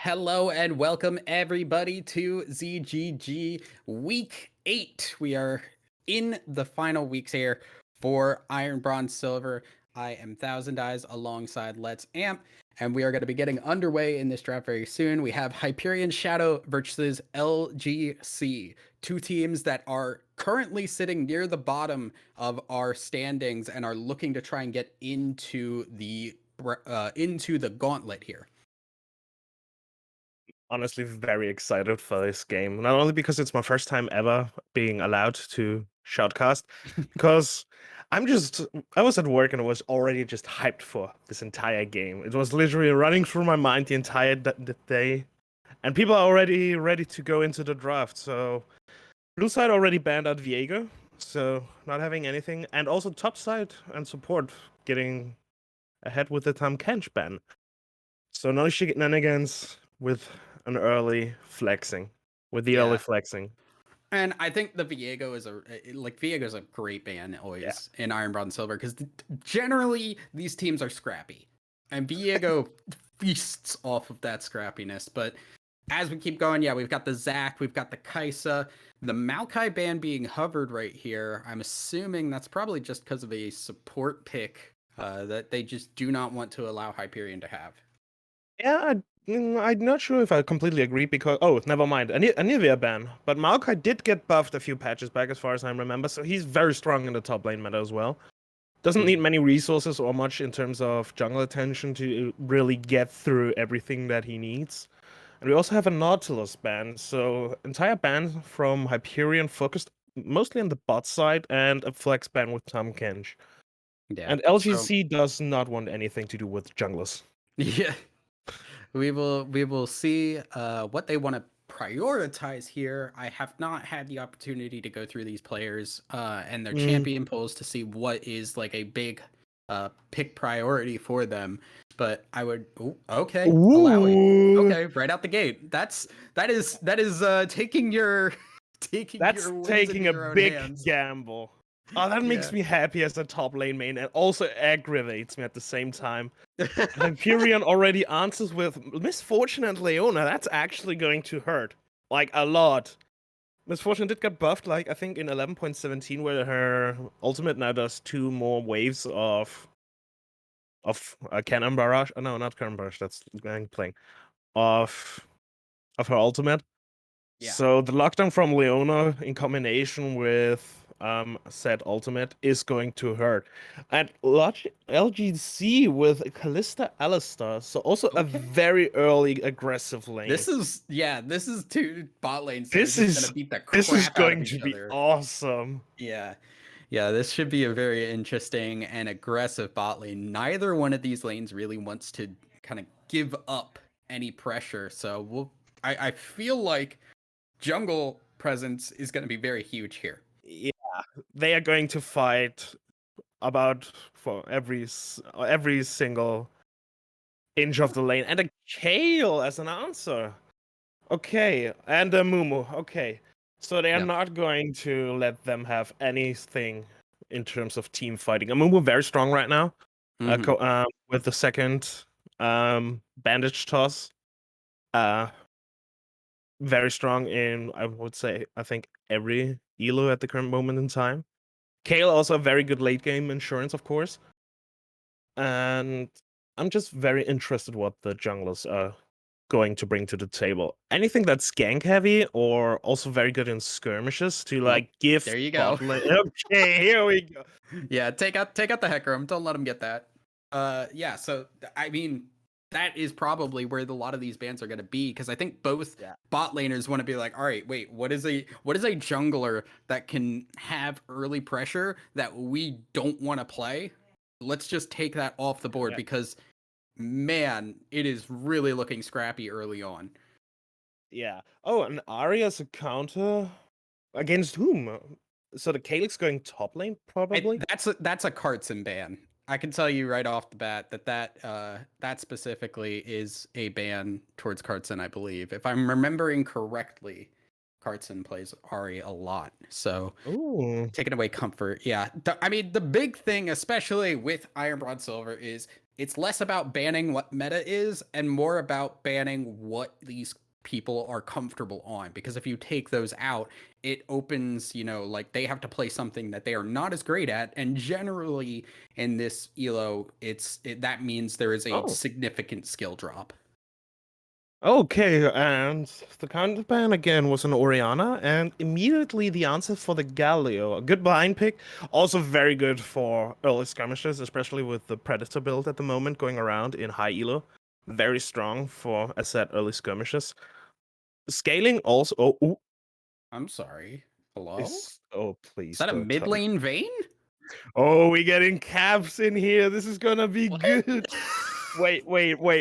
Hello and welcome everybody to ZGG Week 8. We are in the final weeks here for Iron, Bronze, Silver. I am Thousand Eyes alongside Let's Amp, and we are going to be getting underway in this draft very soon. We have Hyperion Shadow versus LGC, two teams that are currently sitting near the bottom of our standings and are looking to try and get into the gauntlet here. Honestly very excited for this game. Not only because it's my first time ever being allowed to shoutcast, because I was at work and I was already just hyped for this entire game. It was literally running through my mind the entire day, and people are already ready to go into the draft. So blue side already banned out Viego, so not having anything, and also top side and support getting ahead with the Tam Kench ban. So no shenanigans with an early flexing. With the early Yeah. flexing. And I think the Viego is Viego's a great ban Yeah. always in Iron, Bronze, Silver because generally these teams are scrappy, and Viego feasts off of that scrappiness. But as we keep going, yeah, we've got the Zac, we've got the Kaisa, the Maokai ban being hovered right here. I'm assuming that's probably just because of a support pick that they just do not want to allow Hyperion to have. Yeah, I'm not sure if I completely agree because never mind. Anivia ban, but Maokai did get buffed a few patches back, as far as I remember, so he's very strong in the top lane meta as well. Doesn't need many resources or much in terms of jungle attention to really get through everything that he needs. And we also have a Nautilus ban, so entire ban from Hyperion focused mostly on the bot side, and a flex ban with Tahm Kench. Yeah. And LGC does not want anything to do with junglers. Yeah. We will see what they want to prioritize here. I have not had the opportunity to go through these players and their champion polls to see what is like a big pick priority for them. But I would allowing. Ooh, Okay, right out the gate. That is taking your taking that's your wins into taking a your own big hands. gamble. Oh, that makes Yeah. me happy as a top lane main, and also aggravates me at the same time. Hyperion already answers with Misfortune and Leona. That's actually going to hurt. Like, a lot. Misfortune did get buffed, like, I think in 11.17, where her ultimate now does 2 more waves of Cannon Barrage. Oh, no, not Cannon Barrage, that's playing. Of her ultimate. Yeah. So the lockdown from Leona in combination with said ultimate is going to hurt. And LGC with Callista Alistar, so also a Okay. very early aggressive lane. This is two bot lanes that are This just gonna is beat the this is crap out of going to each be other. awesome. Yeah. Yeah, this should be a very interesting and aggressive bot lane. Neither one of these lanes really wants to kind of give up any pressure. So I feel like jungle presence is going to be very huge here. Yeah, they are going to fight about for every single inch of the lane, and a Kale as an answer. Okay, and a Mumu. Okay, so they are Yeah. not going to let them have anything in terms of team fighting. A Mumu very strong right now, with the second bandage toss. Very strong in, I would say, I think every elo at the current moment in time. Kale also a very good late game insurance, of course. And I'm just very interested what the junglers are going to bring to the table. Anything that's gank heavy or also very good in skirmishes to Well, like give there you go. bot lane. Okay, here we go. Yeah, take out the Hecarim. Don't let him get that. Yeah, so I mean that is probably where a lot of these bans are going to be because I think both Yeah. bot laners want to be like, all right, wait, what is a jungler that can have early pressure that we don't want to play? Let's just take that off the board Yeah. because man, it is really looking scrappy early on. Yeah. Oh, and Arya's a counter against whom? So the Kalec's going top lane, probably? That's a Cartson ban. I can tell you right off the bat that specifically is a ban towards Cartson, I believe. If I'm remembering correctly, Cartson plays Ari a lot. So Ooh. taking away comfort. Yeah. I mean, the big thing, especially with Iron Broad Silver, is it's less about banning what meta is and more about banning what these people are comfortable on. Because if you take those out, it opens, like they have to play something that they are not as great at. And generally in this elo, that means there is a Oh. significant skill drop. Okay, and the counter ban again was an Oriana, and immediately the answer for the Galio. A good blind pick, also very good for early skirmishes, especially with the Predator build at the moment going around in high elo. Very strong for, as said, early skirmishes. Scaling also. Oh, ooh, I'm sorry. Hello? oh, Is please that a don't mid tell me. lane vein? Oh, we getting caps in here. This is gonna be What? good. Wait,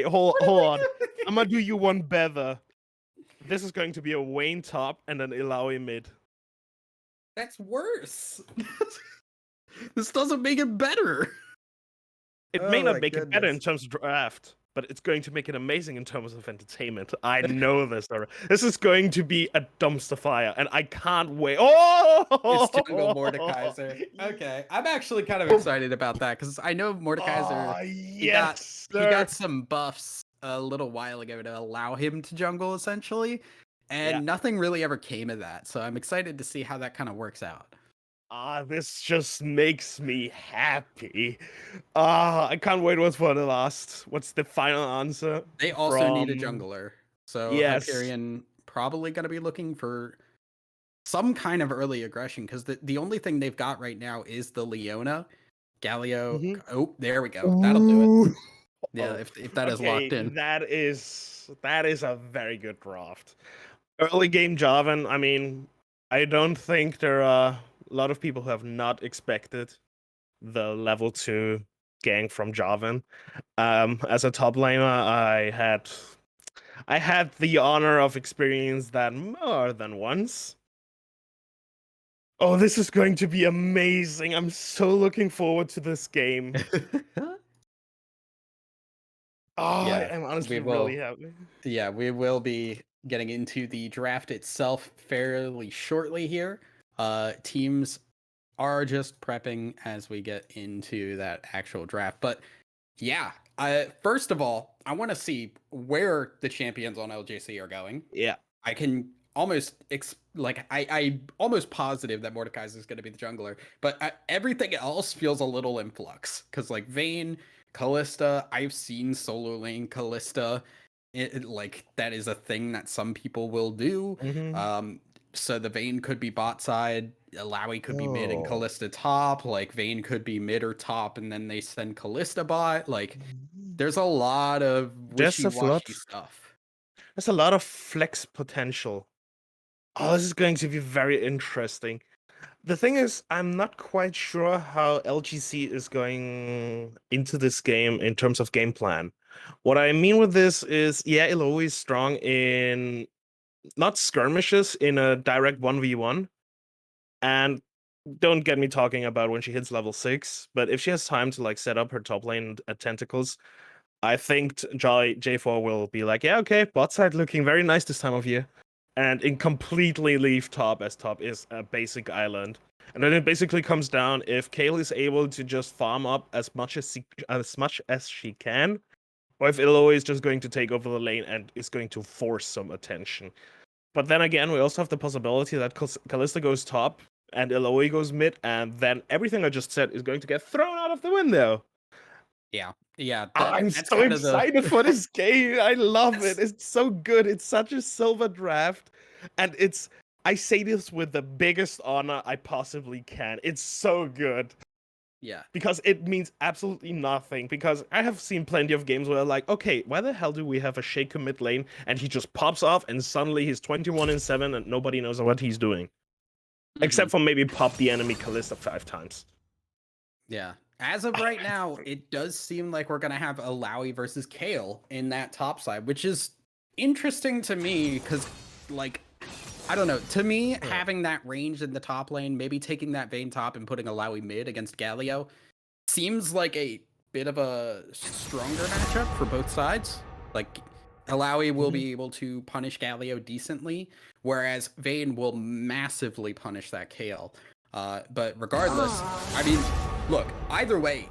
hold What are we on. doing? I'm gonna do you one better. This is going to be a Wayne top and an Ilaoi mid. That's worse. This doesn't make it better. It may Oh not my make it better in goodness. terms of draft, but it's going to make it amazing in terms of entertainment. I know this. This is going to be a dumpster fire, and I can't wait. It's Jungle Oh, Mordekaiser. Okay. I'm actually kind of excited about that because I know Mordekaiser, oh he got yes, he sir. got some buffs a little while ago to allow him to jungle essentially. Yeah. And nothing really ever came of that. So I'm excited to see how that kind of works out. This just makes me happy. I can't wait. What's for the last? What's the final answer They also need a from? jungler. So Yes. Hyperion probably going to be looking for some kind of early aggression because the only thing they've got right now is the Leona. Galio. Mhm. Oh, there we go. That'll do it. Ooh. Yeah, Oh, if that is okay. locked in. That is a very good draft. Early game Jarvan. I mean, I don't think there are a lot of people who have not expected the level 2 gank from Jarvan. As a top laner, I had the honor of experience that more than once. Oh, this is going to be amazing. I'm so looking forward to this game. Oh, Yeah, I'm we honestly really will. happy. Yeah, we will be getting into the draft itself fairly shortly here. Teams are just prepping as we get into that actual draft. But yeah, first of all, I want to see where the champions on LGC are going. Yeah. I can almost I almost positive that Mordekaiser is going to be the jungler, but everything else feels a little in flux because like Vayne, Callista, I've seen solo lane Callista. Like that is a thing that some people will do. Mm-hmm. So the Vayne could be bot side, Alawi could be mid, and Oh. Callista top. Like Vayne could be mid or top, and then they send Callista bot. Like there's a lot of There's a lot. wishy-washy stuff. There's a lot of flex potential. Oh, this is going to be very interesting. The thing is, I'm not quite sure how LGC is going into this game in terms of game plan. What I mean with this is, yeah, Eloy is strong in not skirmishes in a direct 1v1. And don't get me talking about when she hits level 6, but if she has time to like set up her top lane at tentacles, I think J4 will be like, yeah, okay, bot side looking very nice this time of year. And completely leave top, as top is a basic island. And then it basically comes down if Kale is able to just farm up as much as she can, or if Illo is just going to take over the lane and is going to force some attention. But then again, we also have the possibility that Kalista goes top and Eloy goes mid, and then everything I just said is going to get thrown out of the window. Yeah, yeah, I'm that's so kind of the excited for this game. I love it. It's so good. It's such a silver draft. And I say this with the biggest honor I possibly can. It's so good. yeah. Because it means absolutely nothing. Because I have seen plenty of games where, like, okay, why the hell do we have a Shaker mid lane and he just pops off and suddenly he's 21-7 and nobody knows what he's doing? Except Mhm. for maybe pop the enemy Kalista 5 times. Yeah. As of right now, it does seem like we're gonna have Alawi versus Kale in that top side, which is interesting to me because, like, I don't know. To me, having that range in the top lane, maybe taking that Vayne top and putting Alawi mid against Galio, seems like a bit of a stronger matchup for both sides. Like, Alawi will Mhm. be able to punish Galio decently, whereas Vayne will massively punish that Kale. But regardless, I mean, look, either way,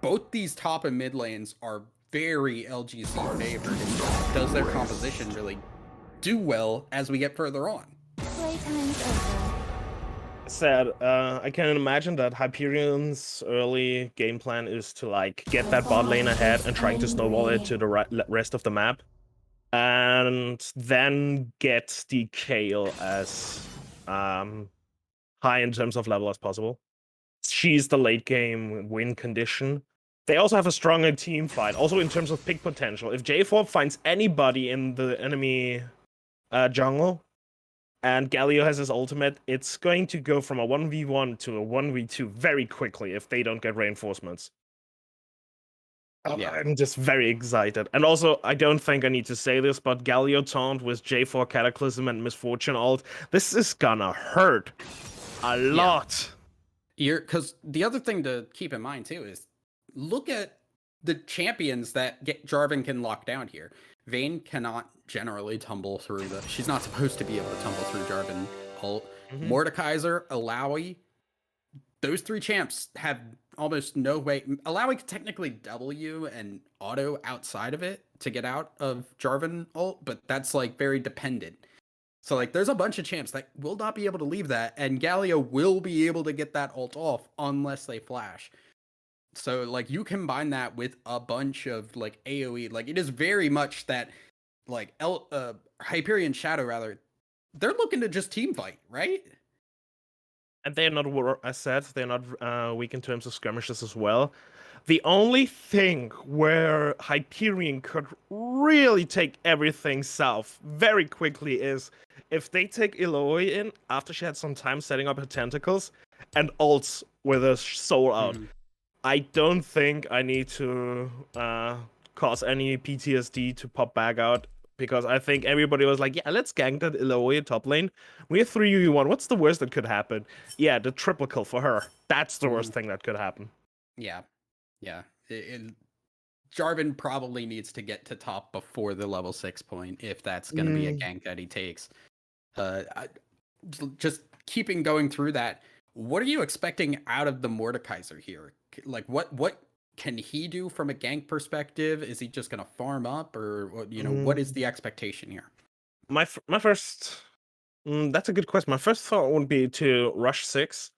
both these top and mid lanes are very LGC favored. And does their composition really do well as we get further on? Playtime's over. Sad. I can imagine that Hyperion's early game plan is to like get that bot lane ahead and trying to snowball it to the rest of the map, and then get the Kayle as high in terms of level as possible. She's the late game win condition. They also have a stronger team fight, also in terms of pick potential. If J4 finds anybody in the enemy jungle, and Galio has his ultimate, it's going to go from a 1v1 to a 1v2 very quickly if they don't get reinforcements. Yeah. I'm just very excited. And also, I don't think I need to say this, but Galio taunt with J4 Cataclysm and Misfortune ult, this is gonna hurt a lot. Because the other thing to keep in mind too is look at the champions that Jarvan can lock down here. Vayne cannot generally tumble through she's not supposed to be able to tumble through Jarvan ult. Mordekaiser, Alawi, those three champs have almost no way. Alawi could technically W and auto outside of it to get out of Jarvan ult, but that's like very dependent. So like there's a bunch of champs that will not be able to leave that, and Galio will be able to get that ult off unless they flash. So like you combine that with a bunch of like AoE, like it is very much that like Hyperion Shadow rather, they're looking to just team fight, right? And they're not, as said, they're not weak in terms of skirmishes as well. The only thing where Hyperion could really take everything south very quickly is if they take Eloy in after she had some time setting up her tentacles and ults with a soul out. I don't think I need to cause any PTSD to pop back out, because I think everybody was like, yeah, let's gank that Eloy top lane. We have 3v1. What's the worst that could happen? Yeah, the triple kill for her. That's the worst thing that could happen. Yeah. Jarvan probably needs to get to top before the level 6 point if that's going to be a gank that he takes. Just keeping going through that, what are you expecting out of the Mordekaiser here? Like, what can he do from a gank perspective? Is he just going to farm up, or what is the expectation here? My first, that's a good question. My first thought would be to rush 6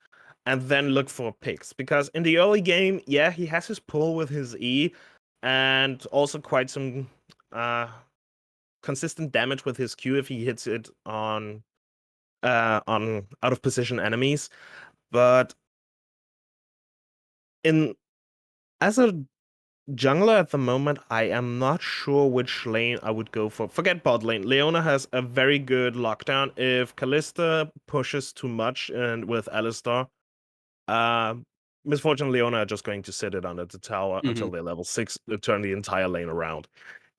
and then look for picks, because in the early game, yeah, he has his pull with his E and also quite some consistent damage with his Q if he hits it on out of position enemies. But as a jungler at the moment, I am not sure which lane I would go for. Forget bot lane. Leona has a very good lockdown. If Kalista pushes too much and with Alistar, Misfortune and Leona are just going to sit it under the tower until they're level 6, turn the entire lane around.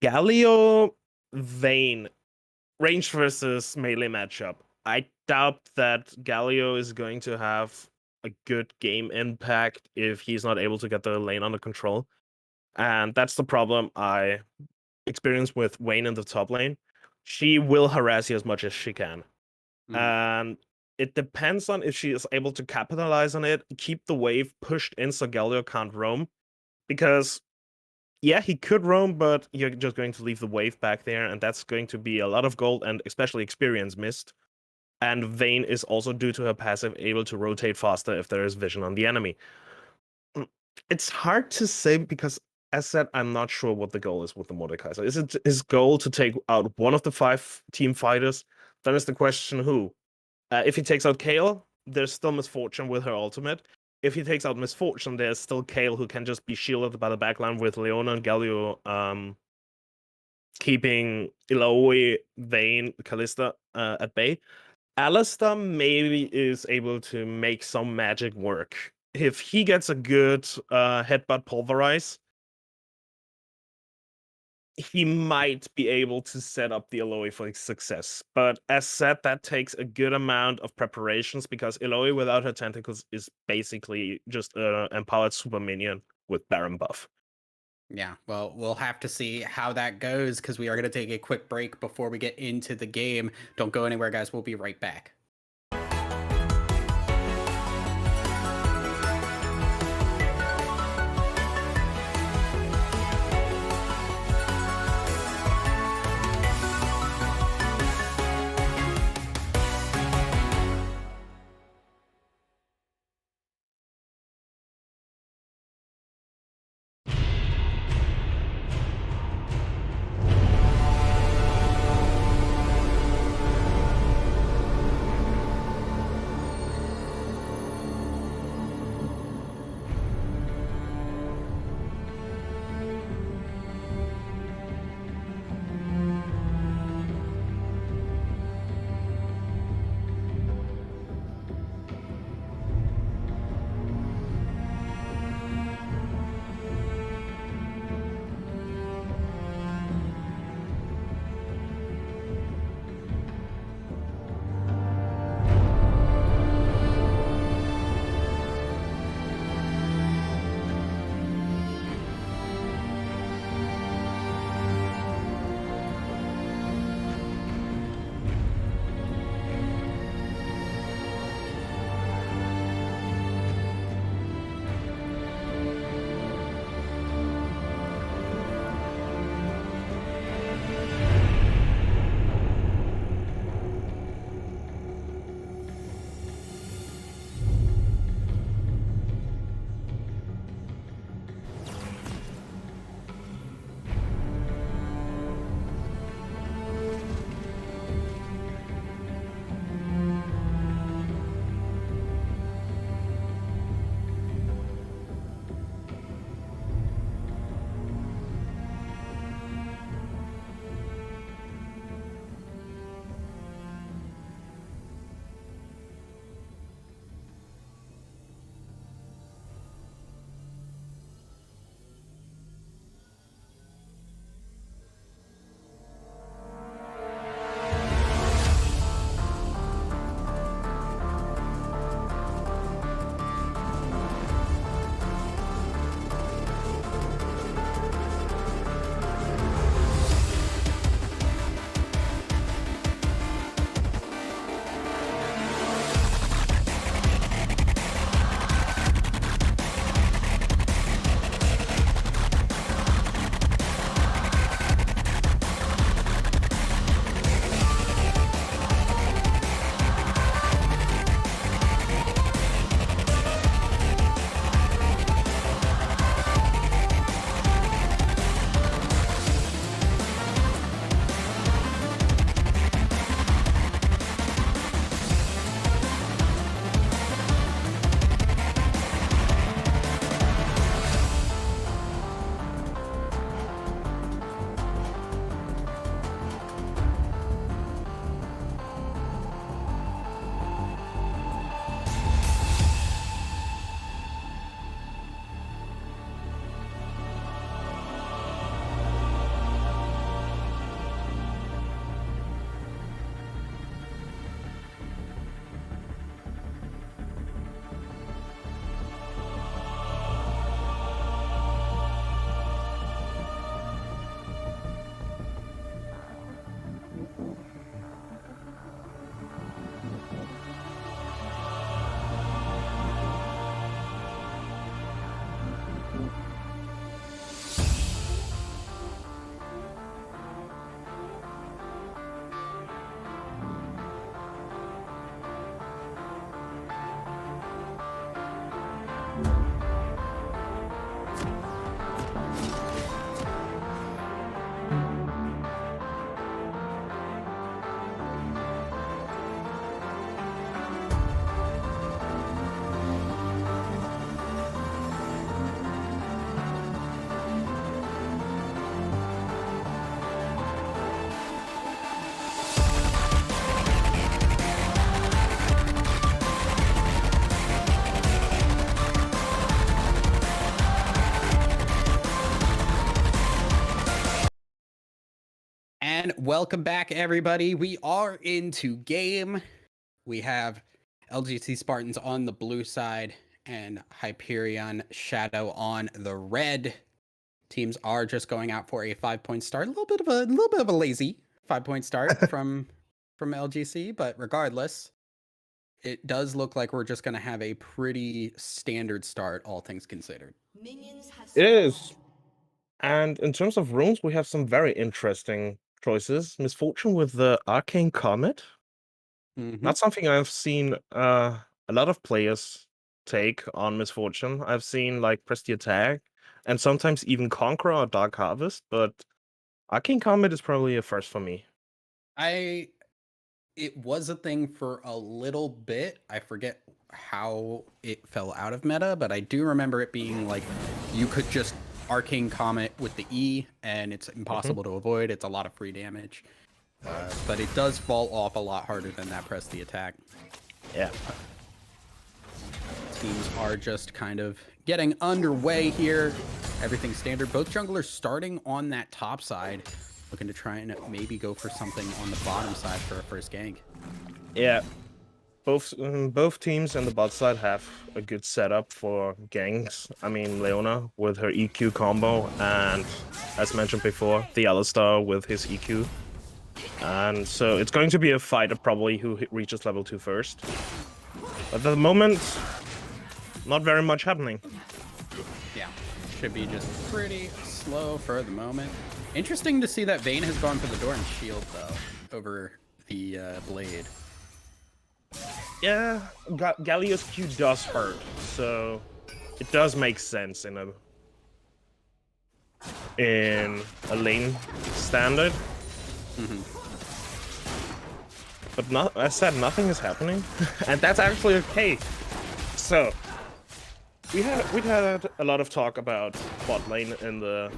Galio, Vayne, range versus melee matchup. I doubt that Galio is going to have a good game impact if he's not able to get the lane under control. And that's the problem I experience with Vayne in the top lane. She will harass you as much as she can. And it depends on if she is able to capitalize on it, keep the wave pushed in so Galio can't roam. Because, yeah, he could roam, but you're just going to leave the wave back there, and that's going to be a lot of gold and especially experience missed. And Vayne is also, due to her passive, able to rotate faster if there is vision on the enemy. It's hard to say because, as said, I'm not sure what the goal is with the Mordekaiser. Is it his goal to take out one of the 5 team fighters? Then is the question who? If he takes out Kayle, there's still Misfortune with her ultimate. If he takes out Misfortune, there's still Kayle who can just be shielded by the backline with Leona and Galio keeping Eloy, Vayne, Kalista at bay. Alistar maybe is able to make some magic work. If he gets a good headbutt pulverize, he might be able to set up the Eloy for success. But as said, that takes a good amount of preparations, because Eloy without her tentacles is basically just an empowered super minion with Baron buff. Yeah, well, we'll have to see how that goes, because we are going to take a quick break before we get into the game. Don't go anywhere, guys. We'll be right back. And welcome back, everybody. We are into game. We have LGC Spartans on the blue side and Hyperion Shadow on the red. Teams are just going out for a 5-point start. A little bit of a lazy 5-point start from LGC, but regardless, it does look like we're just going to have a pretty standard start, all things considered. It is. And in terms of runes, we have some very interesting choices. Misfortune with the Arcane Comet. Not something I've seen a lot of players take on Misfortune. I've seen like Press the Attack and sometimes even Conqueror or Dark Harvest, but Arcane Comet is probably a first for me. It was a thing for a little bit. I forget how it fell out of meta, but I do remember it being like you could just Arcane Comet with the E, and it's impossible to avoid. It's a lot of free damage. But it does fall off a lot harder than that Press the Attack. Yeah. Teams are just kind of getting underway here. Everything's standard. Both junglers starting on that top side, looking to try and maybe go for something on the bottom side for a first gank. Yeah. Both teams and the bot side have a good setup for ganks. I mean, Leona with her EQ combo, and as mentioned before, the Alistar with his EQ. And so it's going to be a fight of probably who reaches level 2 first. But at the moment, not very much happening. Yeah, should be just pretty slow for the moment. Interesting to see that Vayne has gone for the door and shield, though, over the blade. Yeah, Galio's Q does hurt, so it does make sense in a lane standard. But not, as I said, nothing is happening, and that's actually okay. So we had a lot of talk about bot lane in the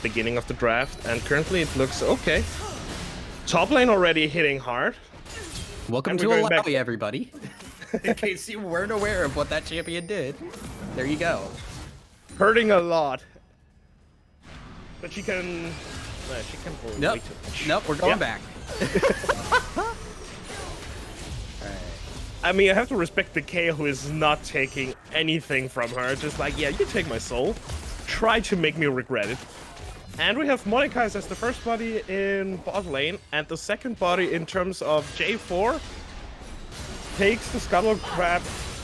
beginning of the draft, and currently it looks okay. Top lane already hitting hard. Welcome to Alawi, everybody. In case you weren't aware of what that champion did, there you go. Hurting a lot. But she can... No, she can hold way too much. Nope, we're going back. I mean, I have to respect the Kayle who is not taking anything from her. Just like, yeah, you take my soul. Try to make me regret it. And we have Mordekaiser as the first body in bot lane, and the second body in terms of J4 takes the scuttle grab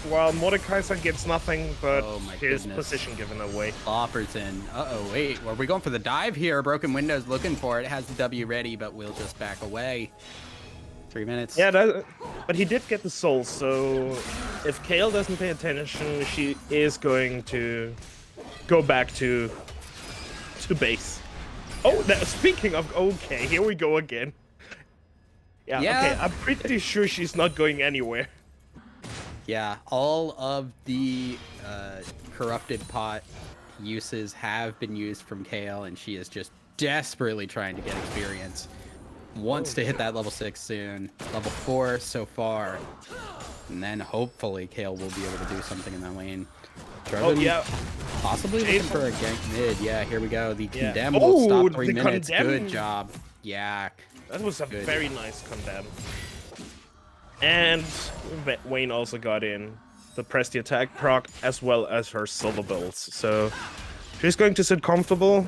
while Mordekaiser gets nothing but his position given away. Lopper's in. Uh-oh, wait. Are we going for the dive here? Broken Window's looking for it. It has the W ready, but we'll just back away. 3 minutes. Yeah, but he did get the soul, so if Kayle doesn't pay attention, she is going to go back to base. Oh, speaking of, okay, here we go again. Yeah, okay, I'm pretty sure she's not going anywhere. Yeah, all of the corrupted pot uses have been used from Kayle, and she is just desperately trying to get experience. Wants to hit that level 6 soon. Level 4 so far. And then hopefully Kayle will be able to do something in that lane. Oh, yeah. Possibly looking for a gank mid. Yeah, here we go. The condemn will stop 3 minutes. Good job. Yeah. That was a very nice condemn. And Wayne also got in the Press the Attack proc as well as her silver builds. So she's going to sit comfortable.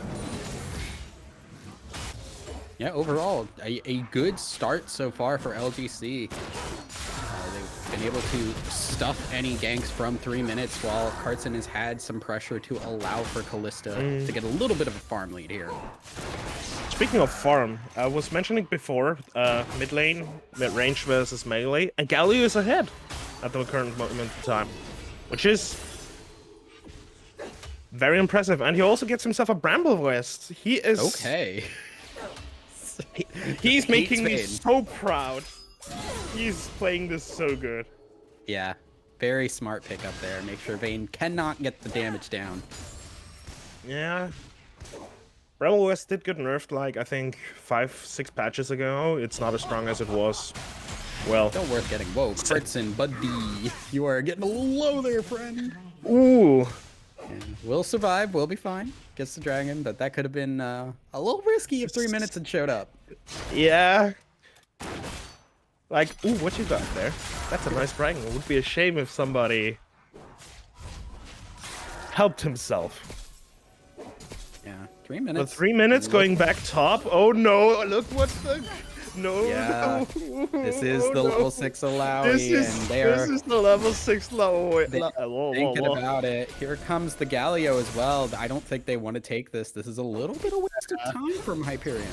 Yeah, overall, a good start so far for LGC. They've been able to stuff any ganks from 3 minutes, while Cartson has had some pressure to allow for Callista to get a little bit of a farm lead here. Speaking of farm, I was mentioning before, mid lane, mid-range versus melee, and Galio is ahead at the current moment in time, which is very impressive. And he also gets himself a Bramble West. He is... Okay. He's making me so proud. He's playing this so good. Yeah, very smart pick up there. Make sure Vayne cannot get the damage down. Yeah. Bramble West did get nerfed like, I think, 5-6 patches ago. It's not as strong as it was. Well... Still worth getting. Whoa, Cartson, buddy. You are getting a little low there, friend. Ooh. We'll survive. We'll be fine. Gets the dragon, but that could have been a little risky if 3 minutes had showed up. Yeah. Like, ooh, what you got there? That's a nice dragon. It would be a shame if somebody helped himself. Yeah, 3 minutes. But 3 minutes going back top. Oh no! Look what's the no. Yeah, no. this is the no. level 6 Alawi, and This is the level 6 low. Thinking about it, here comes the Galio as well. I don't think they want to take this. This is a little bit of waste of time from Hyperion.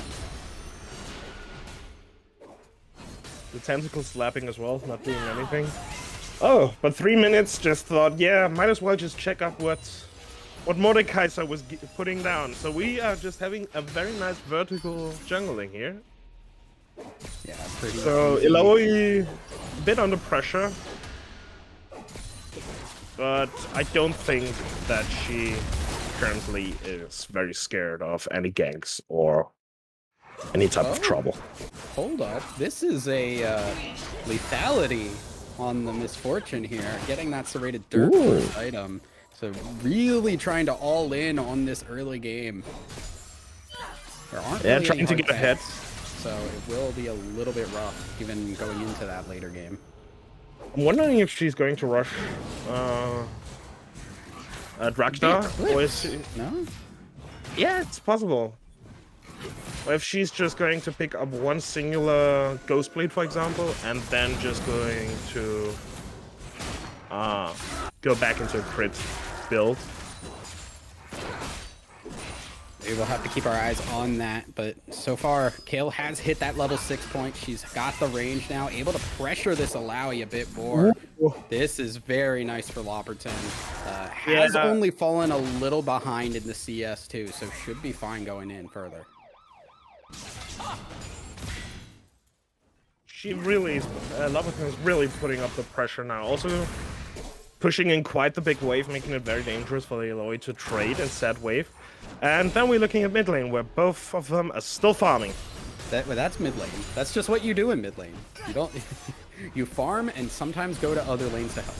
The tentacle slapping as well, not doing anything. Oh, but 3 minutes. Just thought, yeah, might as well just check up what Mordekaiser was putting down. So we are just having a very nice vertical jungling here. Yeah, pretty. So Illaoi a bit under pressure, but I don't think that she currently is very scared of any ganks or any type of trouble. Hold up, this is a lethality on the misfortune here, getting that serrated dirt first item. So really trying to all in on this early game. There aren't really trying to get ahead. So it will be a little bit rough, even going into that later game. I'm wondering if she's going to rush Draktar, or is she... No? Yeah, it's possible. Or if she's just going to pick up one singular Ghost Blade, for example, and then just going to go back into a crit build. We will have to keep our eyes on that, but so far, Kale has hit that level 6 point. She's got the range now, able to pressure this Alawi a bit more. This is very nice for Lopperton. Has only fallen a little behind in the CS too, so should be fine going in further. She really is, Lopperton is really putting up the pressure now. Also pushing in quite the big wave, making it very dangerous for the Illaoi to trade in said wave. And then we're looking at mid lane, where both of them are still farming. That's mid lane. That's just what you do in mid lane. You don't... you farm and sometimes go to other lanes to help.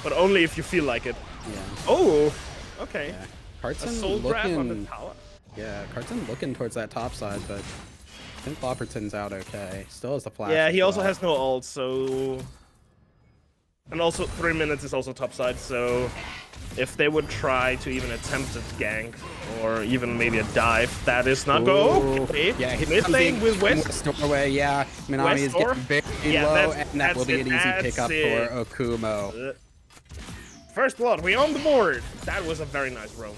But only if you feel like it. Yeah. Oh, okay. Yeah. A Cartson soul grab on the looking... tower. Yeah, Cartson looking towards that top side, but I think Lopperton's out okay. Still has the flash. Yeah, as he also well. has no ult, so... And also 3 minutes is also topside, so if they would try to even attempt a gank or even maybe a dive, that is not go. Okay. Yeah, he mid lane with West. Doorway, yeah. Minami is getting very low, and that will be an easy pickup for Okumo. First blood, we on the board. That was a very nice roam.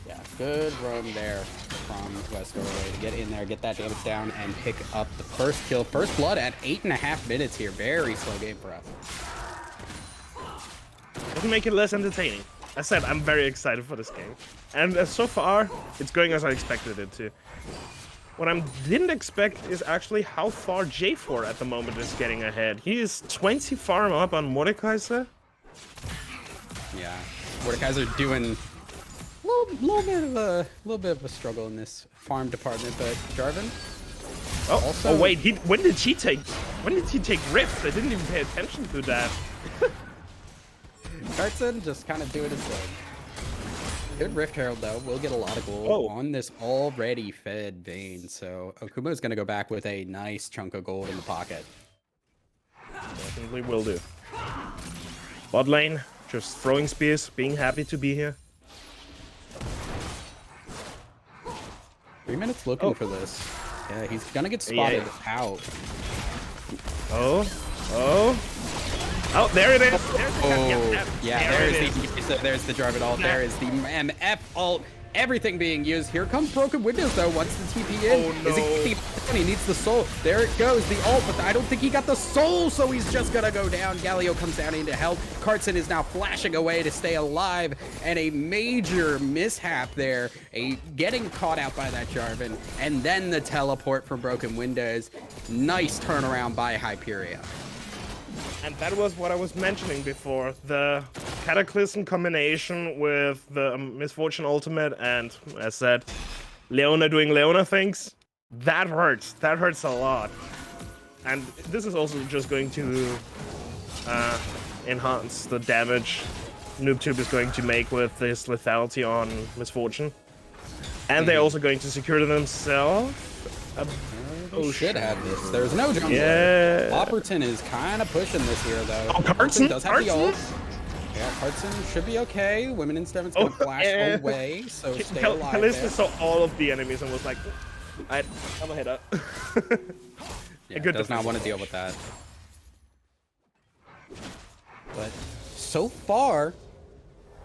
Yeah, good roam there from West Doorway to get in there, get that damage down, and pick up the first kill. First blood at 8.5 minutes here. Very slow game for us. Doesn't make it less entertaining. I said I'm very excited for this game, and so far it's going as I expected it to. What I didn't expect is actually how far J4 at the moment is getting ahead. He is 20 farm up on Mordekaiser. Yeah, Mordekaiser doing a little bit of a struggle in this farm department, but Jarvan. Oh wait, when did he take Rift? I didn't even pay attention to that. Cartson just kind of doing his thing. Good Rift Herald though. We'll get a lot of gold on this already fed Vayne. So Okumo's gonna go back with a nice chunk of gold in the pocket. Definitely will do. Bot lane, just throwing spears, being happy to be here. 3 minutes looking for this. Yeah, he's gonna get spotted out. Oh, there it is. There's the Jarvan ult. There is the MF ult. Everything being used. Here comes Broken Windows though. Once the TP in, Oh, no. he needs the soul. There it goes, the ult, but I don't think he got the soul, so he's just gonna go down. Galio comes down in to help. Cartson is now flashing away to stay alive, and a major mishap there. Getting caught out by that Jarvan, and then the teleport from Broken Windows. Nice turnaround by Hyperion. And that was what I was mentioning before. The Cataclysm combination with the Misfortune ultimate and, as said, Leona doing Leona things. That hurts. That hurts a lot. And this is also just going to enhance the damage NoobTube is going to make with this lethality on Misfortune. And they're also going to secure themselves. Oh, should have this. There's no jump. Yeah. Lopperton is kind of pushing this here, though. Oh, Carson does have the ult. Yeah, Carson should be okay. Women in Steven's gonna flash away, so stay alive. Kalista saw all of the enemies and was like, I'm a head up. Yeah, does not want to deal with that. But so far,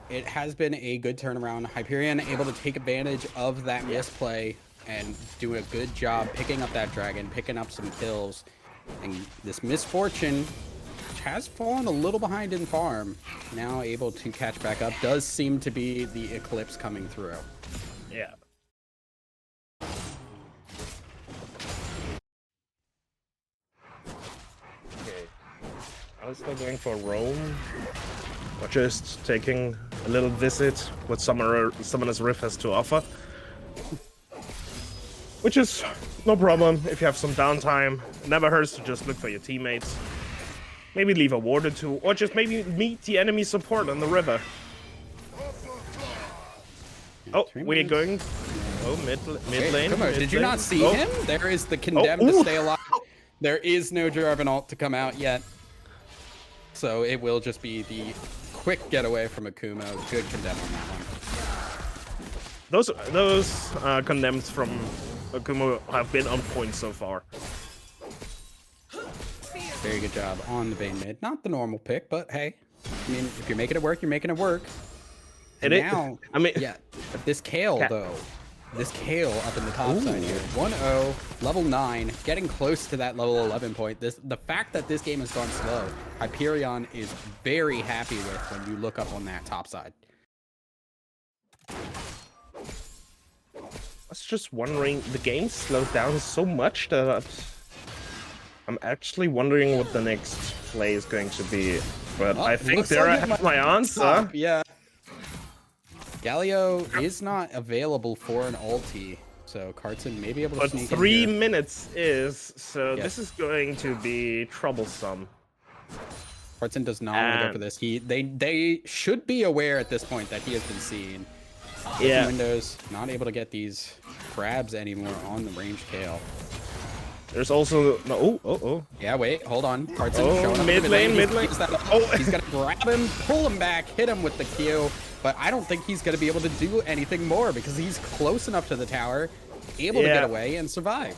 it has been a good turnaround. Hyperion able to take advantage of that misplay and do a good job picking up that dragon, picking up some kills. And this Misfortune, which has fallen a little behind in farm, now able to catch back up, does seem to be the Eclipse coming through. Yeah. Okay. I was still going for Rome, or just taking a little visit what Summoner's Rift has to offer. Which is no problem if you have some downtime. It never hurts to just look for your teammates. Maybe leave a ward or two, or just maybe meet the enemy support on the river. Oh, we're going. Oh, mid lane. Come on, did you not see him? There is the condemned to stay alive. There is no Jarvan ult to come out yet. So it will just be the quick getaway from Akuma. Good condemn on that one. Those condemns from Akuma have been on point so far. Very good job on the Vayne mid. Not the normal pick, but hey, I mean, if you're making it work, you're making it work. And now, I mean, yeah, this Kale though, this Kale up in the top side here, 1-0, level 9, getting close to that level 11 point. The fact that this game has gone slow, Hyperion is very happy with when you look up on that top side. I was just wondering, the game slowed down so much that I'm actually wondering what the next play is going to be. But I think there I have my answer. Yeah. Galio is not available for an ulti, so Carson may be able to sneak in. But 3 minutes is, so this is going to be troublesome. Carson does not want to go for this. They should be aware at this point that he has been seen. Yeah. Windows not able to get these crabs anymore on the ranged Kale. There's also no. Yeah, wait, hold on. Carson showing up mid lane. He's gonna grab him, pull him back, hit him with the Q. But I don't think he's gonna be able to do anything more because he's close enough to the tower, able to get away and survive.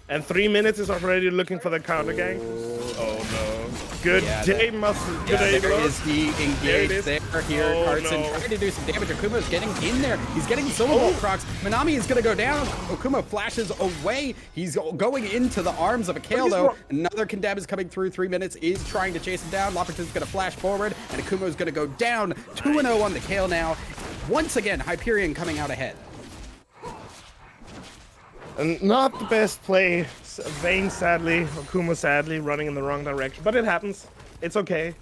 And 3 minutes is already looking for the counter gang. Oh no. Good day, Muscle. Good day, there is the engage there here. Carson trying to do some damage. Akuma's getting in there. He's getting solo wall procs. Manami is gonna go down. Akuma flashes away. He's going into the arms of a Kale though. Another condemn is coming through. 3 minutes is trying to chase him down. Lopperton's gonna flash forward, and Akuma is gonna go down. 2-0 on the Kale now. Once again, Hyperion coming out ahead. And not the best play. Vayne sadly, Akuma sadly, running in the wrong direction. But it happens. It's okay.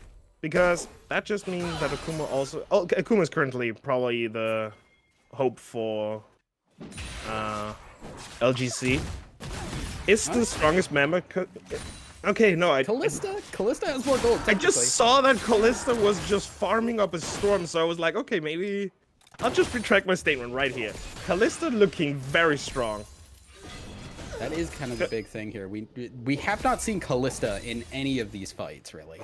Because that just means that Akuma also... Oh, Akuma is currently probably the hope for LGC. It's the strongest member. Okay, no, Kalista has more gold. I just saw that Kalista was just farming up a storm, so I was like, okay, maybe... I'll just retract my statement right here. Kalista looking very strong. That is kind of the big thing here. We have not seen Kalista in any of these fights, really.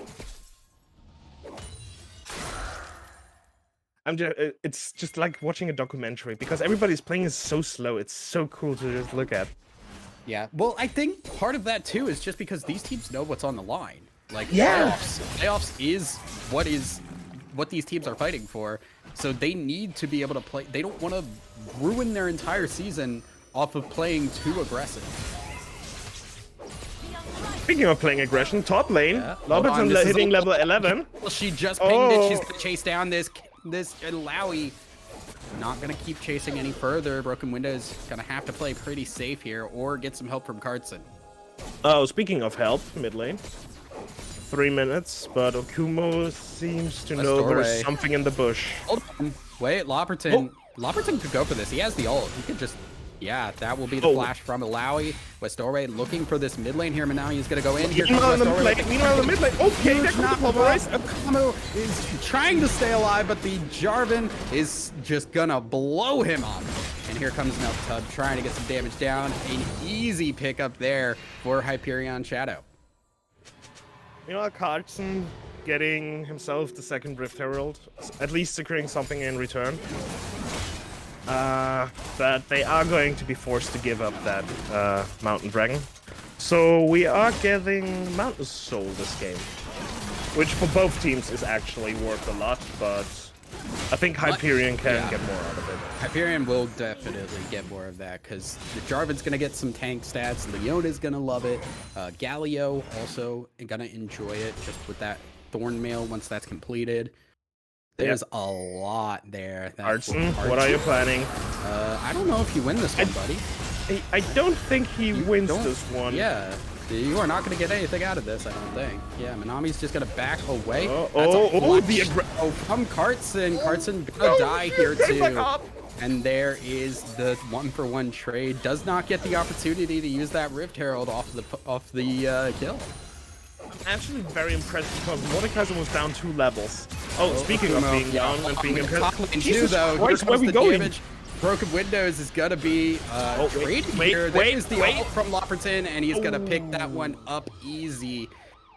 It's just like watching a documentary because everybody's playing is so slow. It's so cool to just look at. Yeah, well, I think part of that too is just because these teams know what's on the line. Like playoffs is what these teams are fighting for. So they need to be able to play. They don't want to ruin their entire season off of playing too aggressive. Speaking of playing aggression, top lane, Lopperton hitting level 11. Well, she just pinged it. She's gonna chase down this Lowy. Not gonna keep chasing any further. Broken Window's gonna have to play pretty safe here or get some help from Carson. Oh, speaking of help, mid lane. 3 minutes, but Okumo seems to know there's something in the bush. Hold on. Wait, Lopperton. Lopperton could go for this. He has the ult. Yeah, that will be the flash from Alawi. Westorway looking for this mid lane here, but now he's going to go in. Here Meanwhile, comes in the mid lane. Okay, there comes the pulverize. Akamu is trying to stay alive, but the Jarvan is just going to blow him up. And here comes Meltub trying to get some damage down. An easy pickup there for Hyperion Shadow. Meanwhile, Carlson getting himself the second Rift Herald, at least securing something in return. But they are going to be forced to give up that Mountain Dragon. So we are getting Mountain Soul this game, which for both teams is actually worth a lot, but I think Hyperion can get more out of it. Hyperion will definitely get more of that because the Jarvan's going to get some tank stats. Leona's going to love it. Galio also going to enjoy it just with that Thorn Mail once that's completed. There's a lot there. Artson, what are you planning? I don't know if you win this one, buddy. I don't think he wins this one. Yeah, you are not going to get anything out of this, I don't think. Yeah, Manami's just going to back away. From Cartson. Cartson going to die here, too. And there is the 1-for-1 trade. Does not get the opportunity to use that Rift Herald off the kill. Actually very impressed because Mordekaiser was down 2 levels. Oh, speaking of being down and being impressed. Jesus Christ, where we going? Broken Windows is gonna be traded here. There's the ult from Lopperton, and he's gonna pick that one up easy.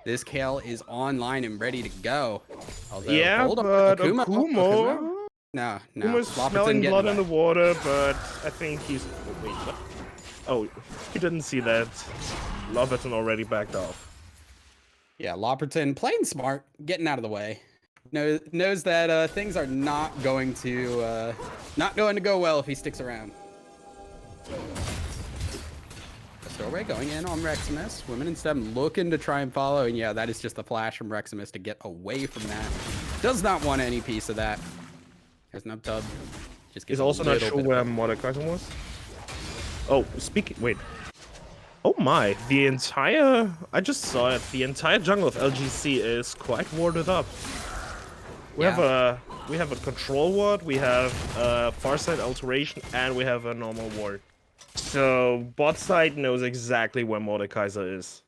This Kale is online and ready to go. Although, hold on, but Akumo. No. Akumo's smelling blood in the water, but I think he's. Wait, what? Oh, he didn't see that. Lopperton already backed off. Yeah, Lopperton playing smart, getting out of the way. Knows that things are not going to go well if he sticks around. Storeway going in on Reximus. Women in STEM looking to try and follow, and yeah, that is just a flash from Reximus to get away from that. Does not want any piece of that. There's an uptub. He's also not sure where Mordekaiser was. Oh, wait. Oh my, I just saw it, the entire jungle of LGC is quite warded up. We have a control ward, we have a Farsight alteration, and we have a normal ward. So bot side knows exactly where Mordekaiser is.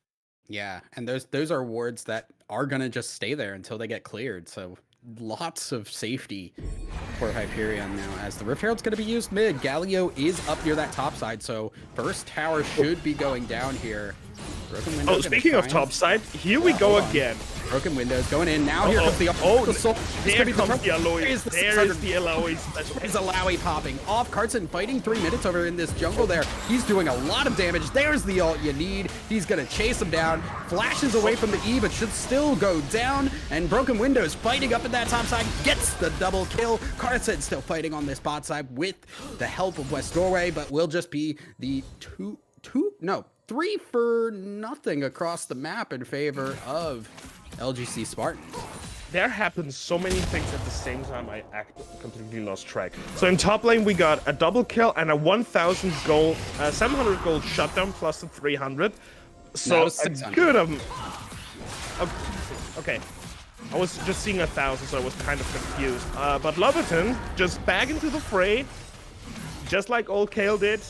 Yeah, and those are wards that are gonna just stay there until they get cleared, so lots of safety for Hyperion now as the Rift Herald's going to be used mid. Galio is up near that top side, so first tower should be going down here. Broken Windows. Oh, speaking of top side, here we go again. Broken Windows going in. Now here comes the there comes the Aloy. There is the Aloy. There's Alawi popping off. Cartson fighting 3 minutes over in this jungle there. He's doing a lot of damage. There's the ult you need. He's going to chase him down. Flashes away from the E, but should still go down. And Broken Windows fighting up at that top side. Gets the double kill. Cartson still fighting on this bot side with the help of Westorway, but will just be the 3-for-0 across the map in favor of LGC Spartans. There happened so many things at the same time I completely lost track. So in top lane we got a double kill and a 1,000 gold, 700 gold shutdown plus the 300. So a good okay. I was just seeing 1,000, so I was kind of confused. But Loverton just back into the fray, just like old Kale did.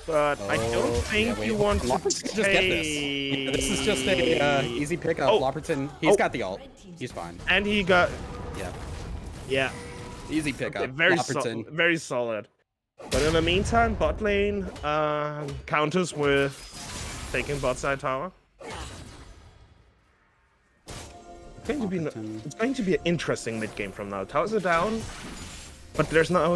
But I don't think you want to just get this. Yeah, this is just a easy pickup. Lopperton, he's got the ult. He's fine. And he got... Yeah. Easy pickup. Okay, very solid. But in the meantime, bot lane counters with taking bot side tower. It's going to be an interesting mid game from now. Towers are down. But there's no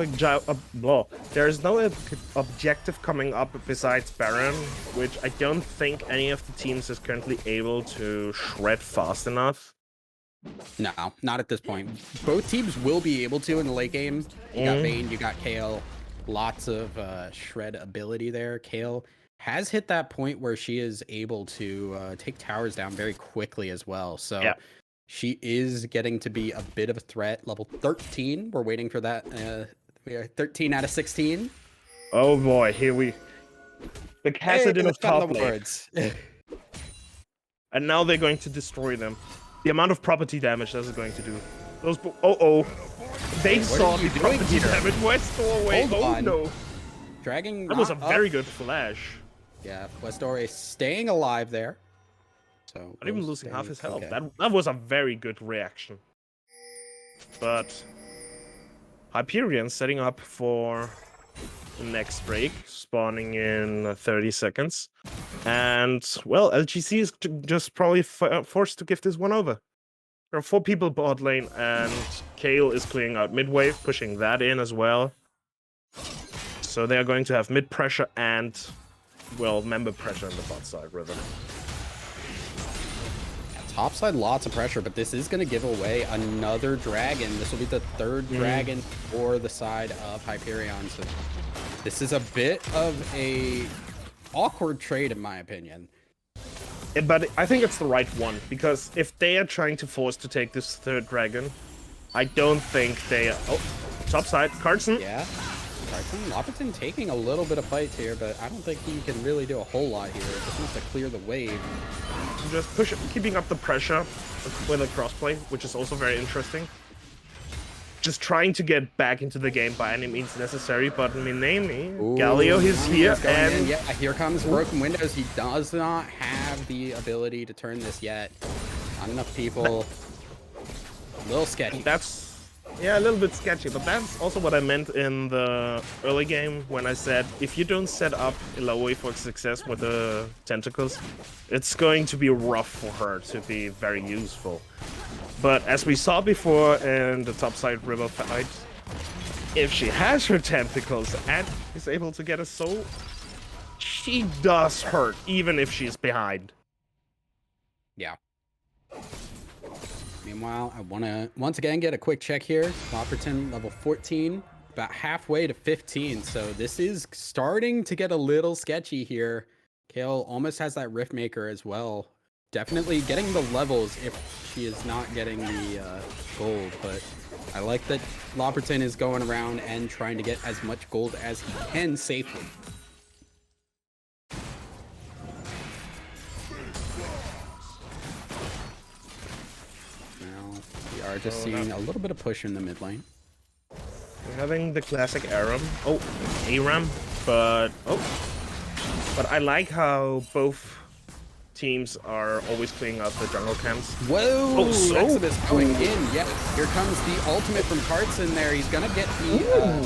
objective coming up besides Baron, which I don't think any of the teams is currently able to shred fast enough. No, not at this point. Both teams will be able to in the late game. You got Vayne, you got Kale. Lots of shred ability there. Kale has hit that point where she is able to take towers down very quickly as well. So yeah. She is getting to be a bit of a threat. Level 13. We're waiting for that. We are 13 out of 16. Oh boy, here we... The Cassadin of top lane. And now they're going to destroy them. The amount of property damage that is going to do. Those... They saw the property damage. West away. Oh no. Dragging. That was a not very up. good flash. Yeah, Westore staying alive there. So Not even will losing half stay- his health. okay. That was a very good reaction. But Hyperion setting up for the next break, spawning in 30 seconds. And, well, LGC is just probably forced to give this one over. There are 4 people bot lane, and Kale is clearing out mid wave, pushing that in as well. So they are going to have mid pressure and, well, member pressure on the bot side, rather. Top side, lots of pressure, but this is going to give away another dragon. This will be the 3rd dragon for the side of Hyperion. So this is a bit of a awkward trade, in my opinion. But I think it's the right one, because if they are trying to force to take this 3rd dragon, I don't think they are... Oh, top side, Carson. Yeah. Lopperton taking a little bit of fight here, but I don't think he can really do a whole lot here. Just wants to clear the wave. Just keeping up the pressure with a crossplay, which is also very interesting. Just trying to get back into the game by any means necessary, but Minami, Galio, he's here, and... Yeah, here comes Broken Windows. He does not have the ability to turn this yet. Not enough people. A little sketchy. That's... Yeah, a little bit sketchy, but that's also what I meant in the early game when I said if you don't set up Ilaoi for success with the tentacles, it's going to be rough for her to be very useful. But as we saw before in the topside river fight, if she has her tentacles and is able to get a soul, she does hurt, even if she's behind. Yeah. Meanwhile, I want to once again get a quick check here. Lopperton level 14, about halfway to 15. So this is starting to get a little sketchy here. Kale almost has that Rift Maker as well. Definitely getting the levels if she is not getting the gold. But I like that Lopperton is going around and trying to get as much gold as he can safely. We are just seeing a little bit of push in the mid lane. We're having the classic Aram. Oh, Aram, but I like how both teams are always cleaning up the jungle camps. Whoa! Oh, so Exodus going in. Yep. Here comes the ultimate from Carson there. He's gonna get the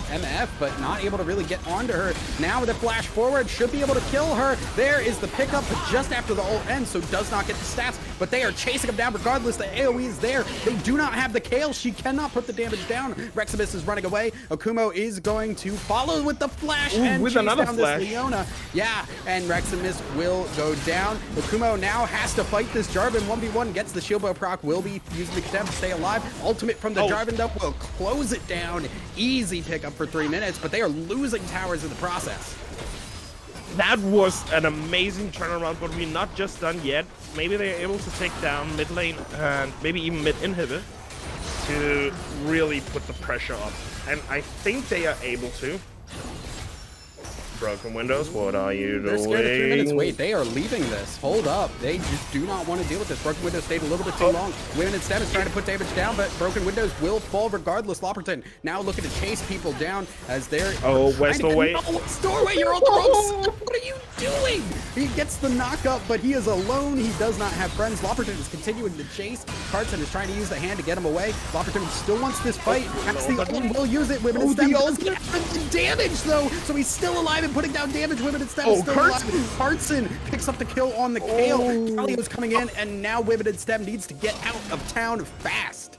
MF, but not able to really get onto her. Now with a flash forward, should be able to kill her. There is the pickup just after the ult ends, so does not get the stats, but they are chasing him down regardless. The AoE is there. They do not have the Kale. She cannot put the damage down. Rexibus is running away. Okumo is going to follow with the flash and with chase another down flash. this Leona. Yeah, and Rexibus will go down. Okumo now has to fight this Jarvan 1v1, gets the shield bow proc, will be using the stem to stay alive. Ultimate from the Jarvan though will close it down. Easy pickup for 3 minutes, but they are losing towers in the process. That was an amazing turnaround, but we're not just done yet. Maybe they're able to take down mid lane and maybe even mid inhibitor to really put the pressure up. And I think they are able to. Broken Windows, what are you They're doing? scared of 3 minutes. Wait, they are leaving this. Hold up. They just do not want to deal with this. Broken Windows stayed a little bit too long. Women and Stem is trying to put damage down, but Broken Windows will fall regardless. Lopperton now looking to chase people down as they're... Oh, West away. Doorway, you're on the ropes. What are you doing? He gets the knockup, but he is alone. He does not have friends. Lopperton is continuing to chase. Carson is trying to use the hand to get him away. Lopperton still wants this fight. That's the ult and will use it. Women and Stem does get the damage though, so he's still alive and putting down damage. Women and Stem is still alive. Carson picks up the kill on the Kale. Galio's coming in, and now Women and Stem needs to get out of town fast.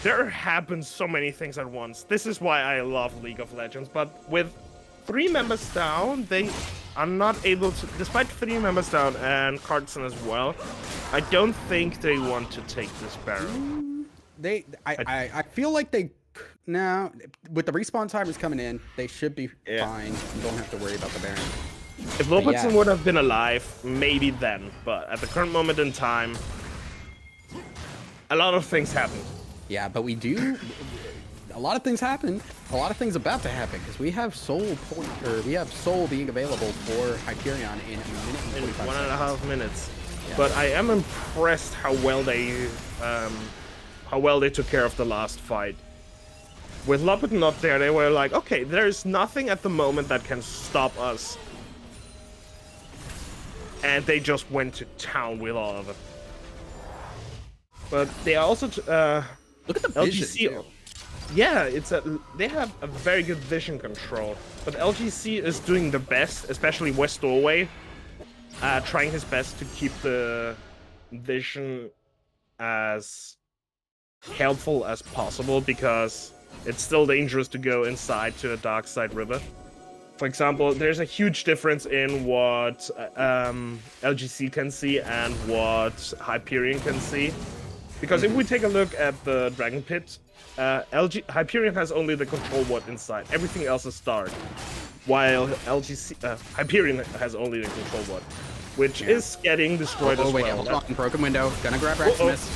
There happen so many things at once. This is why I love League of Legends, but with 3 members down, they are not able to, despite 3 members down and Carson as well, I don't think they want to take this Baron. I feel like they, now with the respawn timers coming in, they should be fine. You don't have to worry about the Baron. If Lopperton would have been alive, maybe then, but at the current moment in time, a lot of things happen. Yeah, but we do. A lot of things happen. A lot of things about to happen because we have Soul being available for Hyperion in a minute and 45 1.5 minutes. Yeah. But I am impressed how well they took care of the last fight. with Loppet not there, they were like, okay, there's nothing at the moment that can stop us. And they just went to town with all of it. But they are also Look at the vision, LGC. too. Yeah, they have a very good vision control. But LGC is doing the best, especially West Doorway, trying his best to keep the vision as helpful as possible, because it's still dangerous to go inside to a dark side river. For example, there's a huge difference in what LGC can see and what Hyperion can see. Because if we take a look at the Dragon Pit, Hyperion has only the control ward inside. Everything else is dark. While Hyperion has only the control ward, which is getting destroyed as wait, well. hold on. Broken window. Gonna grab Reximus.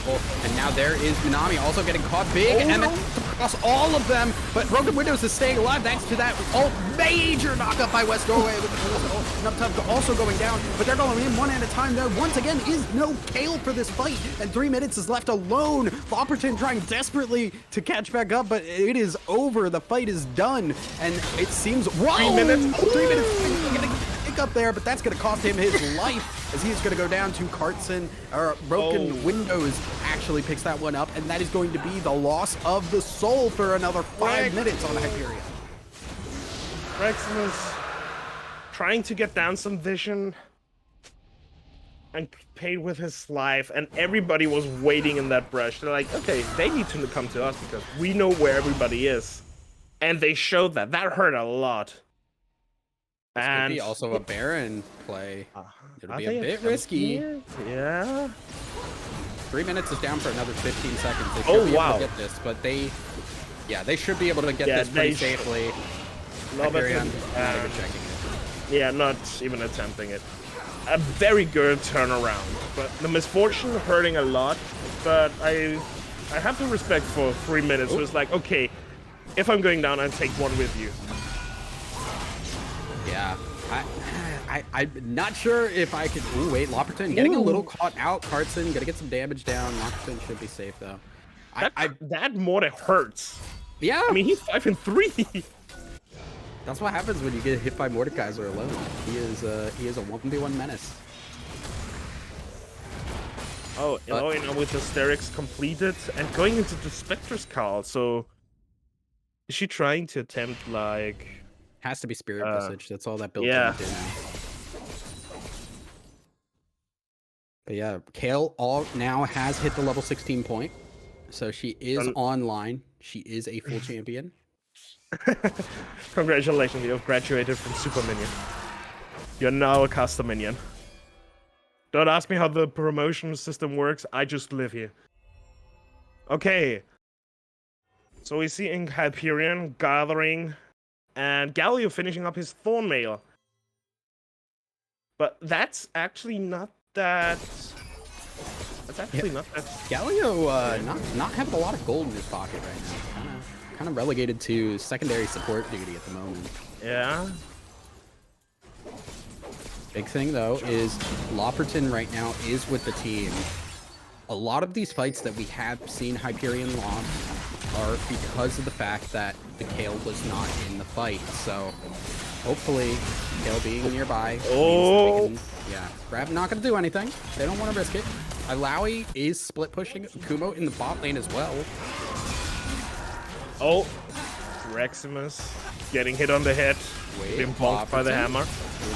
And now there is Minami also getting caught. Big MF across all of them. But Broken Windows is staying alive thanks to that major knockup by West Doorway. With enough time also going down. But they're going in one at a time. There once again is no Kale for this fight. And 3 minutes is left alone. Lopperton trying desperately to catch back up, but it is over. The fight is done. And it seems... Whoa! 3 minutes. 3 minutes. Getting up there, but that's going to cost him his life as he's going to go down to Cartson. Broken Windows actually picks that one up, and that is going to be the loss of the soul for another 5 minutes on Hyperion. Reximus trying to get down some vision and paid with his life, and everybody was waiting in that brush. They're like, okay, they need to come to us because we know where everybody is. And they showed that. That hurt a lot. This and could be also a Baron play. It'll be a they bit risky. Yeah. 3 minutes is down for another 15 seconds. They should be able to get this, but they should be able to get this pretty safely. Hyperion, not even checking it. Yeah, not even attempting it. A very good turnaround, but the misfortune hurting a lot. But I have to respect for 3 minutes. So it's like, okay, if I'm going down, I'll take one with you. Yeah, I'm not sure if I could. Ooh, wait, Lopperton getting a little caught out. Cartson gonna get some damage down. Lopperton should be safe though. That mortar hurts. Yeah, I mean, he's 5-3. That's what happens when you get hit by Mordekaiser alone. He is a 1v1 menace. Oh, now with the Hysterics completed and going into the Spectre's call. So is she trying to attempt like? Has to be Spirit Visage. That's all that built yeah. into now. But yeah, Kale now has hit the level 16 point. So she is online. She is a full champion. Congratulations, you have graduated from Super Minion. You're now a custom minion. Don't ask me how the promotion system works, I just live here. Okay. So we see in Hyperion gathering and Galio finishing up his Thorn Mail. But that's actually not that... That's actually not that... Galio not having a lot of gold in his pocket right now. Kind of relegated to secondary support duty at the moment. Yeah. Big thing though is Lopperton right now is with the team. A lot of these fights that we have seen Hyperion lost are because of the fact that the Kale was not in the fight. So hopefully Kale being nearby means that they can, Grab not gonna do anything. They don't want to risk it. Illaoi is split pushing Kumo in the bot lane as well. Oh, Reximus getting hit on the head, being bonked by the hammer.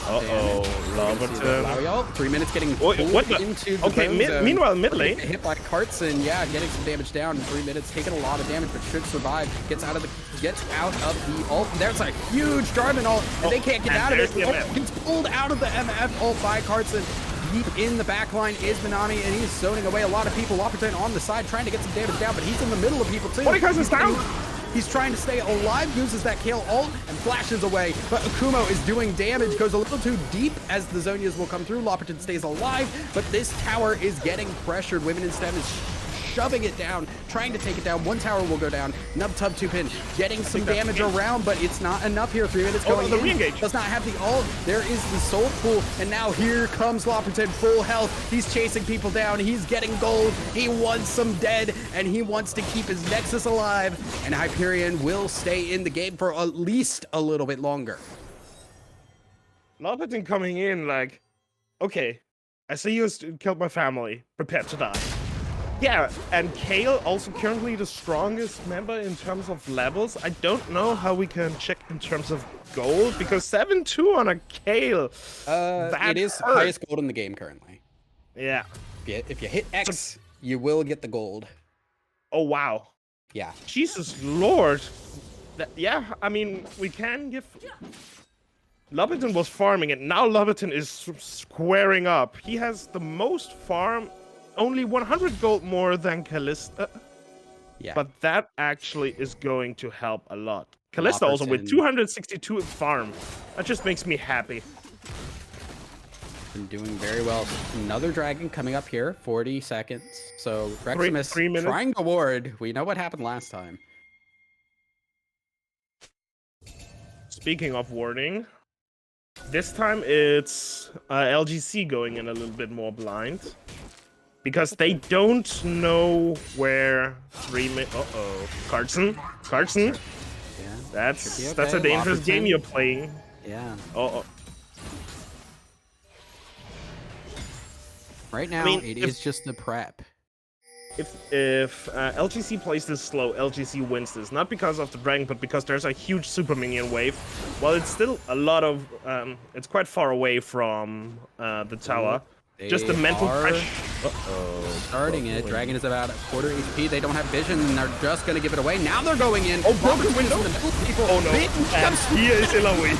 Uh-oh, Lopperton. 3 minutes getting pulled into the zone. Meanwhile, mid lane. Hit by Cartson, getting some damage down in 3 minutes, taking a lot of damage, but should survive. Gets out of the ult. There's a huge Jarvan ult, and they can't get out of it. Gets pulled out of the MF ult by Cartson. Deep in the back line is Minami, and he's zoning away a lot of people. Lopperton on the side trying to get some damage down, but he's in the middle of people too. Mordekaiser's down. He's trying to stay alive, uses that Kale ult, and flashes away. But Akumo is doing damage, goes a little too deep as the Zonias will come through. Lopperton stays alive, but this tower is getting pressured. Women in STEM is shoving it down, trying to take it down. One tower will go down. Nubtub 2-pin getting some damage around, but it's not enough here. 3 minutes going the in. re-engage. Does not have the ult. There is the soul pool, and now here comes Lopperton, full health. He's chasing people down. He's getting gold. He wants some dead, and he wants to keep his Nexus alive. And Hyperion will stay in the game for at least a little bit longer. Lopperton coming in like, okay, I see you killed my family. Prepare to die. Yeah, and Kale also currently the strongest member in terms of levels. I don't know how we can check in terms of gold, because 7-2 on a Kale. It is hurt. highest gold in the game currently. Yeah. If you hit X, you will get the gold. Oh, wow. Yeah. Jesus Lord. Yeah, I mean, we can give... Lopperton was farming it. Now Lopperton is squaring up. He has the most farm, only 100 gold more than Callista. Yeah. But that actually is going to help a lot. Callista also with 262 farm. That just makes me happy. Been doing very well. Another dragon coming up here, 40 seconds. So Reximus 3 minutes. trying to ward. We know what happened last time. Speaking of warding, this time it's LGC going in a little bit more blind. Because they don't know where 3 minutes... Uh-oh. Carson? Yeah. That's Okay. a dangerous Lopperton. game you're playing. Yeah. Uh-oh. Right now, it is just the prep. If LGC plays this slow, LGC wins this. Not because of the dragon, but because there's a huge super minion wave. Well, it's still a lot of... it's quite far away from the tower. Just the mental pressure. Uh-oh. Starting it. Dragon is about a quarter HP. They don't have vision, and they're just going to give it away. Now they're going in. Oh, broken window. People. Oh, no. And here is Ilawi.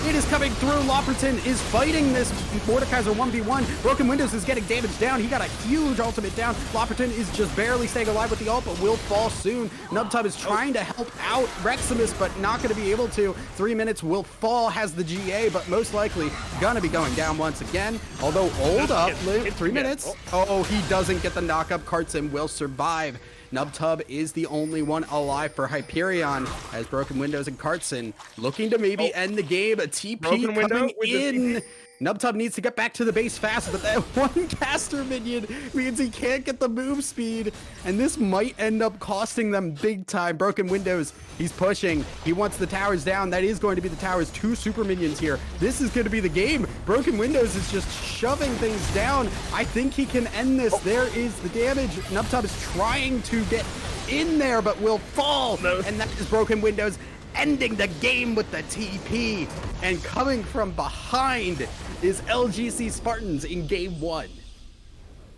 It is coming through. Lopperton is fighting this Mordekaiser 1v1. Broken Windows is getting damage down. He got a huge ultimate down. Lopperton is just barely staying alive with the ult, but will fall soon. Nubtub is trying to help out Reximus, but not going to be able to. 3 minutes will fall, has the GA, but most likely going to be going down once again. Although hold up, 3 minutes. Oh, he doesn't get the knockup. Cartson will survive. Nubtub is the only one alive for Hyperion, as Broken Windows and Cartson looking to maybe end the game. A TP Broken coming with the in. Nubtub needs to get back to the base fast, but that one caster minion means he can't get the move speed, and this might end up costing them big time. Broken Windows, he's pushing. He wants the towers down. That is going to be the towers. 2 super minions here. This is going to be the game. Broken Windows is just shoving things down. I think he can end this. There is the damage. Nubtub is trying to get in there, but will fall, and that is Broken Windows ending the game with the TP. And coming from behind is LGC Spartans in game 1.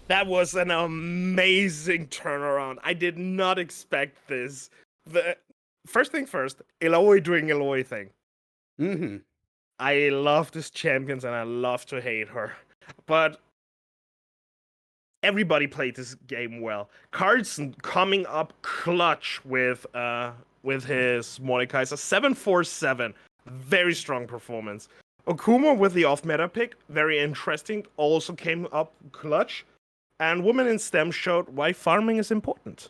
That was an amazing turnaround. I did not expect this. The first thing first, Eloy doing Eloy thing. Mm-hmm. I love this champions and I love to hate her. But everybody played this game well. Carlson coming up clutch with his Mordekaiser. 747. Very strong performance. Okuma with the off-meta pick. Very interesting. Also came up clutch. And Women in STEM showed why farming is important.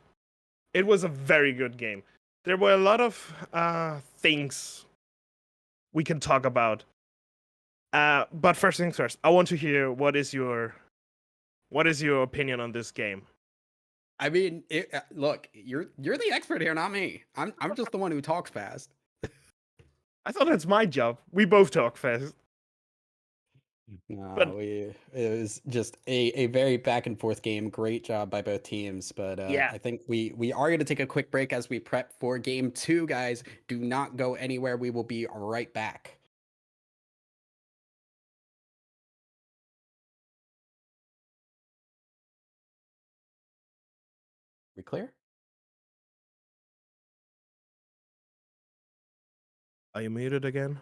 It was a very good game. There were a lot of things we can talk about. But first things first, I want to hear what is your opinion on this game? I mean, look, you're the expert here, not me. I'm just the one who talks fast. I thought that's my job. We both talk fast. No, But- it was just a very back and forth game. Great job by both teams. But Yeah. I think we are going to take a quick break as we prep for game 2, guys. Do not go anywhere. We will be right back. We clear? Are you muted again?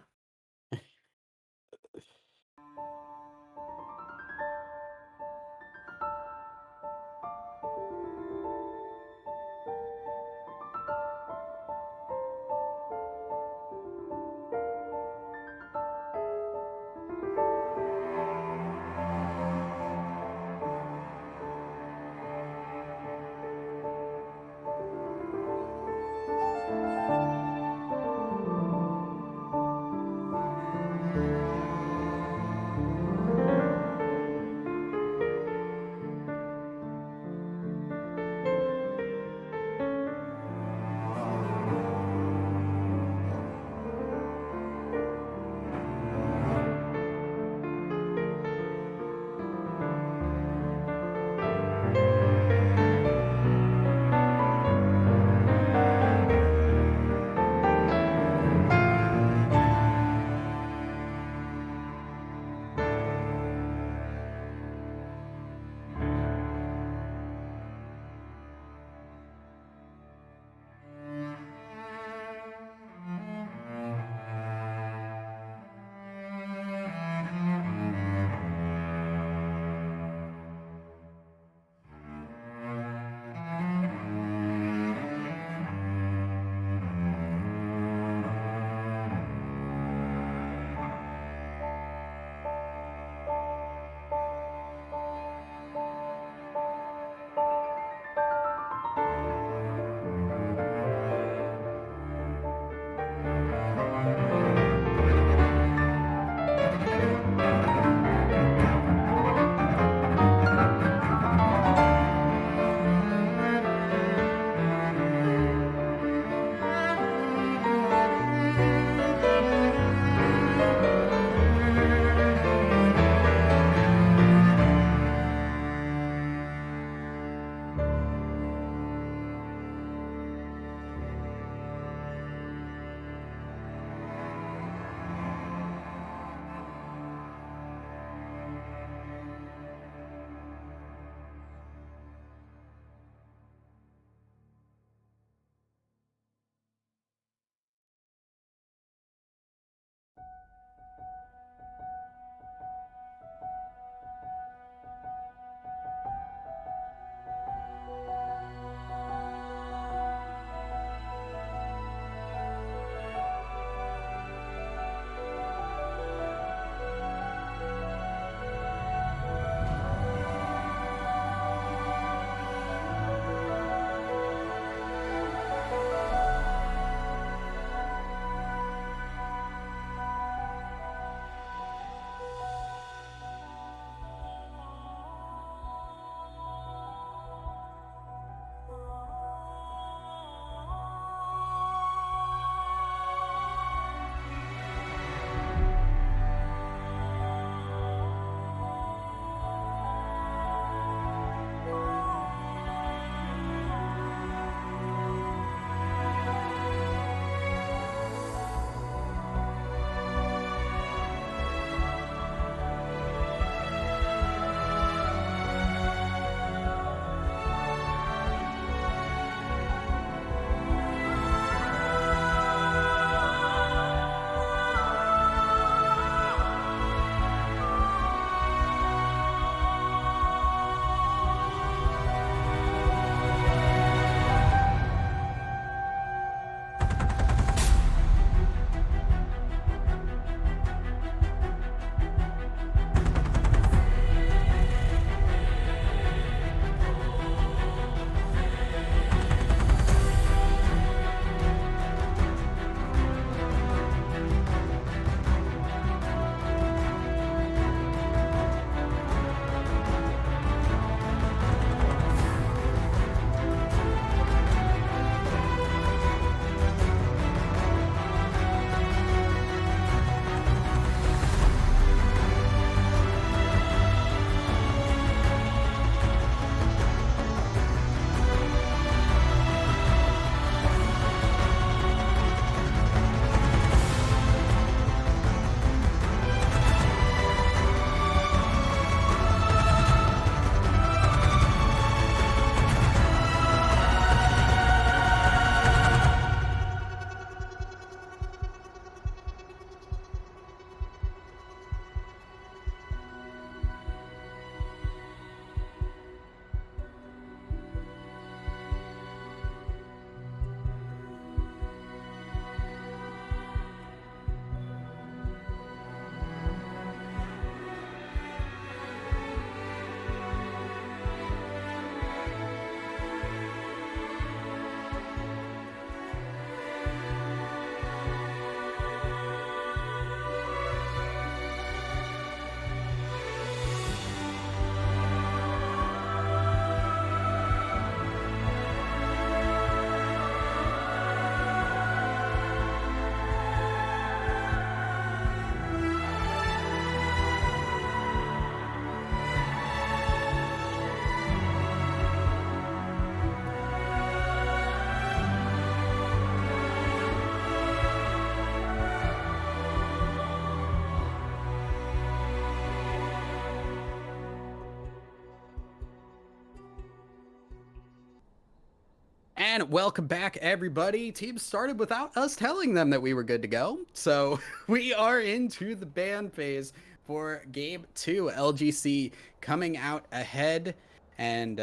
And welcome back, everybody. Team started without us telling them that we were good to go. So we are into the ban phase for Game 2. LGC coming out ahead and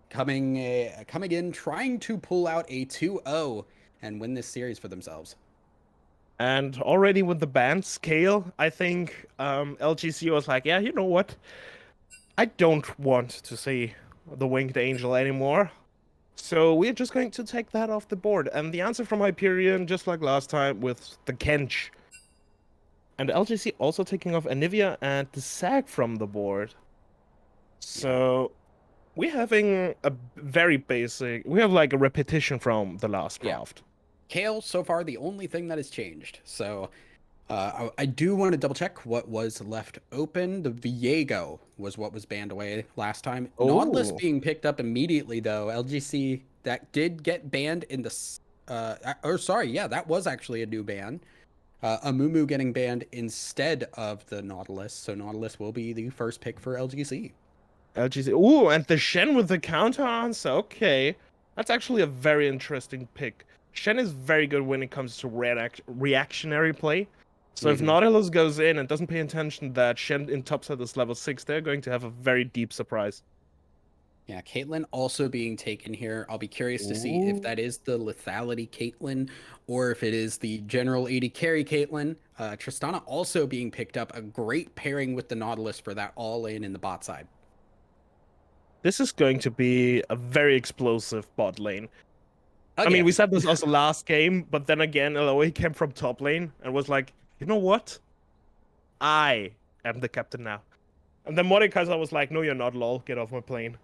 coming in, trying to pull out a 2-0 and win this series for themselves. And already with the band scale, I think LGC was like, yeah, you know what? I don't want to see the Winged Angel anymore. So we're just going to take that off the board. And the answer from Hyperion, just like last time with the Kench. And LGC also taking off Anivia and the Sag from the board. So we're having a very basic, we have like a repetition from the last draft. Kale, so far, the only thing that has changed. So I do want to double check what was left open. The Viego was what was banned away last time. Nautilus Oh. being picked up immediately, though. LGC, that did get banned in the... that was actually a new ban. Amumu getting banned instead of the Nautilus. So Nautilus will be the first pick for LGC. LGC. Ooh, and the Shen with the counter answer. Okay. That's actually a very interesting pick. Shen is very good when it comes to reactionary play. So if Nautilus goes in and doesn't pay attention that Shen in topside is level 6, they're going to have a very deep surprise. Yeah, Caitlyn also being taken here. I'll be curious to see if that is the lethality Caitlyn or if it is the general AD carry Caitlyn. Tristana also being picked up. A great pairing with the Nautilus for that all-in in the bot side. This is going to be a very explosive bot lane. Again. I mean, we said this also last game, but then again, LoE came from top lane and was like, you know what? I am the captain now. And then Mordekaiser was like, no, you're not, lol. Get off my plane.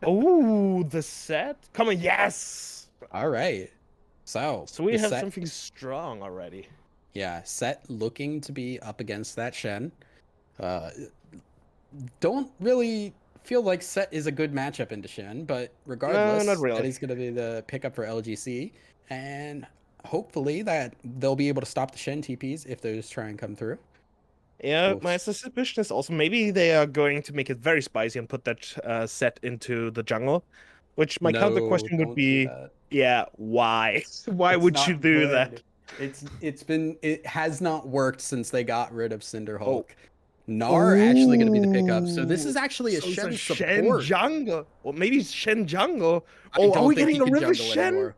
Oh, the set? Come on, yes! All right. So we have something strong already. Yeah, Set looking to be up against that Shen. Don't really feel like Set is a good matchup into Shen, but regardless, no, not really. That is going to be the pickup for LGC. And hopefully that they'll be able to stop the Shen TPs if those try and come through. Yeah, my suspicion is also maybe they are going to make it very spicy and put that Set into the jungle. Which my counter question would be, yeah, why? Why would you do that? It has not worked since they got rid of Cinderhulk. Oh. Gnar actually going to be the pickup. So this is actually a Shen support. Shen jungle. Well, maybe Shen jungle. Oh, are we getting a River Shen? Anymore.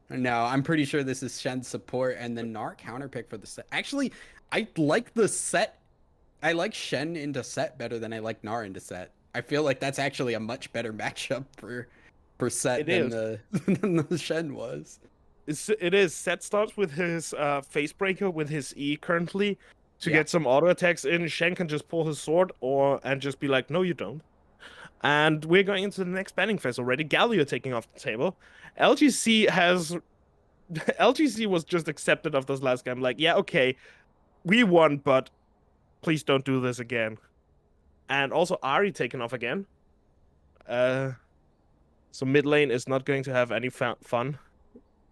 No, I'm pretty sure this is Shen support and then Gnar counterpick for the set. Actually, I like the set. I like Shen into set better than I like Gnar into set. I feel like that's actually a much better matchup for set than the Shen was. It is. Set starts with his face breaker with his E currently to get some auto attacks in. Shen can just pull his sword and just be like, no, you don't. And we're going into the next banning phase already. Galio taking off the table. LGC was just accepted of this last game. Like, yeah, okay, we won, but please don't do this again. And also Ahri taken off again. So mid lane is not going to have any fun,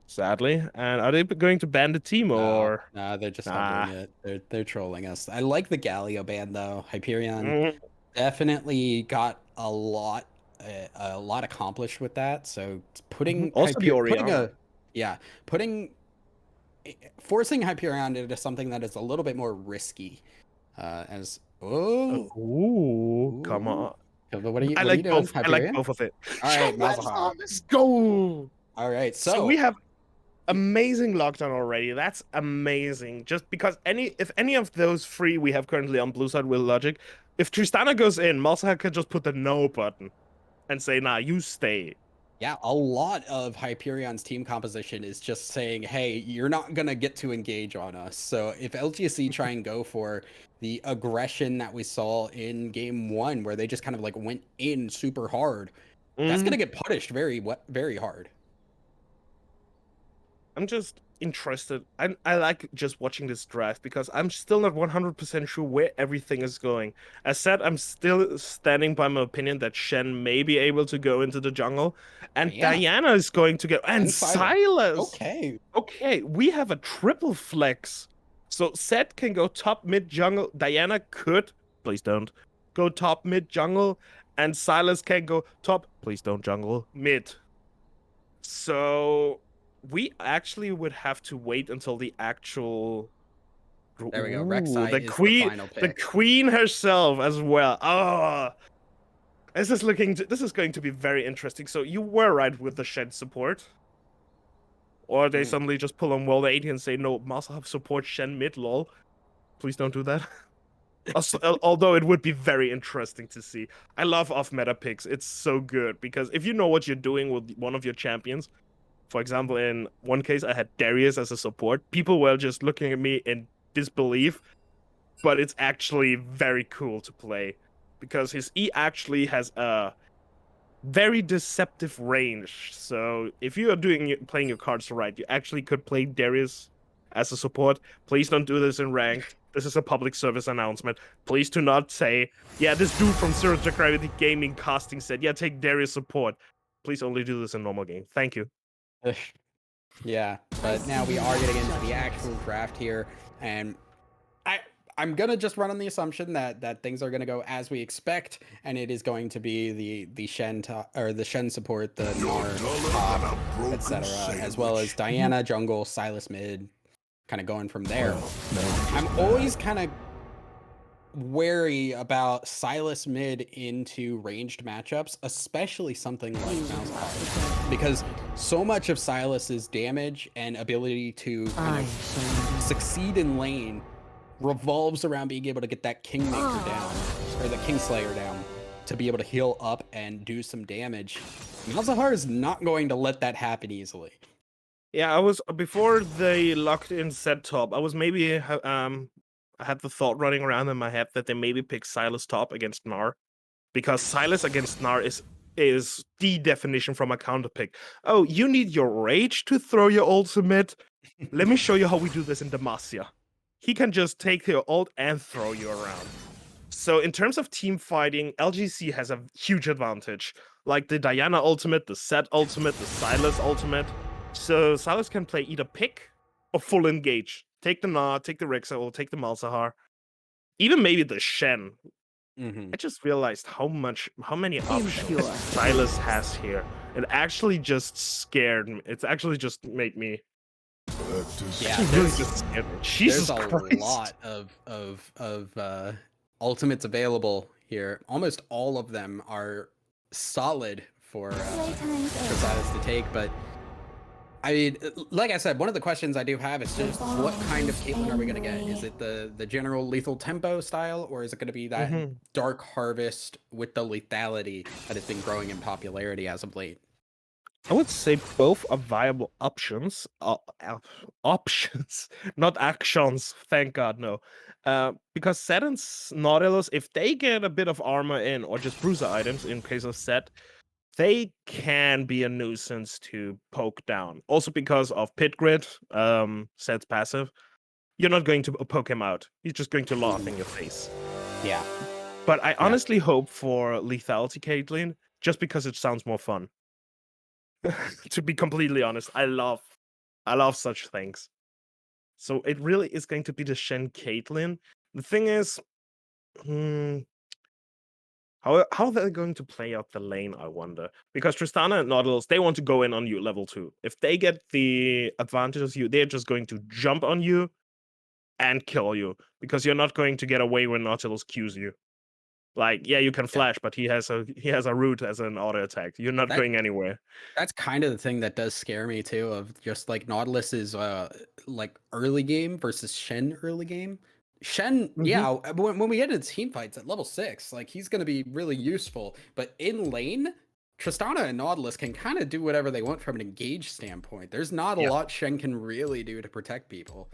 sadly. And are they going to ban the team or? No, they're just not doing it. They're trolling us. I like the Galio ban though. Hyperion definitely got a lot accomplished with that. So putting forcing Hyperion into something that is a little bit more risky. Come on. What are you doing, both. Hyperion? I like both of it. All right, let's go. All right, so we have amazing lockdown already. That's amazing. Just because if any of those three we have currently on blue side with logic, if Tristana goes in, Malzahar can just put the no button and say, nah, you stay. Yeah, a lot of Hyperion's team composition is just saying, hey, you're not going to get to engage on us. So if LGC try and go for the aggression that we saw in game 1, where they just kind of like went in super hard, that's going to get punished very, very hard. I'm just interested. I like just watching this draft because I'm still not 100% sure where everything is going. As said, I'm still standing by my opinion that Shen may be able to go into the jungle, and Diana is going to go, and Silas. Okay, we have a triple flex. So Seth can go top mid jungle. Diana could, please don't, go top mid jungle, and Silas can go top, please don't jungle, mid. So we actually would have to wait until the actual. There we go. Ooh, Rek'Sai the is the queen, final the pick. queen herself as well. Oh, this is going to be very interesting. So you were right with the Shen support, or they suddenly just pull on World 80 and say no, Masa have support Shen mid. Lol. Please don't do that. Although it would be very interesting to see. I love off-meta picks. It's so good because if you know what you're doing with one of your champions, for example, in one case I had Darius as a support, people were just looking at me in disbelief, but it's actually very cool to play because his E actually has a very deceptive range. So if you are playing your cards right, you actually could play Darius as a support. Please don't do this in ranked. This is a public service announcement. Please do not say, yeah, this dude from Zero to Gravity Gaming casting said, yeah, take Darius support. Please only do this in normal game. Thank you. Yeah, but now we are getting into the actual draft here, and I'm gonna just run on the assumption that things are gonna go as we expect, and it is going to be the Shen or the Shen support, the Gnar top, etc., as well as Diana jungle, Silas mid, kind of going from there. I'm always kind of wary about Silas mid into ranged matchups, especially something like Mouse because so much of Silas's damage and ability to kind of succeed in lane revolves around being able to get that Kingmaker down, or the Kingslayer down, to be able to heal up and do some damage. Malzahar is not going to let that happen easily. Yeah, I was before they locked in set top. I was maybe I had the thought running around in my head that they maybe pick Silas top against Gnar, because Silas against Gnar is the definition from a counter pick. Oh, you need your rage to throw your ultimate. Let me show you how we do this in Demacia. He can just take your ult and throw you around. So in terms of team fighting, LGC has a huge advantage. Like the Diana ultimate, the Set ultimate, the Silas ultimate. So Silas can play either pick or full engage. Take the Gnar, take the Rek'Sai, or take the Malzahar. Even maybe the Shen. I just realized how many options Silas has here. It actually just scared me. It's actually just made me. Yeah, Really just scared me. Jesus there's a Christ. lot of ultimates available here. Almost all of them are solid for Silas to take, but I mean, like I said, one of the questions I do have is just what kind of Caitlyn are we going to get? Is it the general lethal tempo style, or is it going to be that Dark Harvest with the lethality that has been growing in popularity as of late? I would say both are viable options. Options, not actions. Thank God, no. Because Set and Nautilus, if they get a bit of armor in, or just bruiser items in case of Set, they can be a nuisance to poke down. Also because of Pit Grid, Set's passive. You're not going to poke him out. He's just going to laugh in your face. Yeah. But I honestly hope for lethality Caitlyn, just because it sounds more fun. To be completely honest, I love such things. So it really is going to be the Shen Caitlyn. The thing is, how they're going to play out the lane, I wonder. Because Tristana and Nautilus, they want to go in on you level 2. If they get the advantages you, they're just going to jump on you and kill you. Because you're not going to get away when Nautilus Qs you. Like, yeah, you can flash, but he has a root as an auto attack. You're not going anywhere. That's kind of the thing that does scare me too, of just like Nautilus's like early game versus Shen early game. Shen, yeah, when we get into team fights at level 6, like he's gonna be really useful. But in lane, Tristana and Nautilus can kind of do whatever they want from an engage standpoint. There's not a lot Shen can really do to protect people.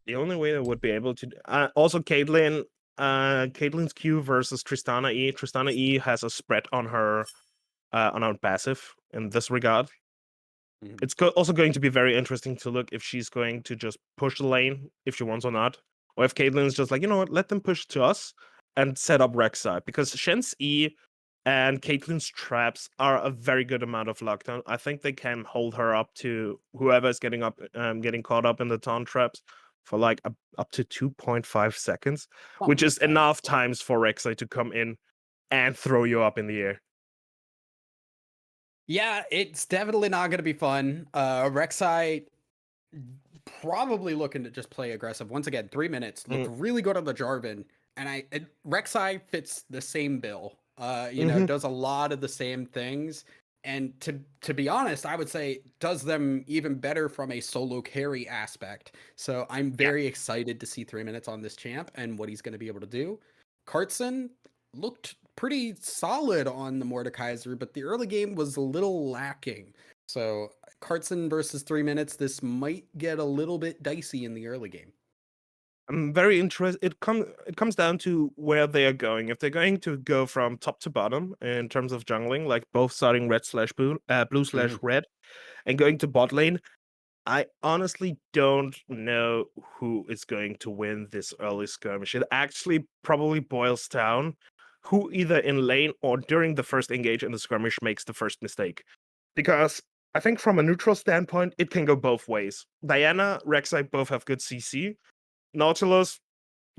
The only way that would be able to also Caitlyn, Caitlyn's Q versus Tristana E. Tristana E has a spread on her passive in this regard. It's also going to be very interesting to look if she's going to just push the lane if she wants or not, or if Caitlyn's just like, you know what, let them push to us and set up Rek'Sai, because Shen's E and Caitlyn's traps are a very good amount of lockdown. I think they can hold her up to whoever is getting caught up in the taunt traps for like up to 2.5 seconds, which is enough times for Rek'Sai to come in and throw you up in the air. Yeah, it's definitely not going to be fun. Rek'Sai probably looking to just play aggressive. Once again, 3 minutes looked Mm, really good on the Jarvan, and Rek'Sai fits the same bill. mhm. Does a lot of the same things, and to be honest, I would say does them even better from a solo carry aspect. So I'm Yeah. very excited to see 3 minutes on this champ and what he's going to be able to do. Cartson looked pretty solid on the Mordekaiser, but the early game was a little lacking. So Cartson versus 3 minutes, this might get a little bit dicey in the early game. I'm very interested. It comes down to where they are going. If they're going to go from top to bottom in terms of jungling, like both starting red slash blue slash Mm, red, and going to bot lane, I honestly don't know who is going to win this early skirmish. It actually probably boils down who either in lane or during the first engage in the skirmish makes the first mistake. Because I think from a neutral standpoint, it can go both ways. Diana, Rek'Sai both have good CC. Nautilus,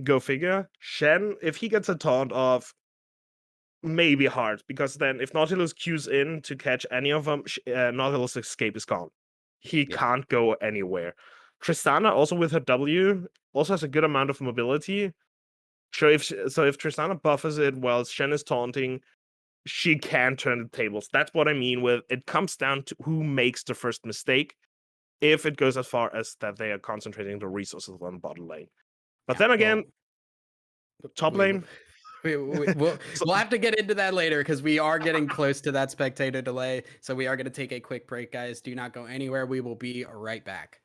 go figure. Shen, if he gets a taunt off, maybe hard, because then if Nautilus queues in to catch any of them, Nautilus' escape is gone. He yeah. can't go anywhere. Tristana, also with her W, also has a good amount of mobility. So if Tristana buffers it while Shen is taunting, she can turn the tables. That's what I mean with it comes down to who makes the first mistake, if it goes as far as that they are concentrating the resources on bottom lane. But Yeah. then again, Well, top we will. lane. We'll So we'll have to get into that later because we are getting close to that spectator delay. So we are going to take a quick break, guys. Do not go anywhere. We will be right back.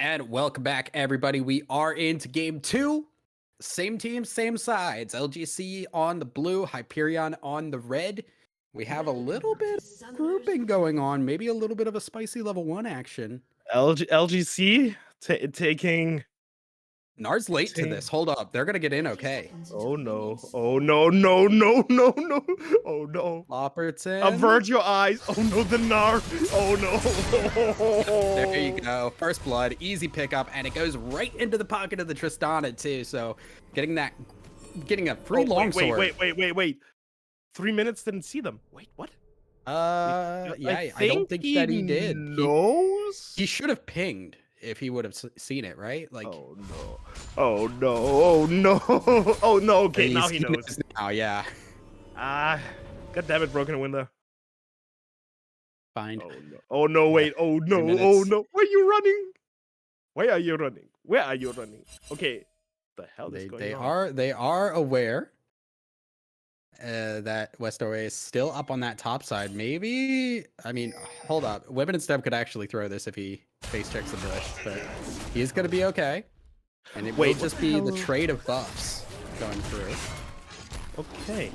And welcome back, everybody. We are into game 2. Same team, same sides. LGC on the blue, Hyperion on the red. We have a little bit of grouping going on, maybe a little bit of a spicy level 1 action. LGC taking. Nars late to this. Hold up. They're going to get in okay. Oh no. Oh no, no, no, no, no. Oh no. Lopperton. Avert your eyes. Oh no, the Nar. Oh no. There you go. First blood, easy pickup, and it goes right into the pocket of the Tristana too. So getting a free longsword. Wait. 3 minutes didn't see them. Wait, what? Yeah, I don't think that he did. Knows? He should have pinged if he would have seen it, right? Like, oh no. Oh no. Oh no. Oh no. Okay, now he knows. Now, yeah. God damn it, broken window. Fine. Oh no. Oh no, wait. Oh no. Oh no. Where are you running? Why are you running? Where are you running? Okay. The hell is going on? They are aware that Westoway is still up on that top side. Maybe, I mean, hold up. Weapon and Step could actually throw this if he face checks the bush, but he's going to be okay. And it will just be the trade of buffs going through. Okay.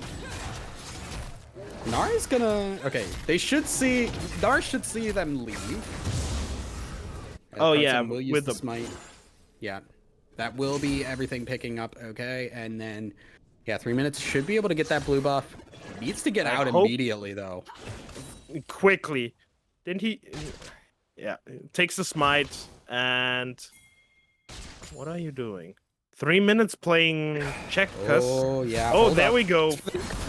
Nara's gonna, okay, Nara should see them leave. Oh yeah, we'll use the smite. Yeah, that will be everything picking up okay, and then yeah, 3 minutes should be able to get that blue buff. Needs to get out immediately though. Quickly, didn't he? Yeah, takes the smite and what are you doing? 3 minutes playing check. Oh yeah. Oh, there we go.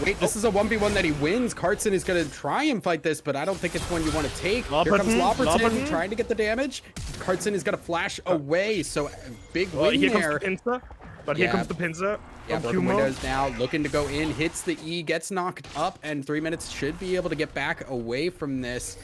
Wait, this is a 1v1 that he wins. Cartson is gonna try and fight this, but I don't think it's one you want to take. Here comes Lopperton trying to get the damage. Cartson is gonna flash away, so big win here there. Comes the pincer, but here comes the pincer. Yeah, broken windows now, looking to go in, hits the E, gets knocked up, and 3 minutes should be able to get back away from this.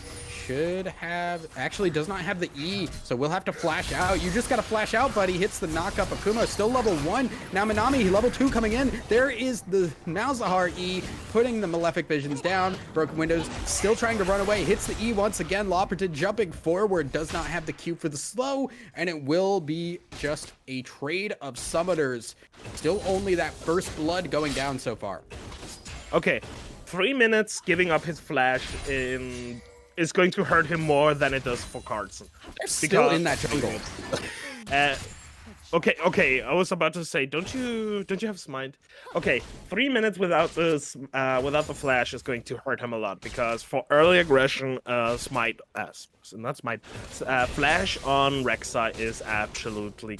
Should have, actually does not have the E, so we'll have to flash out. You just got to flash out, buddy. Hits the knock up. Akuma still level 1. Now Minami, level 2 coming in. There is the Malzahar E, putting the Malefic Visions down. Broken Windows still trying to run away. Hits the E once again. Lopperton jumping forward. Does not have the Q for the slow, and it will be just a trade of summoners. Still only that first blood going down so far. Okay, 3 minutes giving up his flash is going to hurt him more than it does for Cartson. They're still in that jungle. Okay. I was about to say, don't you have smite? Okay, 3 minutes without this, without the flash is going to hurt him a lot because for early aggression, smite, not smite, flash on Rek'Sai is absolutely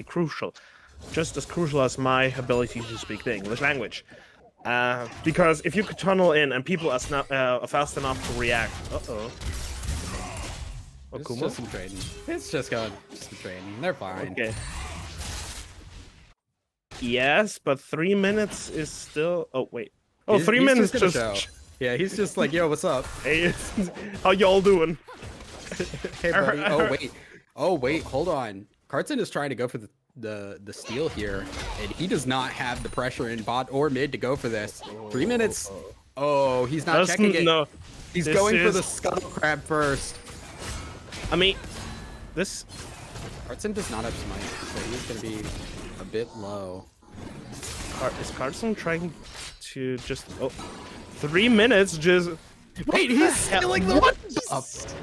crucial, just as crucial as my ability to speak the English language. Because if you could tunnel in and people are fast enough to react, It's just some trading. It's just some trading. They're fine. Okay. Yes, but 3 minutes is still. Oh wait. Oh, he's 3 minutes just. Yeah, he's just like, yo, what's up? Hey, how y'all doing? Hey, buddy. Oh wait. Hold on. Cartson is trying to go for the steal here, and he does not have the pressure in bot or mid to go for this. 3 minutes. Oh, he's not checking it. No, he's going for the scuttle crab first. I mean, this. Cartson does not have smite, so he's going to be a bit low. Is Cartson trying to just? Oh, 3 minutes just. Wait, he's stealing the buff.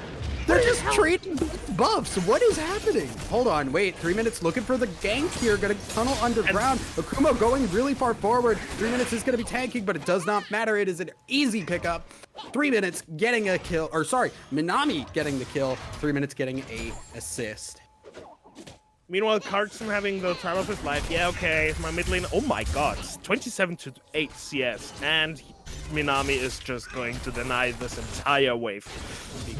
They're just trading buffs. What is happening? Hold on, wait. 3 minutes looking for the gank here. Gonna tunnel underground. Akumo going really far forward. 3 minutes is gonna be tanking, but it does not matter. It is an easy pickup. 3 minutes getting a kill, or sorry, Minami getting the kill. 3 minutes getting a assist. Meanwhile, Cartson having the time of his life. Yeah, okay. My mid lane. Oh my god. 27-8 CS. And Minami is just going to deny this entire wave.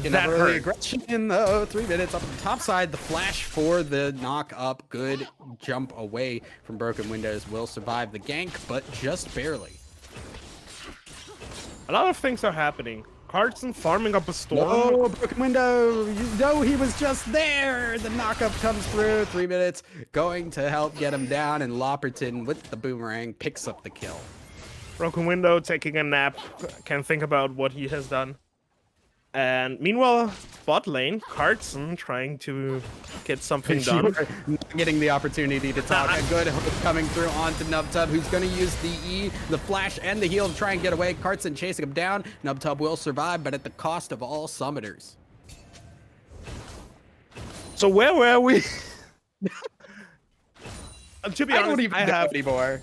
That early aggression though. 3 minutes up on the top side. The flash for the knock up. Good jump away from Broken Windows. Will survive the gank, but just barely. A lot of things are happening. Cartson farming up a storm. Oh, Broken Window. You know he was just there. The knockup comes through. 3 minutes going to help get him down, and Lopperton with the boomerang picks up the kill. Broken Window taking a nap. Can't think about what he has done. And meanwhile, bot lane, Carson trying to get something Sure. done. Not getting the opportunity to talk. A good hook coming through onto Nubtub, who's going to use the E, the flash, and the heal to try and get away. Carson chasing him down. Nubtub will survive, but at the cost of all summoners. So where were we? To be I honest, don't even know anymore.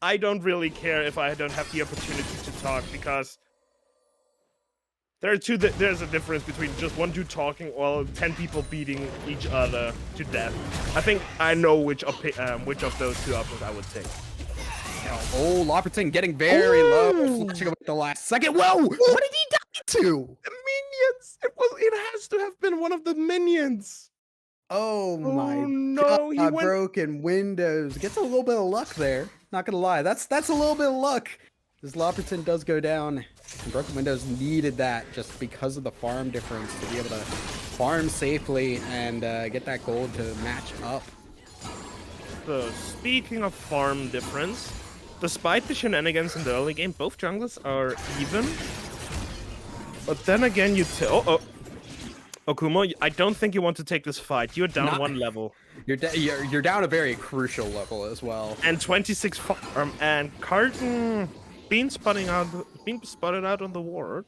I don't really care if I don't have the opportunity to talk, because there's a difference between just one dude talking or 10 people beating each other to death. I think I know which of those two options I would take. Oh, Lopperton getting very low, flashing away at the last second. Whoa! What did he die to? The minions! It has to have been one of the minions. Oh my no, God, he went... broken windows. Gets a little bit of luck there. Not gonna lie, that's a little bit of luck. This Lopperton does go down. And broken windows needed that just because of the farm difference to be able to farm safely and get that gold to match up. So, speaking of farm difference, despite the shenanigans in the early game, both junglers are even. But then again, Okumo, I don't think you want to take this fight. You're down one level. You're down a very crucial level as well. And 26 farm, and Carton being spotted out on the ward.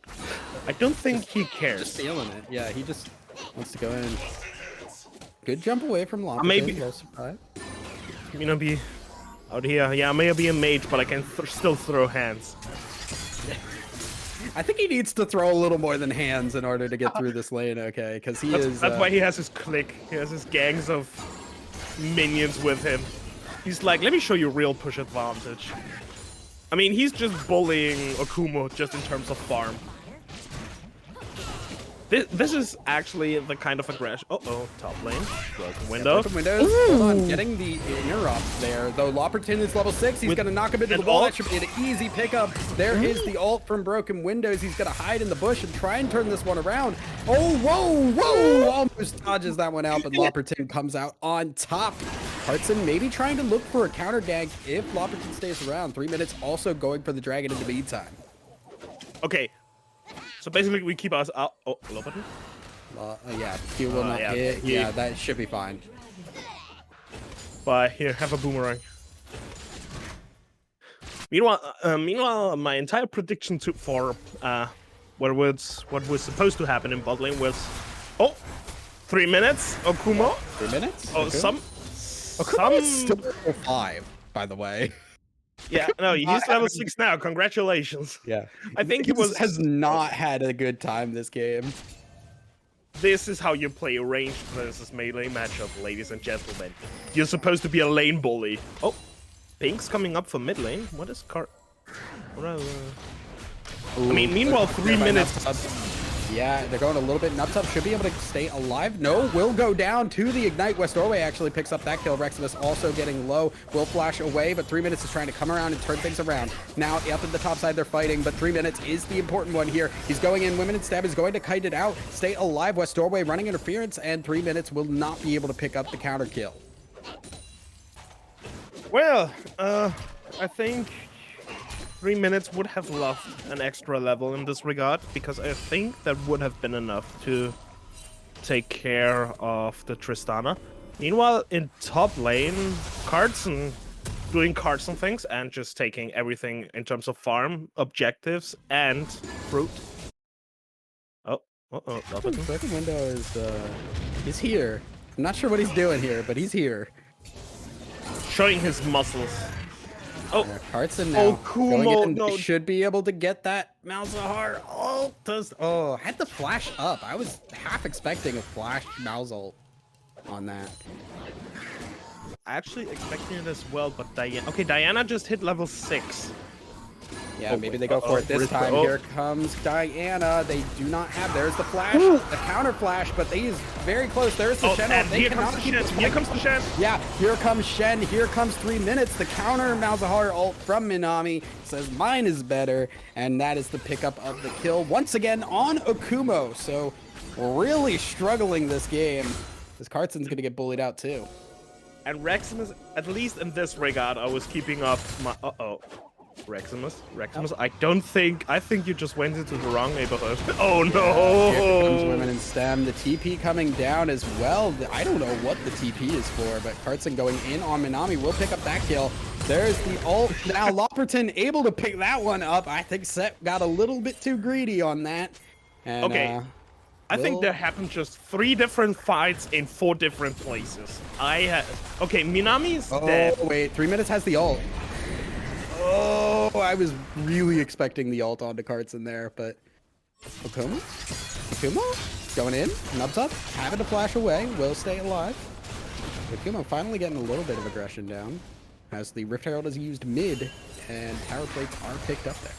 I don't think he cares. Just feeling it. Yeah, he just wants to go in. Good jump away from Lopperton. Maybe. Well surprised. You know, be out here. Yeah, I may be a mage, but I can still throw hands. I think he needs to throw a little more than hands in order to get through this lane, okay? Because That's why he has his clique. He has his gangs of minions with him. He's like, let me show you real push advantage. I mean, he's just bullying Okumo just in terms of farm. This is actually the kind of aggression. Top lane. Broken window. Broken windows. Hold on, getting the interrupt there. Though Lopperton is level 6, he's going to knock him into the wall. That should be an easy pickup. There is the ult from Broken Windows. He's going to hide in the bush and try and turn this one around. Oh, whoa! Almost dodges that one out, but Lopperton comes out on top. Hartson maybe trying to look for a counter gank if Lopperton stays around. 3 minutes also going for the dragon in the meantime. Okay. So basically, we keep us out. Oh, Lopperton? Yeah, he will not hit. Yeah, that should be fine. But here, have a boomerang. Meanwhile, my entire prediction for what was supposed to happen in bot lane was 3 minutes. Okumo. 3 minutes? Oh, okay. Okumo is still level 5, by the way. Yeah, no, he's level 6 now. Congratulations. Yeah, I think he has not had a good time this game. This is how you play a ranged versus melee matchup, ladies and gentlemen. You're supposed to be a lane bully. Oh, Pink's coming up for mid lane. What is I mean, meanwhile, 3 minutes. Yeah, they're going a little bit. Nubtub should be able to stay alive. No, will go down to the Ignite. West Doorway actually picks up that kill. Reximus also getting low. Will flash away, but 3 minutes is trying to come around and turn things around. Now, up at the top side, they're fighting, but 3 minutes is the important one here. He's going in. Women and Stab is going to kite it out. Stay alive. West Doorway running interference, and 3 minutes will not be able to pick up the counter kill. Well, I think 3 minutes would have loved an extra level in this regard, because I think that would have been enough to take care of the Tristana. Meanwhile, in top lane, Carson doing Carson things and just taking everything in terms of farm, objectives, and fruit. Broken Window is, he's here. I'm not sure what he's doing here, but he's here. Showing his muscles. Oh, Carson now. Kumo, no. Should be able to get that Malzahar ult. Had the flash up. I was half expecting a flash Malz on that. Actually expecting it as well, but Diana just hit level 6. Yeah, maybe they go for it this time. Here comes Diana. They do not have. There's the flash, the counter flash, but he is very close. There's the Shen. Here comes the Shen. Yeah, here comes Shen. Here comes 3 minutes. The counter Malzahar ult from Minami says mine is better, and that is the pickup of the kill once again on Okumo. So really struggling this game. This Cartson's gonna get bullied out too. And Reximus, at least in this regard, I was keeping up my Reximus, I think you just went into the wrong neighborhood. Oh no! Here comes Women in STEM. The TP coming down as well. I don't know what the TP is for, but Kartson going in on Minami will pick up that kill. There's the ult. Now Lopperton able to pick that one up. I think Set got a little bit too greedy on that. And, okay. I think there happened just 3 different fights in 4 different places. Okay, Minami's dead. Oh, wait. 3 minutes has the ult. Oh, I was really expecting the ult onto Kartson there, but Okuma going in. Nubs up, having to flash away, will stay alive. Okuma finally getting a little bit of aggression down as the Rift Herald is used mid and tower plates are picked up there.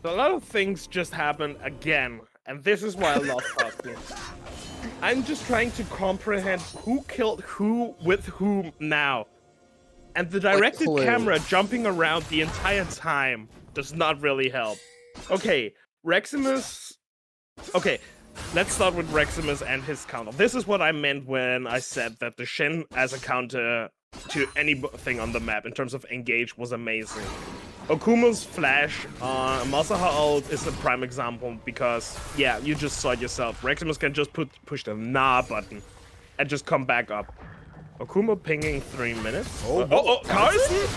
A lot of things just happened again, and this is why I love Cosplay. I'm just trying to comprehend who killed who with whom now. And the directed camera jumping around the entire time does not really help. Okay, Reximus... Okay, let's start with Reximus and his counter. This is what I meant when I said that the Shen as a counter to anything on the map in terms of engage was amazing. Okuma's flash on Masaha ult is a prime example because, yeah, you just saw it yourself. Reximus can just push the nah button and just come back up. Okuma pinging 3 minutes. Carson?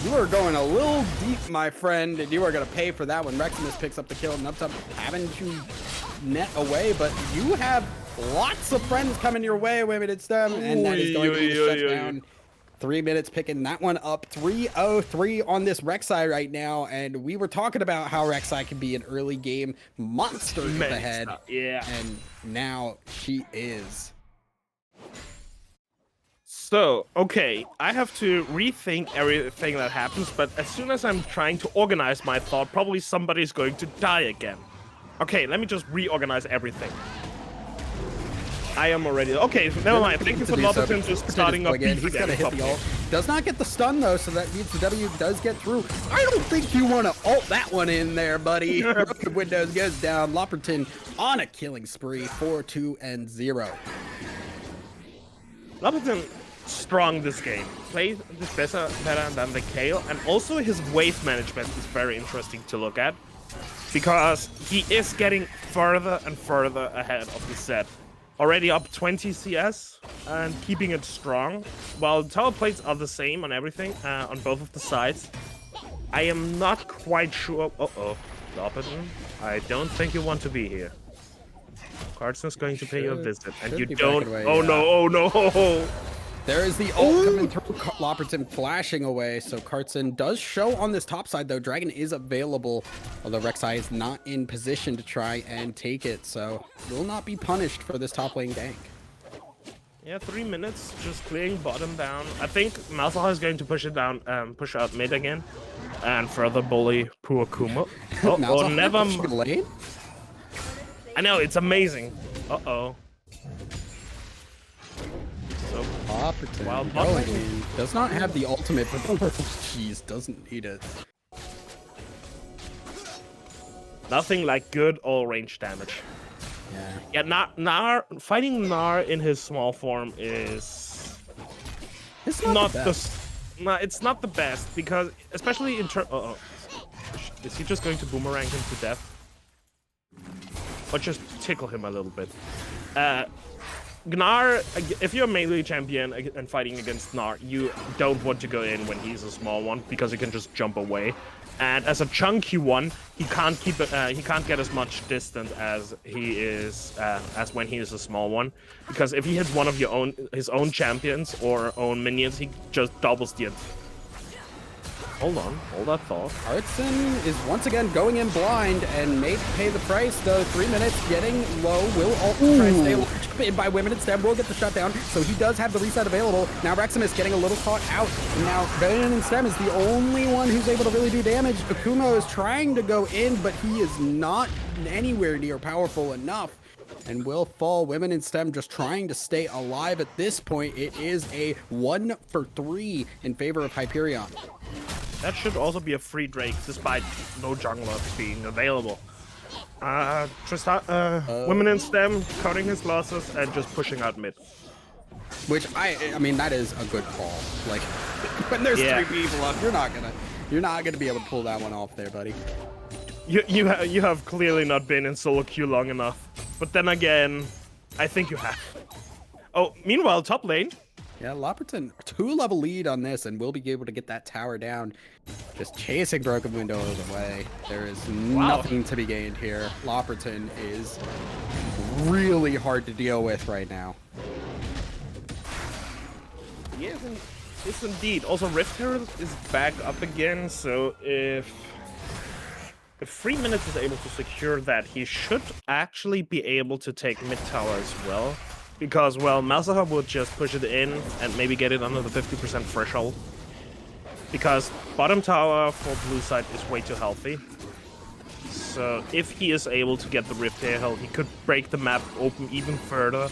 You are going a little deep, my friend, and you are going to pay for that one. Reximus picks up the kill, and Nubs up having to net away, but you have lots of friends coming your way, Women in STEM, and that is going to be shut down. 3 minutes picking that one up. 3-0-3 on this Rek'Sai right now, and we were talking about how Rek'Sai can be an early game monster in the head. Yeah. And now she is. So, okay, I have to rethink everything that happens, but as soon as I'm trying to organize my thought, probably somebody's going to die again. Okay, let me just reorganize everything. I am already... Okay, never mind. Thank you for Lopperton just starting up. He's gonna hit the ult. Does not get the stun, though, so that means the W does get through. I don't think you want to ult that one in there, buddy. Broken Windows goes down. Lopperton on a killing spree. 4-2-0. Lopperton strong this game. Plays this better than the Kale, and also his wave management is very interesting to look at because he is getting further and further ahead of the set. Already up 20 CS and keeping it strong. While tower plates are the same on everything, on both of the sides. I am not quite sure. Lopperton, I don't think you want to be here. Carson's going to pay you a visit, and you don't. Oh no! There is the ult coming through. Lopperton flashing away. So Kartson does show on this top side, though. Dragon is available, although Rek'Sai is not in position to try and take it. So will not be punished for this top lane gank. Yeah, 3 minutes just clearing bottom down. I think Masaha is going to push it down, push out mid again, and further bully poor Kuma. Never. Lane? I know, it's amazing. Uh-oh. Lopperton does not have the ultimate, but jeez, doesn't need it. Nothing like good all-range damage. Yeah, fighting Gnar in his small form is... It's not the best. It's not the best, because, especially in terms... Is he just going to boomerang him to death? Or just tickle him a little bit? Gnar, if you're a melee champion and fighting against Gnar, you don't want to go in when he's a small one because he can just jump away. And as a chunky one, he can't keep he can't get as much distance as he is as when he is a small one. Because if he hits one of his own champions or own minions, he just doubles the. Hold on, hold that thought. Kartson is once again going in blind and may pay the price, though. 3 minutes getting low. Will also try and stay alive in by Women in STEM. Will get the shutdown, so he does have the reset available. Now Reximus getting a little caught out. Now Women in STEM is the only one who's able to really do damage. Akumo is trying to go in, but he is not anywhere near powerful enough. And will fall. Women in STEM just trying to stay alive at this point. It is a 1 for 3 in favor of Hyperion. That should also be a free Drake, despite no jungler being available. Women in STEM cutting his losses and just pushing out mid. Which I mean that is a good call. Like when there's Yeah. 3 people up, you're not gonna be able to pull that one off there, buddy. You have clearly not been in solo queue long enough. But then again, I think you have. Oh, meanwhile, top lane. Yeah, Lopperton 2-level lead on this, and we'll be able to get that tower down. Just chasing Broken Windows away. There is nothing to be gained here. Lopperton is really hard to deal with right now. Yes, yes, indeed. Also, Rift Herald is back up again, so if 3 minutes is able to secure that, he should actually be able to take mid tower as well. Because, well, Malzahar would just push it in and maybe get it under the 50% threshold. Because bottom tower for blue side is way too healthy. So if he is able to get the Rift Herald, he could break the map open even further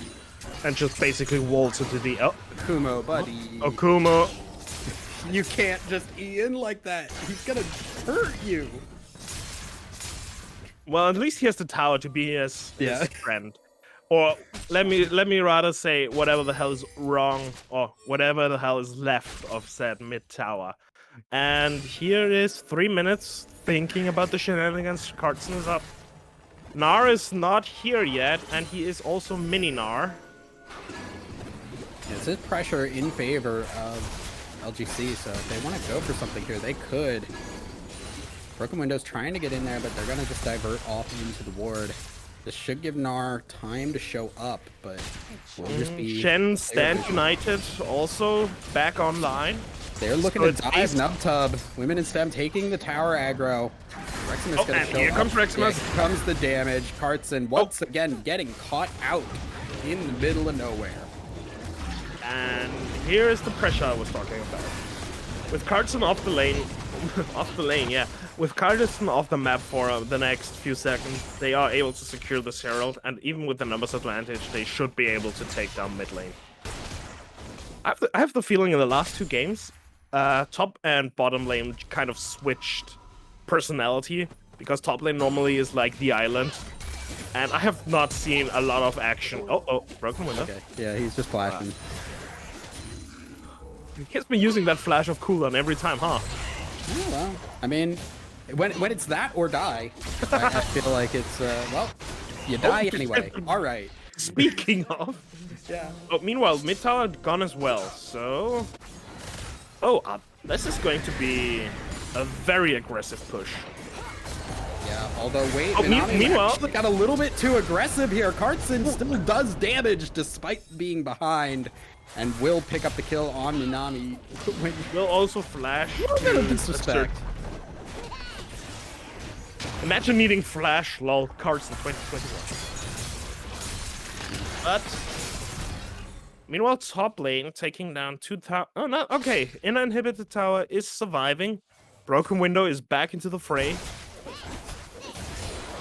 and just basically waltz into the... Oh, Kumo, buddy. oh Kumo. You can't just Ian like that. He's gonna hurt you. Well, at least he has the tower to be his Yeah. friend. Or let me rather say whatever the hell is wrong, or whatever the hell is left of said mid tower. And here is 3 minutes thinking about the shenanigans. Carson is up. Gnar is not here yet, and he is also mini Gnar. This is pressure in favor of LGC, so if they want to go for something here, they could. Broken Window's trying to get in there, but they're going to just divert off into the ward. This should give Gnar time to show up, but will just be... Shen, Stand United, also back online. They're looking So to it's dive Nubtub. Women in STEM taking the tower aggro. Reximus gonna and show here up. comes Reximus. Here comes the damage. Cartson once again getting caught out in the middle of nowhere. And here is the pressure I was talking about. With Carson off the lane, yeah. With Carson off the map for the next few seconds, they are able to secure this Herald, and even with the numbers advantage, they should be able to take down mid lane. I have the feeling in the last 2 games, top and bottom lane kind of switched personality, because top lane normally is like the island, and I have not seen a lot of action. Oh, broken window. Okay, yeah, he's just flashing. He's been using that flash of cooldown every time, huh? Oh, well, I mean, when it's that or die, I feel like it's, well, you die anyway. All right. Speaking of... Yeah. Oh, meanwhile, mid tower gone as well, so... Oh, this is going to be a very aggressive push. Yeah, although wait, Oh, Minami meanwhile- actually got a little bit too aggressive here. Cartson still does damage despite being behind, and will pick up the kill on Minami. Will also flash. A little bit of to disrespect. Imagine needing flash, lol, Carson 2021. But... Meanwhile, top lane taking down 2 tower. Oh, no, okay. Inner inhibited tower is surviving. Broken Window is back into the fray.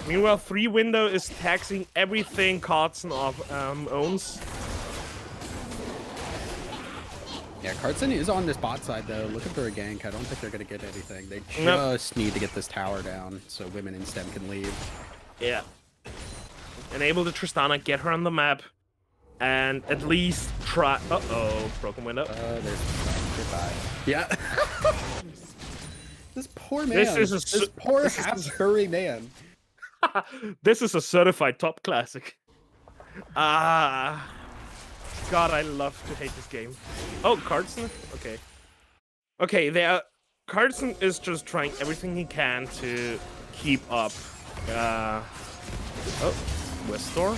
Meanwhile, 3 Window is taxing everything Carson owns. Yeah, Cartson is on this bot side though, looking for a gank. I don't think they're gonna get anything. They Nope. just need to get this tower down so women in STEM can leave. Yeah. Enable the Tristana, get her on the map, and at least try. Uh-oh, broken window. There's goodbye. Yeah. This poor man. This is this poor half-furry man. This is a certified top classic. Ah. God, I love to hate this game. Oh, Carson? Okay. Okay, Carson is just trying everything he can to keep up. Oh, Westor?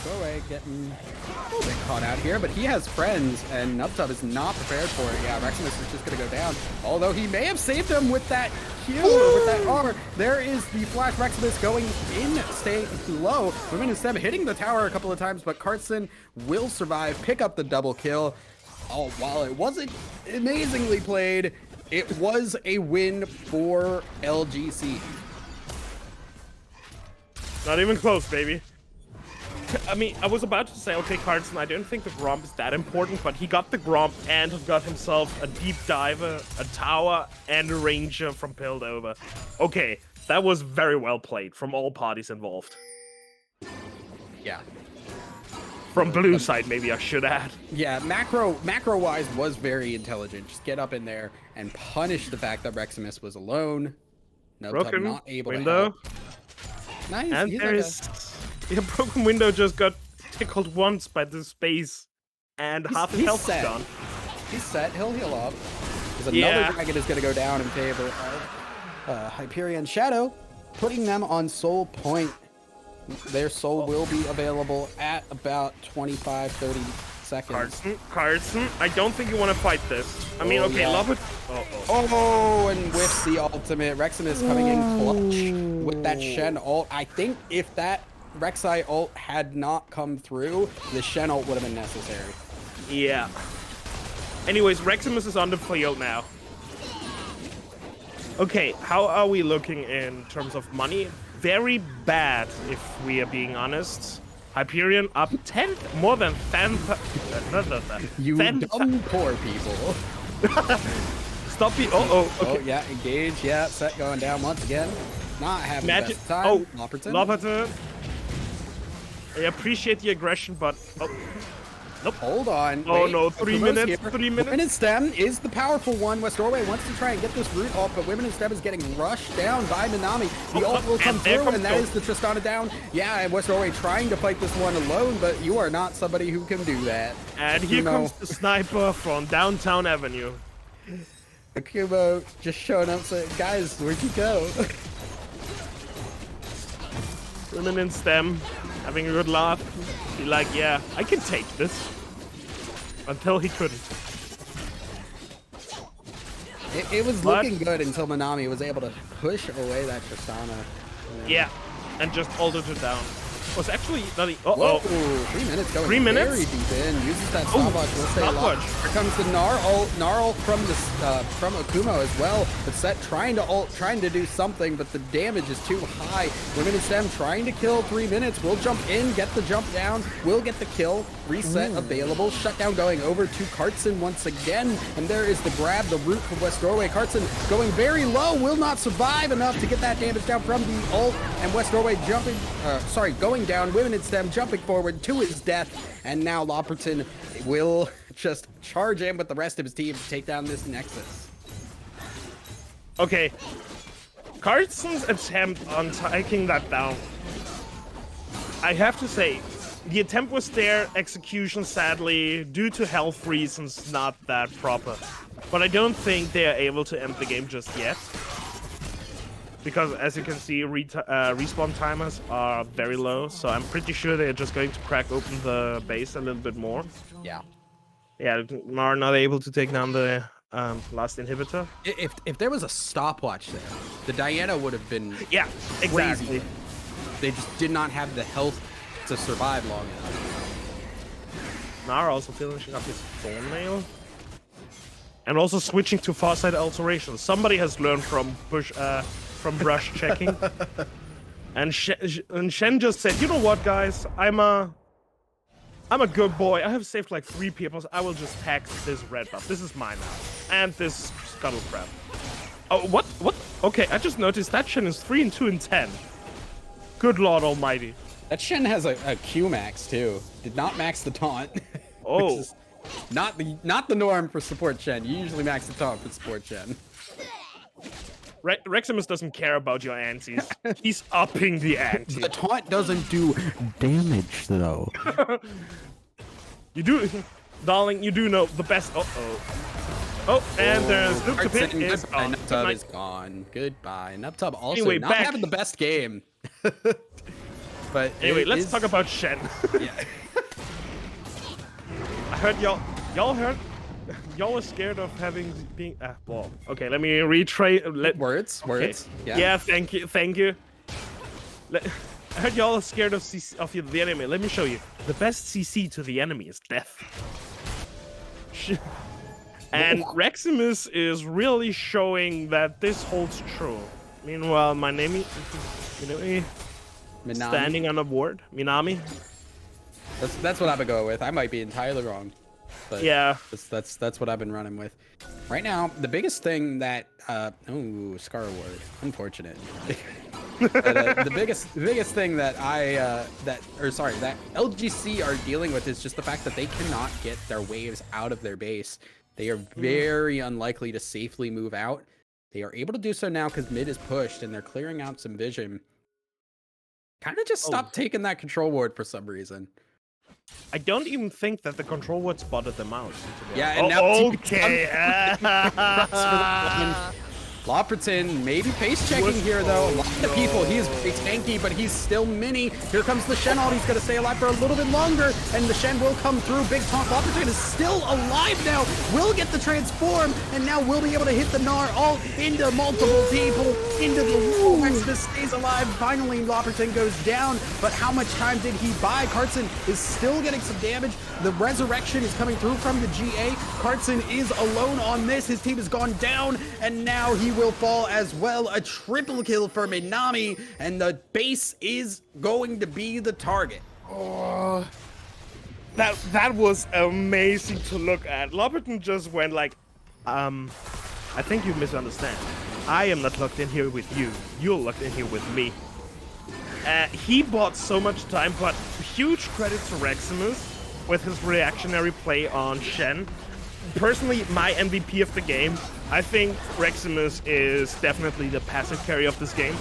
Go away, getting a little bit caught out here, but he has friends, and Nubtub is not prepared for it. Yeah, Reximus is just gonna go down. Although he may have saved him with that Q, with that armor. There is the flash. Reximus going in, staying low. Women in STEM hitting the tower a couple of times, but Cartson will survive, pick up the double kill. Oh, while it wasn't amazingly played, it was a win for LGC. Not even close, baby. I mean, I was about to say, okay, Carson, I don't think the Gromp is that important, but he got the Gromp and got himself a deep diver, a tower, and a ranger from Piltover. Okay, that was very well played from all parties involved. Yeah. From blue side, maybe I should add. Yeah, macro wise was very intelligent. Just get up in there and punish the fact that Reximus was alone. Nubtub Broken not able to window. help. Nice. And he's there like is a broken window just got tickled once by the space, and half his health is gone. He's set. He'll heal up. Because another Yeah. dragon is going to go down in favor of Hyperion Shadow, putting them on soul point. Their soul will be available at about 25, 30 seconds. Carson, I don't think you want to fight this. I mean, okay, yeah. love it. Oh, and whiffs the ultimate. Reximus coming in clutch with that Shen ult. I think if that Rek'Sai ult had not come through, the Shen ult would have been necessary. Yeah. Anyways, Reximus is on the field now. Okay, how are we looking in terms of money? Very bad, if we are being honest. Hyperion up 10, more than 10. You dumb poor people. Stop me. Okay. Oh, yeah, engage. Yeah, set going down once again. Not having the best time. Oh, Lopperton. I appreciate the aggression, but nope. Hold on. Oh wait. no, 3 minutes. Here. 3 minutes. Women in STEM is the powerful one. West Norway wants to try and get this root off, but Women in STEM is getting rushed down by Minami. The ult will come through, and that is the Tristana down. Yeah, and West Norway trying to fight this one alone, but you are not somebody who can do that. And here comes the sniper from Downtown Avenue. Akumo just showing up saying, guys, where'd you go? Women in STEM, having a good laugh. Be like, yeah, I can take this. Until he couldn't. It was looking good until Minami was able to push away that Tristana. Yeah, and just ulted it down. Was actually not. Whoa, 3 minutes going 3 minutes? very deep in. Uses that stopwatch. Will stay alive. Here comes the Gnarl from from Akumo as well. But Set trying to do something, but the damage is too high. Women in STEM trying to kill 3 minutes. Will jump in, get the jump down, will get the kill. Reset available. Shutdown going over to Cartson once again. And there is the grab, the root from West Norway. Cartson going very low, will not survive enough to get that damage down from the ult. And West Norway going down. Women in STEM jumping forward to his death. And now Lopperton will just charge in with the rest of his team to take down this Nexus. Okay. Cartson's attempt on taking that down. I have to say, the attempt was there, execution sadly, due to health reasons, not that proper. But I don't think they are able to end the game just yet. Because as you can see, respawn timers are very low, so I'm pretty sure they're just going to crack open the base a little bit more. Yeah. Yeah, are not able to take down the last inhibitor. If there was a stopwatch there, the Diana would have been exactly. crazy. They just did not have the health to survive long enough. Nar also finishing up his thornmail. And also switching to far side alteration. Somebody has learned from brush checking. And Shen just said, you know what, guys? I'm a good boy. I have saved like 3 people. So I will just tax this red buff. This is mine now. And this scuttle crab. Oh, what? Okay, I just noticed that Shen is 3 and 2 and 10. Good Lord Almighty. That Shen has a Q max too. Did not max the taunt. Oh. Which is not the norm for support Shen. You usually max the taunt for support Shen. Reximus doesn't care about your antes. He's upping the ante. The taunt doesn't do damage though. You do, darling. You do know the best. Oh, and there's Luke to pin is gone. Nubtub is gone. Goodbye. Nubtub also Anyway, not having the best game. But anyway, let's talk about Shen. Yeah. I heard y'all heard. Y'all were scared of being well. Okay, let me retrace. Words. Okay. Yeah. Thank you. I heard y'all are scared of the enemy. Let me show you. The best CC to the enemy is death. And Reximus is really showing that this holds true. Meanwhile, my name is standing on a board. Minami. That's what I've been going with. I might be entirely wrong. But yeah, that's what I've been running with. Right now, the biggest thing that Scar Ward, unfortunate. The biggest thing that that LGC are dealing with is just the fact that they cannot get their waves out of their base. They are very unlikely to safely move out. They are able to do so now because mid is pushed and they're clearing out some vision. Kind of just stopped taking that control ward for some reason. I don't even think that the control ward spotted them out. Yeah, and now okay. Lopperton maybe pace checking here though. A lot of people, he is very tanky, but he's still mini. Here comes the Shen ult. He's gonna stay alive for a little bit longer, and the Shen will come through. Big Tonk. Lopperton is still alive now. Will get the transform, and now we'll be able to hit the Gnar ult into multiple people, into the wall. Maximus stays alive. Finally, Lopperton goes down, but how much time did he buy? Carson is still getting some damage. The resurrection is coming through from the GA. Carson is alone on this. His team has gone down, and now he will fall as well. A triple kill for Minami, and the base is going to be the target. Oh, that was amazing to look at. Lopperton just went like, I think you misunderstand. I am not locked in here with you. You're locked in here with me. He bought so much time, but huge credit to Reximus with his reactionary play on Shen. Personally, my MVP of the game, I think Reximus is definitely the passive carry of this game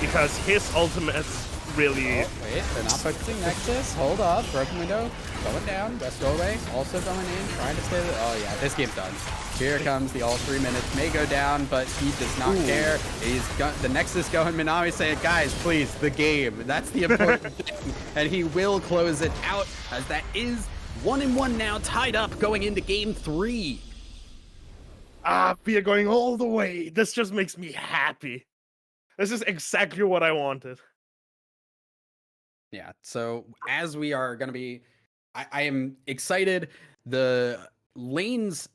because his ultimates really... Oh, wait, they're not focusing Nexus. Hold up, broken window, going down, best doorway, also going in, trying to stay there. Oh yeah, this game's done. Here comes the all 3 minutes, may go down, but he does not care. He's got the Nexus going. Minami saying, guys, please, the game. That's the important thing. And he will close it out as that is 1-1 now, tied up going into game 3. We are going all the way. This just makes me happy. This is exactly what I wanted. Yeah, so as we are going to be, I am excited. The lanes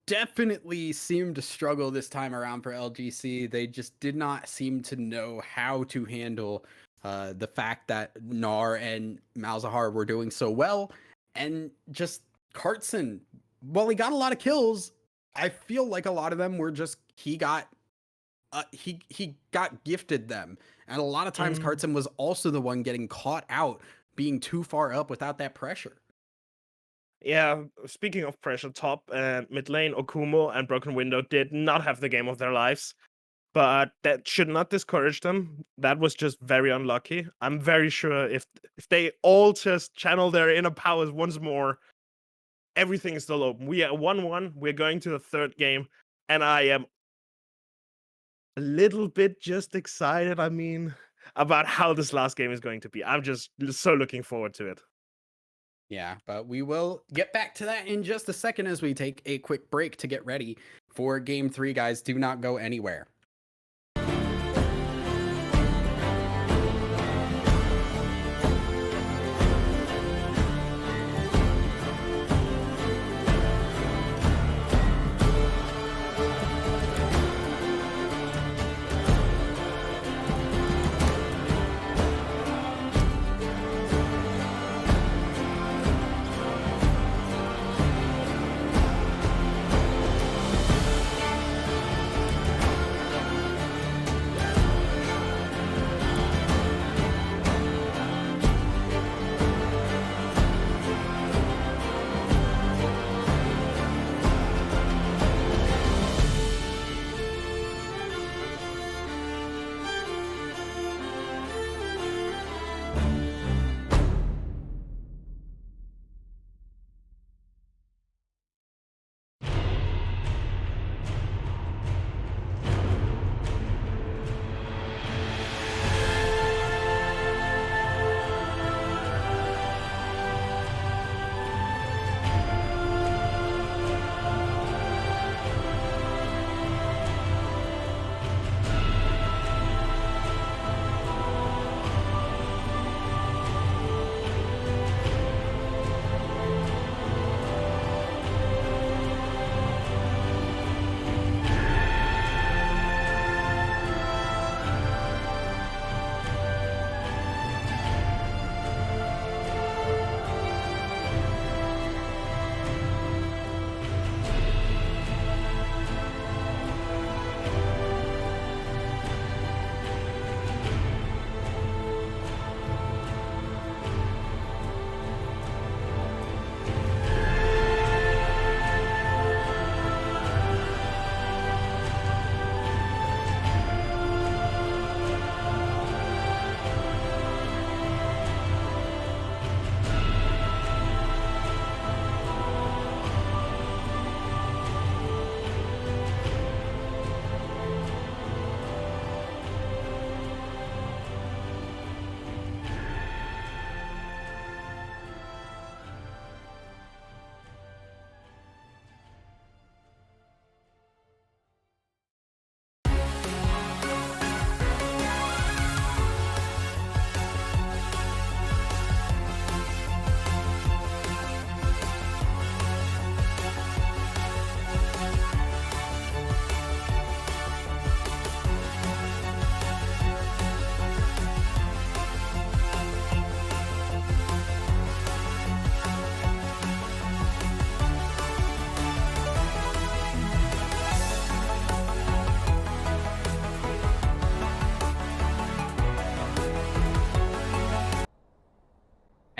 definitely seem to struggle this time around for LGC. They just did not seem to know how to handle the fact that Gnar and Malzahar were doing so well. And just Carson, while he got a lot of kills, I feel like a lot of them were just he got gifted them, and a lot of times Carson was also the one getting caught out, being too far up without that pressure. Yeah, speaking of pressure, top and mid lane, Okumo and Broken Window did not have the game of their lives, but that should not discourage them. That was just very unlucky. I'm very sure if they all just channel their inner powers once more, everything is still open. We are 1-1. We're going to the third game, and I am a little bit just excited, about how this last game is going to be. I'm just so looking forward to it. Yeah, but we will get back to that in just a second as we take a quick break to get ready for game 3, guys. Do not go anywhere.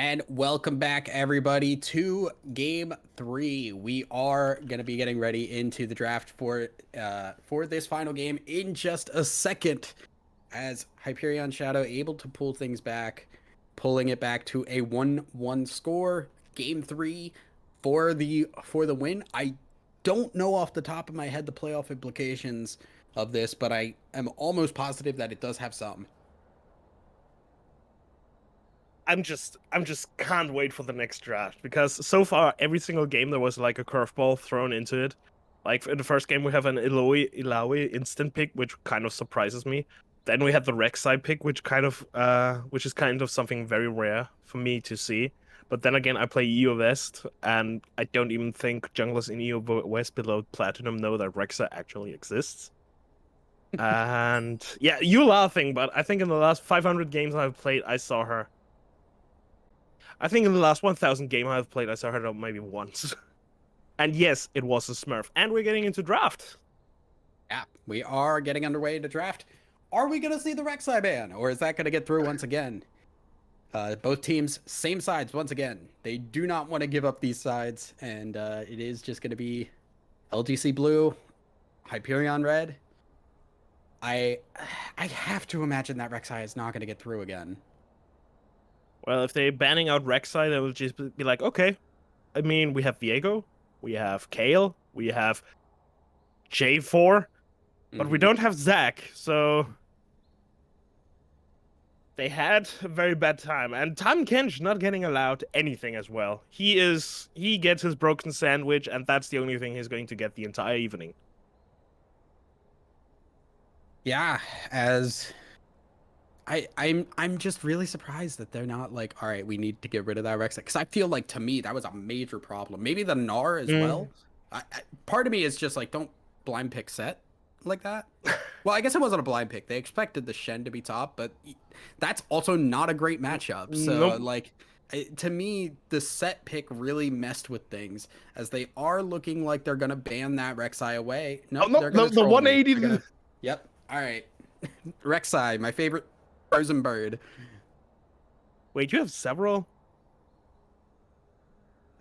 And welcome back, everybody, to Game 3. We are going to be getting ready into the draft for this final game in just a second. As Hyperion Shadow able to pull things back, pulling it back to a 1-1 score. Game 3 for the win. I don't know off the top of my head the playoff implications of this, but I am almost positive that it does have some. I'm just can't wait for the next draft because so far every single game there was like a curveball thrown into it. Like in the first game we have an Ilaoi instant pick, which kind of surprises me. Then we had the Rek'Sai pick, which is kind of something very rare for me to see. But then again, I play EU West, and I don't even think junglers in EU West below Platinum know that Rek'Sai actually exists. And yeah, you're laughing, but I think in the last 500 games I've played, I saw her. I think in the last 1,000 game I've played, I saw her maybe once. And yes, it was a Smurf. And we're getting into draft. Yeah, we are getting underway to draft. Are we going to see the Rek'Sai ban, or is that going to get through once again? Both teams, same sides once again. They do not want to give up these sides, and it is just going to be LGC Blue, Hyperion Red. I have to imagine that Rek'Sai is not going to get through again. Well, if they're banning out Rek'Sai, they will just be like, okay. I mean, we have Viego, we have Kale, we have J4, but we don't have Zac, so they had a very bad time. And Tahm Kench not getting allowed anything as well. He gets his broken sandwich, and that's the only thing he's going to get the entire evening. Yeah, as I'm just really surprised that they're not like, all right, we need to get rid of that Rek'Sai, because I feel like to me that was a major problem. Maybe the Gnar as well. Part of me is just like, don't blind pick set like that. Well, I guess it wasn't a blind pick. They expected the Shen to be top, but that's also not a great matchup. So like, to me, the set pick really messed with things, as they are looking like they're gonna ban that Rek'Sai away. No, they're gonna the 180. Yep. All right. Rek'Sai, my favorite frozen bird. Wait, you have several?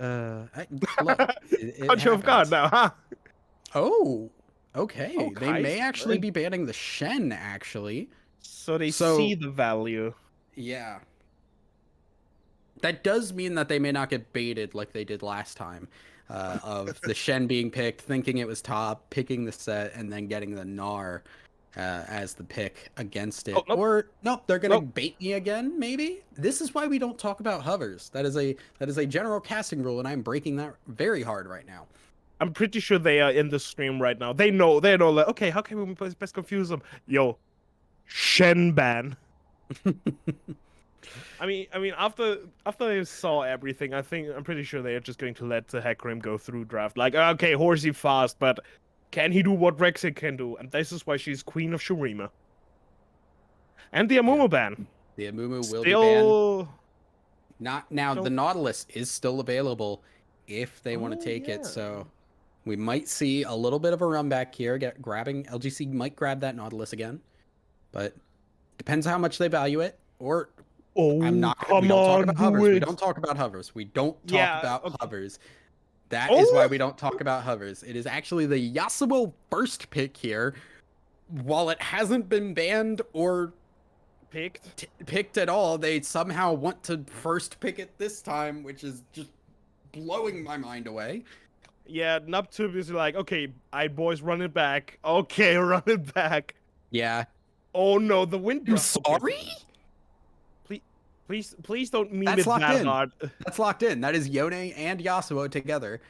Look, How'd you have gone now, huh? Oh, okay. Oh, They may Kai's actually good. be banning the Shen, actually. So they see the value. Yeah. That does mean that they may not get baited like they did last time. Of the Shen being picked, thinking it was top, picking the set, and then getting the Gnar as the pick against it. Oh, nope. Or nope, they're gonna bait me again. Maybe this is why we don't talk about hovers. That is a general casting rule, and I'm breaking that very hard right now. I'm pretty sure they are in the stream right now. They know. Like, okay, how can we best confuse them? Yo, Shen ban. I mean, after they saw everything, I'm pretty sure they are just going to let the Hecarim go through draft. Like, okay, Horsey fast, but can he do what Rek'Sai can do? And this is why she's Queen of Shurima. And the Amumu ban. The Amumu will be banned. Not now. So... The Nautilus is still available if they want to take it. So we might see a little bit of a run back here. Grabbing LGC might grab that Nautilus again, but depends how much they value it. Or I'm not. We don't talk about hovers. We don't talk about hovers. We don't talk about hovers. That is why we don't talk about hovers. It is actually the Yasuo first pick here. While it hasn't been banned or picked at all, they somehow want to first pick it this time, which is just blowing my mind away. Yeah, Nuptube is like, okay, boys, run it back. Okay, run it back. Yeah. Oh no, the wind. I'm sorry? Please don't meme it that hard. That's locked in. That is Yone and Yasuo together.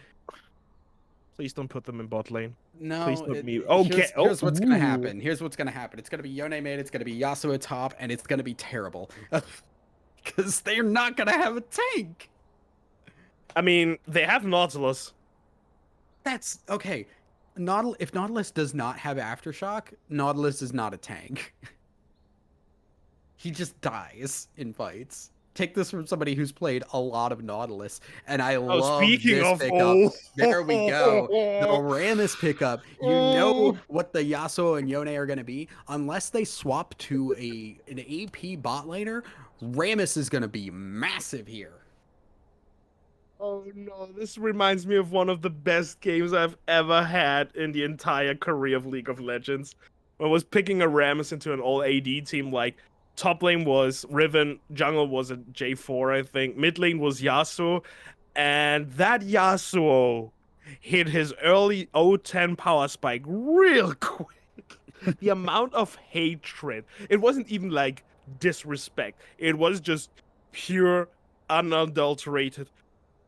Please don't put them in bot lane. No. Please don't meme. Okay. Here's what's gonna happen. Here's what's gonna happen. It's gonna be Yone mid. It's gonna be Yasuo top, and it's gonna be terrible because they're not gonna have a tank. I mean, they have Nautilus. That's okay. If Nautilus does not have Aftershock, Nautilus is not a tank. He just dies in fights. Take this from somebody who's played a lot of Nautilus, and I love this pickup. There we go. The Rammus pickup. You know what the Yasuo and Yone are going to be. Unless they swap to an AP bot laner, Rammus is going to be massive here. Oh no, this reminds me of one of the best games I've ever had in the entire career of League of Legends. I was picking a Rammus into an all AD team. Like, top lane was Riven, jungle was a J4, I think. Mid lane was Yasuo, and that Yasuo hit his early O10 power spike real quick. The amount of hatred, it wasn't even like disrespect, it was just pure, unadulterated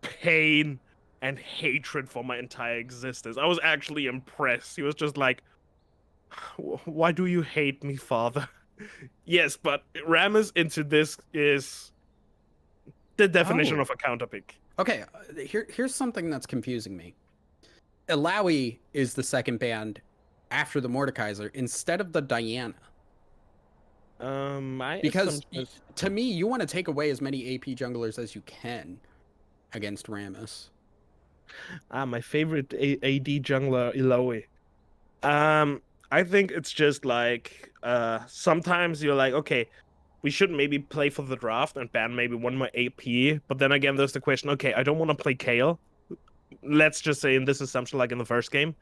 pain and hatred for my entire existence. I was actually impressed. He was just like, why do you hate me, father? Yes, but Rammus into this is the definition Oh. of a counterpick. Okay, here's something that's confusing me. Ilaoi is the second band after the Mordekaiser instead of the Diana. My Because assumption is to me, you want to take away as many AP junglers as you can against Rammus. my favorite AD jungler, Eloy. I think it's just like sometimes you're like, okay, we should maybe play for the draft and ban maybe one more AP. But then again, there's the question, okay, I don't want to play Kale. Let's just say in this assumption, like in the first game,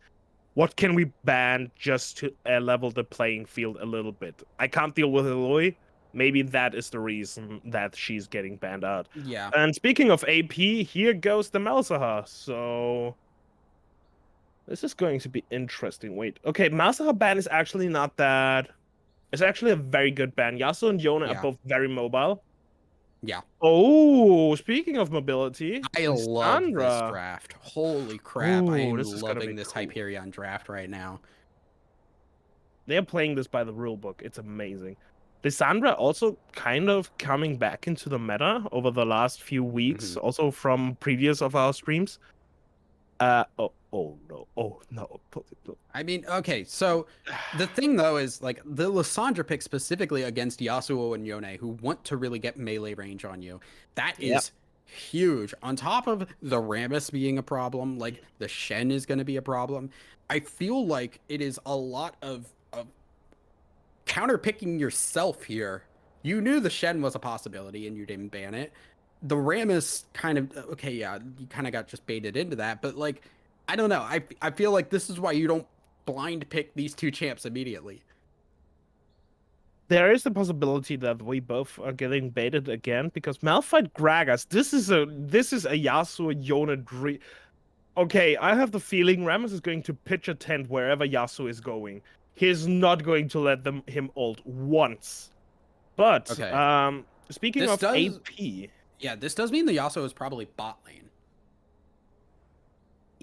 what can we ban just to level the playing field a little bit? I can't deal with Eloy. Maybe that is the reason that she's getting banned out. Yeah. And speaking of AP, here goes the Malzahar. So this is going to be interesting. Wait, okay, Malzahar ban is actually not that. It's actually a very good ban. Yasuo and Yone are Yeah. both very mobile. Yeah. Oh, speaking of mobility, I love this Lissandra. draft. Holy crap. I Ooh, am this is gonna be loving this cool. Hyperion draft right now. They're playing this by the rule book. It's amazing. Lissandra also kind of coming back into the meta over the last few weeks, also from previous of our streams. Oh no. I mean, okay, so the thing though is like the Lissandra pick specifically against Yasuo and Yone, who want to really get melee range on you. That is huge. On top of the Rammus being a problem, like the Shen is going to be a problem. I feel like it is a lot of counterpicking yourself here. You knew the Shen was a possibility and you didn't ban it. The Rammus kind of okay, yeah, you kind of got just baited into that, but like I don't know. I feel like this is why you don't blind pick these two champs immediately. There is the possibility that we both are getting baited again because Malphite Gragas. This is a Yasuo Yone dream. Okay, I have the feeling Rammus is going to pitch a tent wherever Yasuo is going. He's not going to let him ult once. But Okay. speaking This of does- AP, Yeah, this does mean the Yasuo is probably bot lane.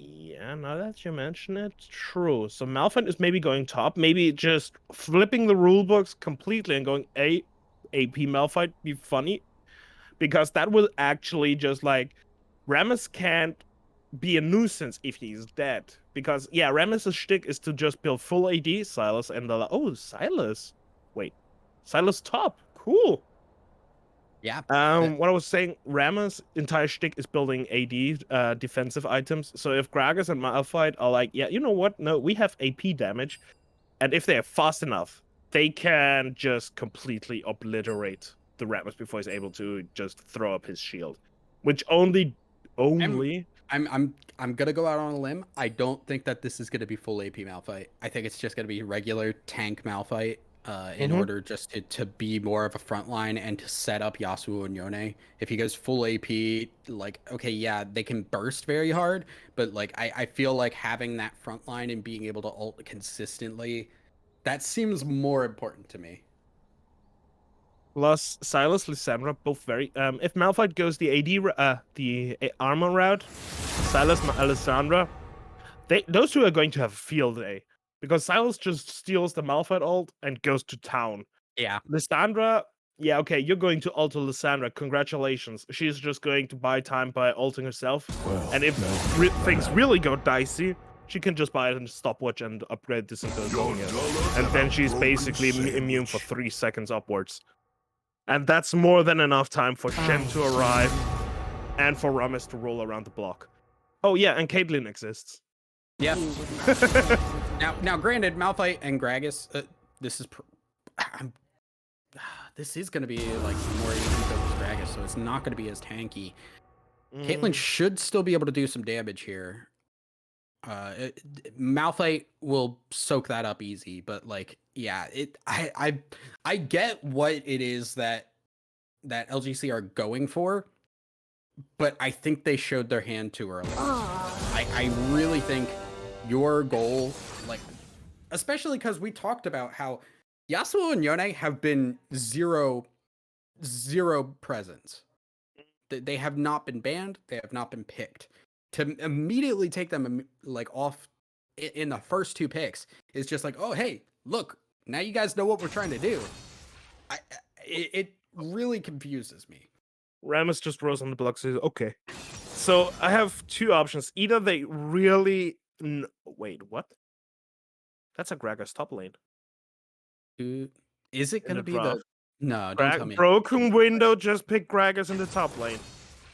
yeah, now that you mention it, true. So Malphite is maybe going top, maybe just flipping the rule books completely and going AP Malphite be funny, because that will actually just like Rammus can't be a nuisance if he's dead. Because yeah, Rammus' shtick is to just build full AD, Silas, and Silas. Wait, Silas top, cool. Yeah. What I was saying, Rammus' entire shtick is building AD defensive items. So if Gragas and Malphite are like, yeah, you know what? No, we have AP damage, and if they're fast enough, they can just completely obliterate the Rammus before he's able to just throw up his shield, which only. I'm gonna go out on a limb. I don't think that this is gonna be full AP Malphite. I think it's just gonna be regular tank Malphite. In order just to be more of a front line and to set up Yasuo and Yone. If he goes full AP, like, okay, yeah, they can burst very hard, but like I feel like having that front line and being able to ult consistently, that seems more important to me. Plus Silas, Lissandra, both very. If Malphite goes the armor route, Silas, Lissandra, those two are going to have a field day because Silas just steals the Malphite ult and goes to town. Yeah. Lissandra, yeah, okay, you're going to ult Lissandra. Congratulations. She's just going to buy time by ulting herself. Well, and if things really go dicey, she can just buy a stopwatch and upgrade this into Agonia. And then she's basically immune for 3 seconds upwards. And that's more than enough time for Shen to arrive and for Rammus to roll around the block. Oh yeah, and Caitlyn exists. Yeah. now, granted, Malphite and Gragas, this is going to be like more AD focused Gragas, so it's not going to be as tanky. Caitlyn Mm, should still be able to do some damage here. Malphite will soak that up easy, but like, yeah, I get what it is that LGC are going for, but I think they showed their hand too early. I really think your goal, like, especially because we talked about how Yasuo and Yone have been zero presence. They have not been banned. They have not been picked. To immediately take them like off in the first two picks is just like, oh hey, look, now you guys know what we're trying to do. It really confuses me. Rammus just rose on the block. Says, okay. So I have two options. Either they really. Wait, what? That's a Gragas top lane Is it in gonna the be the? draft. No, don't tell me. Broken Window just picked Gragas in the top lane.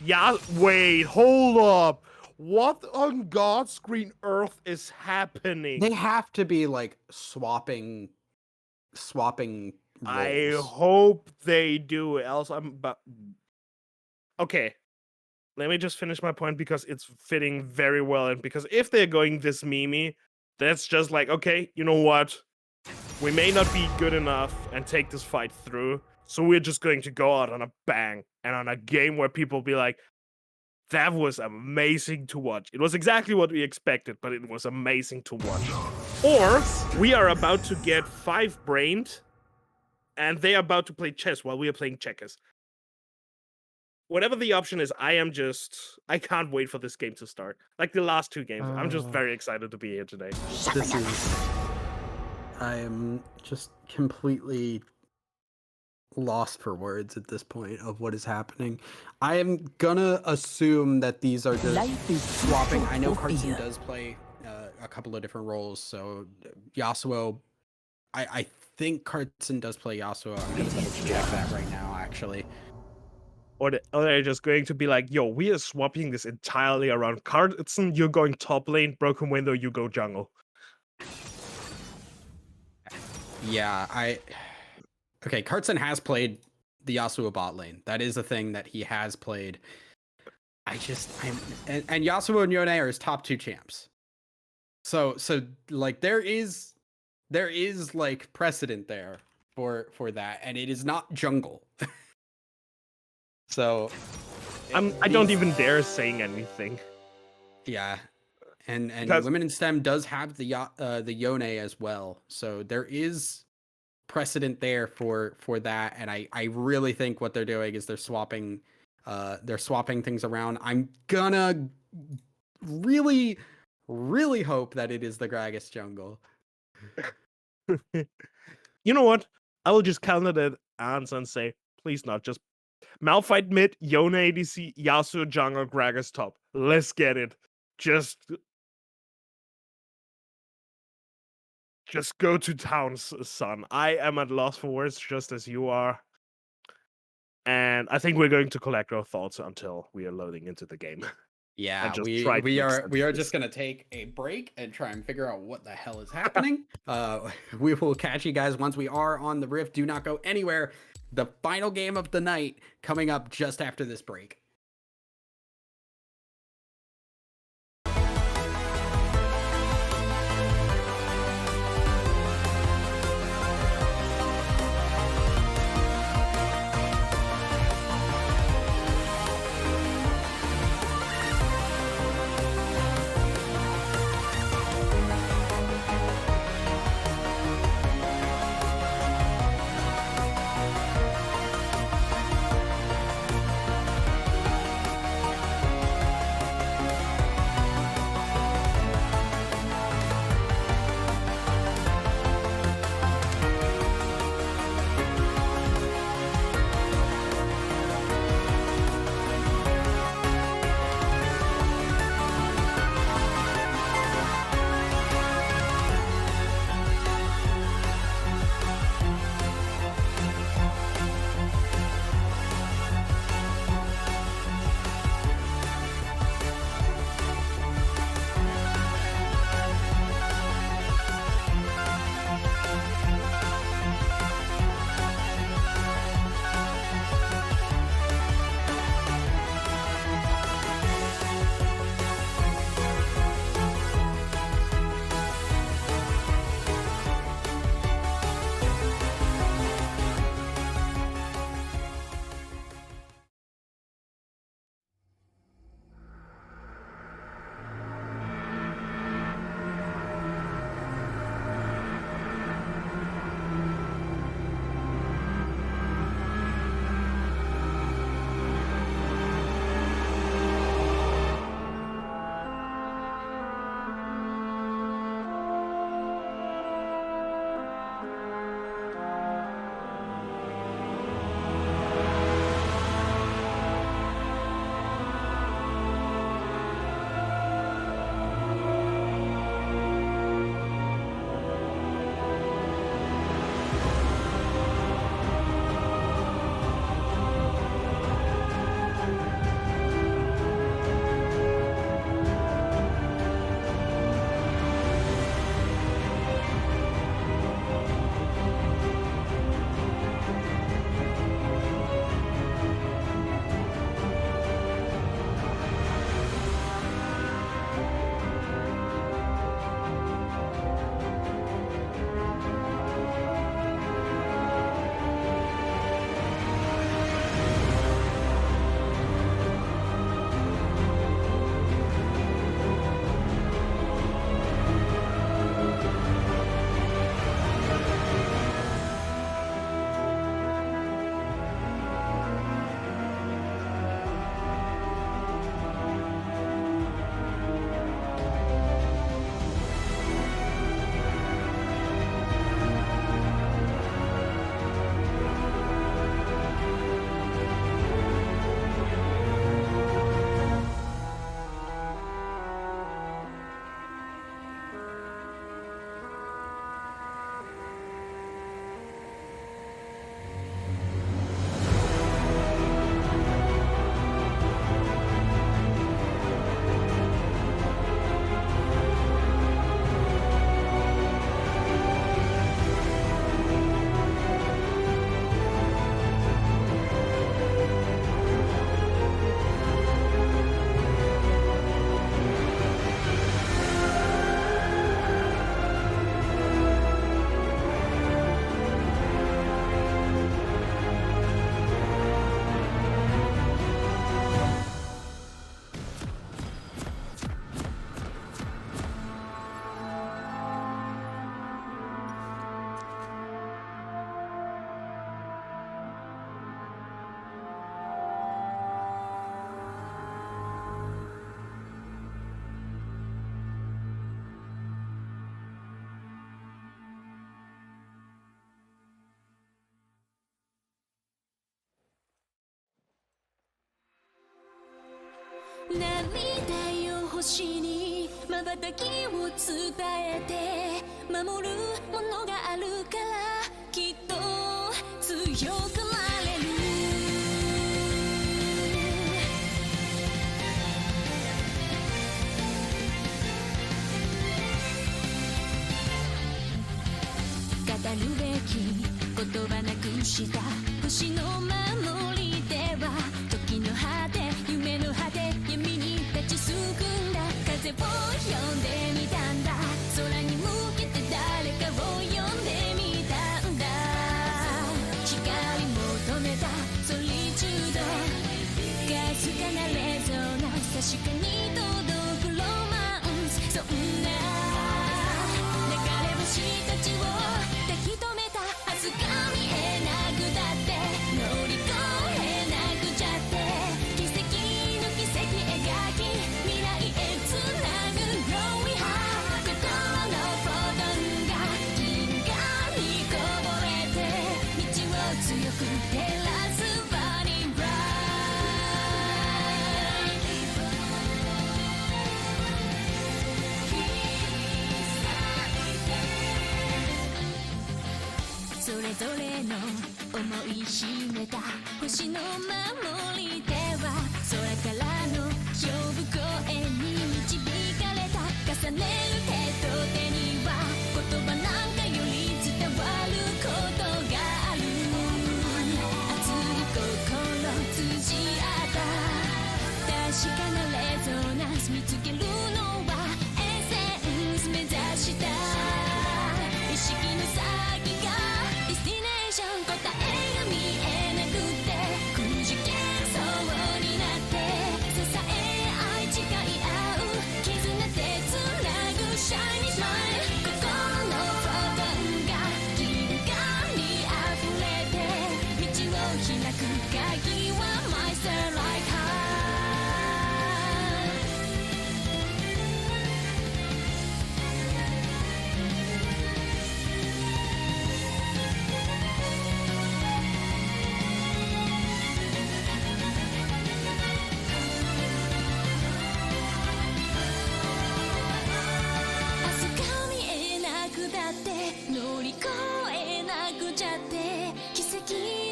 Yeah, wait, hold up. What on God's green earth is happening? They have to be like swapping I roles. hope they do. Else I'm. But okay, let me just finish my point because it's fitting very well. And because if they're going this memey, that's just like, okay, you know what? We may not be good enough and take this fight through, so we're just going to go out on a bang and on a game where people be like, that was amazing to watch. It was exactly what we expected, but it was amazing to watch. Or we are about to get 5-brained and they are about to play chess while we are playing checkers. Whatever the option is, I can't wait for this game to start. Like the last two games. I'm just very excited to be here today. I am just completely lost for words at this point of what is happening. I am gonna assume that these are just swapping. I know Carson does play a couple of different roles, so Yasuo. I think Carson does play Yasuo. I'm gonna double check that right now, actually. Or they're just going to be like, yo, we are swapping this entirely around. Carson, you're going top lane. Broken Window, you go jungle. Yeah, okay, Carson has played the Yasuo bot lane. That is a thing that he has played. And Yasuo and Yone are his top two champs. So like there is like precedent there for that, and it is not jungle. So I don't even dare saying anything. Yeah. And Because- Women in STEM does have the Yone as well. So there is precedent there for that, and I really think what they're doing is they're swapping things around. I'm gonna really hope that it is the Gragas jungle. You know what? I will just counter that answer and say, please not. Just Malphite mid, Yone ADC, Yasuo jungle, Gragas top. Let's get it. Just go to town, son. I am at loss for words, just as you are. And I think we're going to collect our thoughts until we are loading into the game. Yeah, just we try to make sense are of just gonna take a break and try and figure out what the hell is happening. We will catch you guys once we are on the rift. Do not go anywhere. The final game of the night coming up just after this break. 星に瞬きを伝えて守るものがあるからきっと強くなれる語るべき言葉なくした星の守りでは時の果て夢の果て闇に立ちすくんだ風を呼んでみたんだ空に向けて誰かを呼んでみたんだ光求めたソリチュードかすかなレゾナンス確かに届くロマンスそんな流れ星たちを抱き留めた明日が見えなくだって乗り越えなくちゃって奇跡の奇跡描き未来へつなぐ Growing High 心のフォトンが銀河にこぼれて道を強く照らす Burning Bright それぞれの思い秘めた星の守り手は空からの呼ぶ声に導かれた重ねる手と手には言葉なんかより伝わることがある熱い心通じ合った確かなレゾナンス見つけるのはエッセンス目指した意識の先がディスティネーション答えが見えなくてくじけそうになって支え合い誓い合う絆でつなぐシャイニースマイル心のフォトンが銀河に溢れて道を開く鍵は My Starlight Heart明日が見えなくだって乗り越えなくちゃって奇跡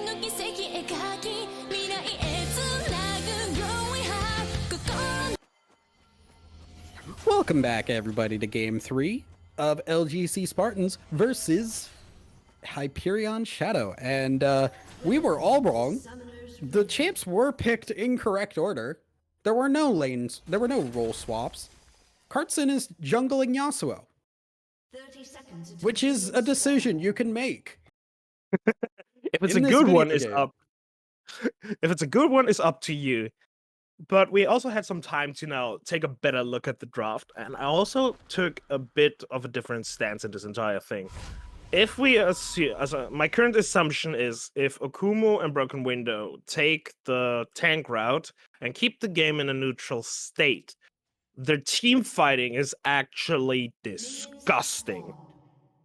の奇跡描き未来へつなぐ Growing High 心 Welcome back, everybody, to Game 3 of LGC Spartans versus Hyperion Shadow. And we were all wrong. The champs were picked in correct order. There were no lanes, there were no role swaps. Kartsun is jungling Yasuo, which is a decision you can make. If it's In a this good video one, it's game. up. If it's a good one, it's up to you. But we also had some time to now take a better look at the draft, and I also took a bit of a different stance in this entire thing. If we assume, my current assumption is if Okumo and Broken Window take the tank route and keep the game in a neutral state, their team fighting is actually disgusting.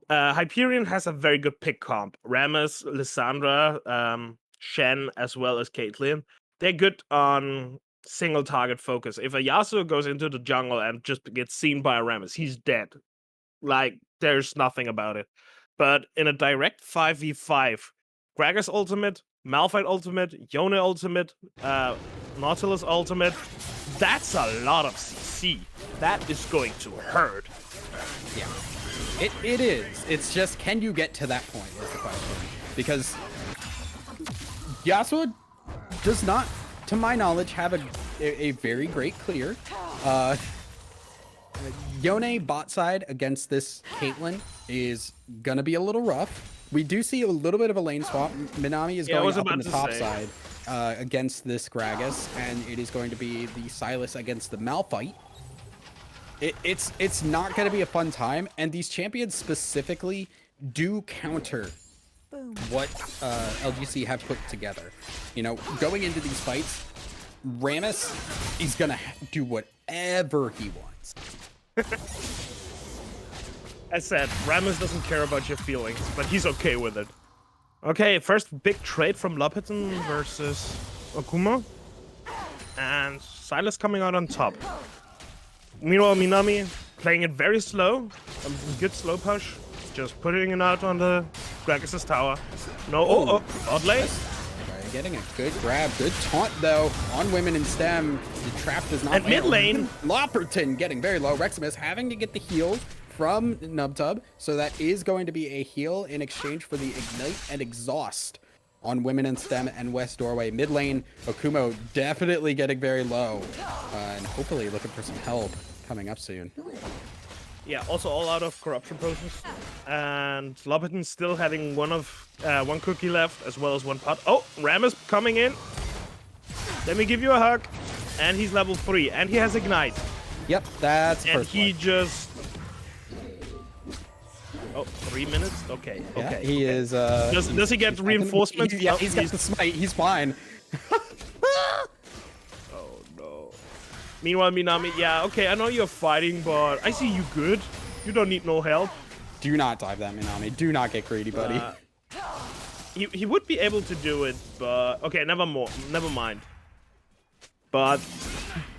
Hyperion has a very good pick comp. Rammus, Lissandra, Shen, as well as Caitlyn. They're good on single target focus. If a Yasuo goes into the jungle and just gets seen by a Rammus, he's dead. Like, there's nothing about it. But in a direct 5v5, Gragas ultimate, Malphite ultimate, Yone ultimate, Nautilus ultimate, that's a lot of CC. That is going to hurt. Yeah, it is. It's just, can you get to that point is the question. Because Yasuo does not, to my knowledge, have a very great clear. Yone bot side against this Caitlyn is gonna be a little rough. We do see a little bit of a lane swap. Minami is going up in the top side against this Gragas, and it is going to be the Sylas against the Malphite. It's not going to be a fun time, and these champions specifically do counter what LGC have put together. You know, going into these fights, Rammus is going to do whatever he wants. As said, Rammus doesn't care about your feelings, but he's okay with it. Okay, first big trade from Lopeton versus Okumo. And Sylas coming out on top. Meanwhile, Minami playing it very slow. A good slow push. Just putting it out on the Gragas' tower. No, odd lane. Right, getting a good grab. Good taunt, though, on women in STEM. The trap does not And mid lane. Lopperton getting very low. Reximus having to get the heal from Nubtub. So that is going to be a heal in exchange for the Ignite and Exhaust on women in STEM and West Doorway. Mid lane, Okumo definitely getting very low. And hopefully looking for some help coming up soon. Yeah, also all out of corruption potions. And Lopperton still having one cookie left, as well as one pot. Oh, Ram is coming in. Let me give you a hug. And he's level 3, and he has Ignite. Yep, that's the And first he one. just... Oh, 3 minutes? Okay, Yeah, okay. he is. Does he get reinforcements? Yeah, Oh, he's got the smite. He's fine. Oh, no. Meanwhile, Minami, yeah, okay, I know you're fighting, but I see you good. You don't need no help. Do not dive that, Minami. Do not get greedy, buddy. He would be able to do it, but... Okay, never mind. But,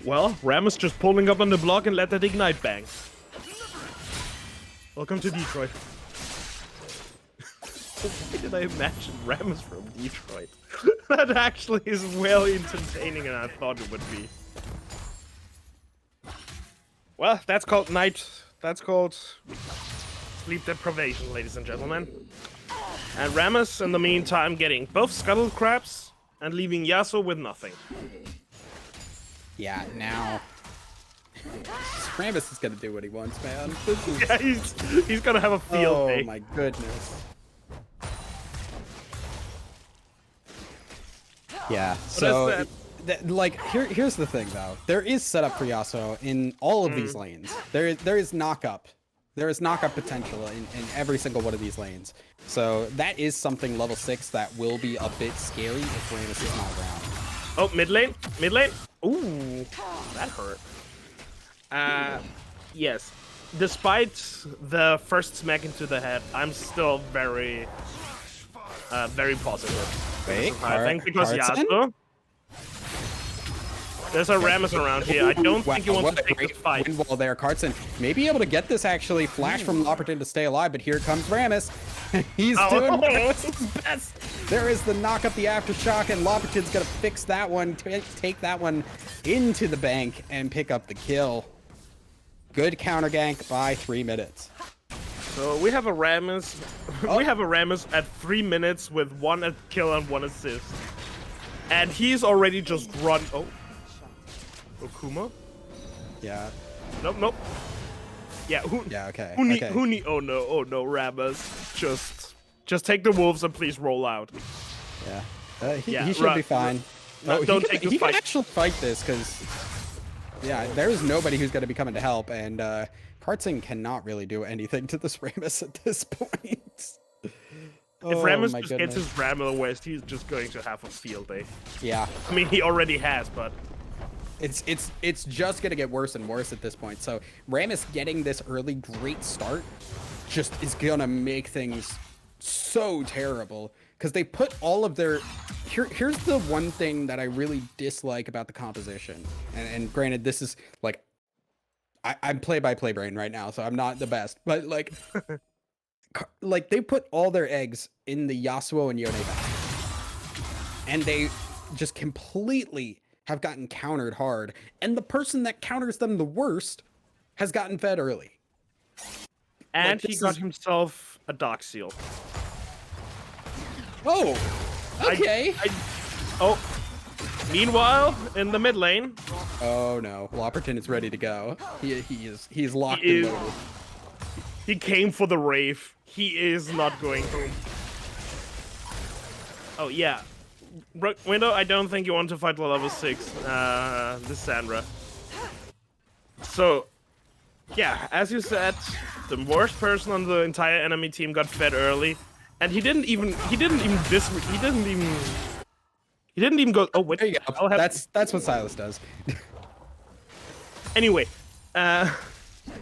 well, Ram is just pulling up on the block and let that Ignite bang. Welcome to Detroit. Why did I imagine Ram is from Detroit? That actually is well entertaining than I thought it would be. Well, that's called night. That's called sleep deprivation, ladies and gentlemen. And Rammus, in the meantime, getting both Scuttle Crabs and leaving Yasuo with nothing. Yeah, now... Rammus is gonna do what he wants, man. This is... Yeah, he's gonna have a field day. Oh my goodness. Yeah, so... Like, here's the thing, though. There is setup for Yasuo in all of these lanes. There is knock-up. There is knock-up potential in every single one of these lanes. So that is something level 6 that will be a bit scary if Rammus is not around. Oh, mid lane. Ooh, that hurt. Yes. Despite the first smack into the head, I'm still very positive. Wait, I think because Carson? Yasuo. There's a Rammus around here. I don't think he wants to take this fight. Wind wall there, Carson may be able to get this actually. Flash from Lopperton to stay alive, but here comes Rammus. He's doing his best. There is the knock up the aftershock, and Lopperton's gonna fix that one, take that one into the bank, and pick up the kill. Good counter gank by 3 minutes. So we have a Rammus. We have a Rammus at 3 minutes with 1 kill and 1 assist, and he's already just run. Oh. Okuma? Yeah. Nope. Yeah, okay. Oh no, Rammus. Just take the wolves and please roll out. Yeah. He should be fine. No, don't take the he fight. can actually fight this, because... Yeah, there's nobody who's going to be coming to help, and Kartsing cannot really do anything to this Rammus at this point. If Rammus just gets his Rammer West, he's just going to have a field day. Yeah. I mean, he already has, but... It's just gonna get worse and worse at this point. So Rammus getting this early great start just is gonna make things so terrible, because they put all of their... Here's the one thing that I really dislike about the composition, and granted, this is like... I'm play-by-play brain right now, so I'm not the best, but like... like, they put all their eggs in the Yasuo and Yone basket, and they just completely have gotten countered hard, and the person that counters them the worst has gotten fed early. And he got himself a Dark Seal. Oh, okay. Oh, meanwhile, in the mid lane. Oh no, Lopperton is ready to go. He's locked He and is- loaded. He came for the rave. He is not going home. Oh yeah. Window, I don't think you want to fight the level 6, this Sandra. So, yeah, as you said, the worst person on the entire enemy team got fed early, and he didn't even go. Oh wait, There you go. That's what Silas does. Anyway,